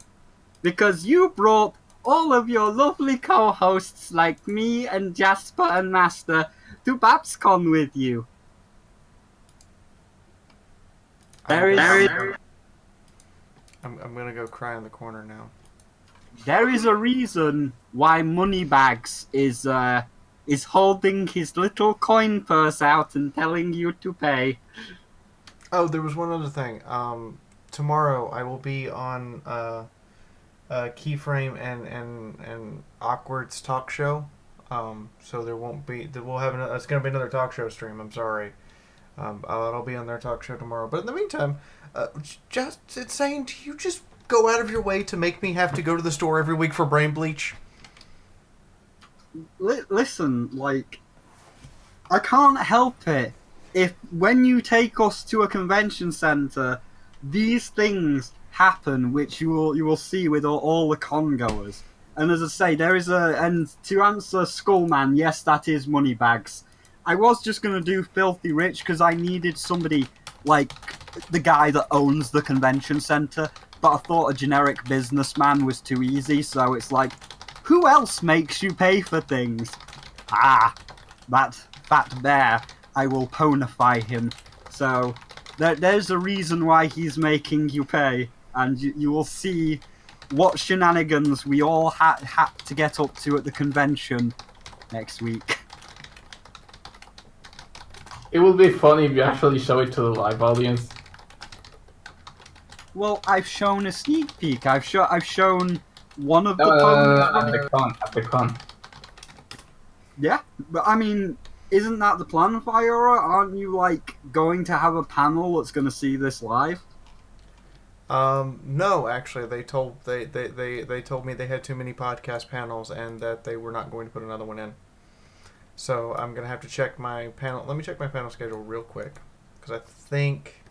Because you brought all of your lovely co-hosts like me and Jasper and Master to BabsCon with you. I'm gonna go cry in the corner now. There is a reason why Moneybags is holding his little coin purse out and telling you to pay. Oh, there was one other thing. Tomorrow I will be on Keyframe and Awkward's talk show. So there won't be. It's gonna be another talk show stream. I'm sorry. I'll be on their talk show tomorrow. But in the meantime, it's saying, do you just go out of your way to make me have to go to the store every week for brain bleach? Listen, like, I can't help it if when you take us to a convention center, these things happen, which you will see with all the con goers. And as I say, and to answer Skullman, yes, that is Moneybags. I was just gonna do Filthy Rich because I needed somebody like the guy that owns the convention center, but I thought a generic businessman was too easy, so it's like, who else makes you pay for things? That fat bear. I will ponify him. So there's a reason why he's making you pay, and you will see what shenanigans we all had to get up to at the convention next week. It would be funny if you actually show it to the live audience. Well, I've shown a sneak peek. I've shown one of the At ponies. the con. Yeah, but I mean, isn't that the plan, Fiaura? Aren't you like going to have a panel that's going to see this live? No, actually, they told me they had too many podcast panels and that they were not going to put another one in. So I'm gonna have to check my panel. Let me check my panel schedule real quick, because I think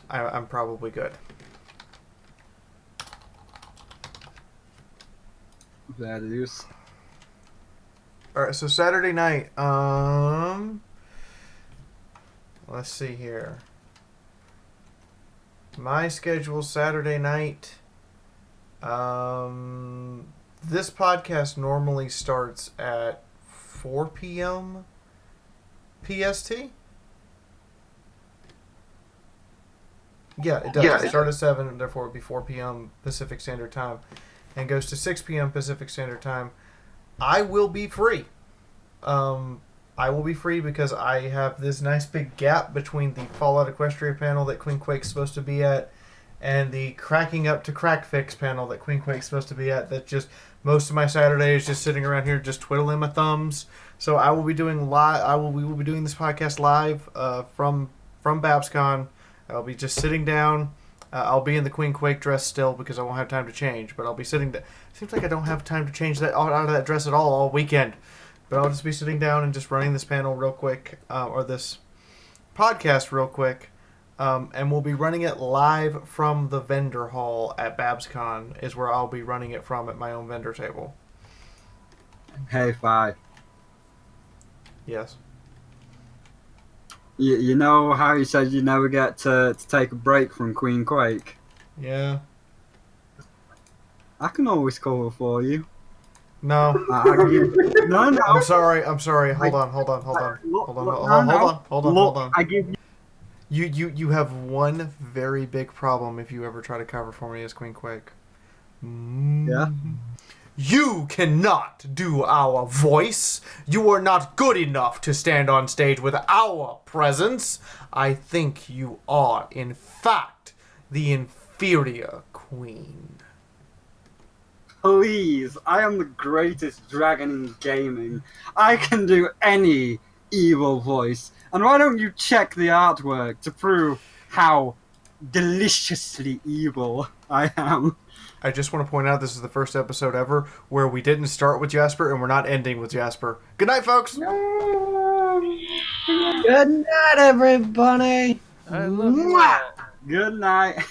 I'm probably good. That is. All right, so Saturday night. Let's see here. My schedule Saturday night. This podcast normally starts at 4 p.m. PST. Yeah, it does. It starts at 7, and therefore it would be 4 p.m. Pacific Standard Time, and goes to 6 p.m. Pacific Standard Time. I will be free. I will be free because I have this nice big gap between the Fallout Equestria panel that Queen Quake's supposed to be at and the Cracking Up to Crack Fix panel that Queen Quake's supposed to be at. That just most of my Saturday is just sitting around here just twiddling my thumbs. So I will be doing we will be doing this podcast live from BabsCon. I'll be just sitting down. I'll be in the Queen Quake dress still because I won't have time to change. But I'll be sitting. Seems like I don't have time to change that out of that dress at all weekend. But I'll just be sitting down and just running this panel real quick, or this podcast real quick, and we'll be running it live from the vendor hall at BabsCon is where I'll be running it from at my own vendor table. Hey, Fi. Yes. You know how you said you never get to take a break from Queen Quake? Yeah. I can always cover for you. No. No. I'm sorry. Hold on. I give You have one very big problem if you ever try to cover for me as Queen Quake. Yeah. You cannot do our voice. You are not good enough to stand on stage with our presence. I think you are, in fact, the inferior queen. Please, I am the greatest dragon in gaming. I can do any evil voice. And why don't you check the artwork to prove how deliciously evil I am? I just want to point out this is the first episode ever where we didn't start with Jasper and we're not ending with Jasper. Good night, folks! Good night, everybody. I love you all. Good night.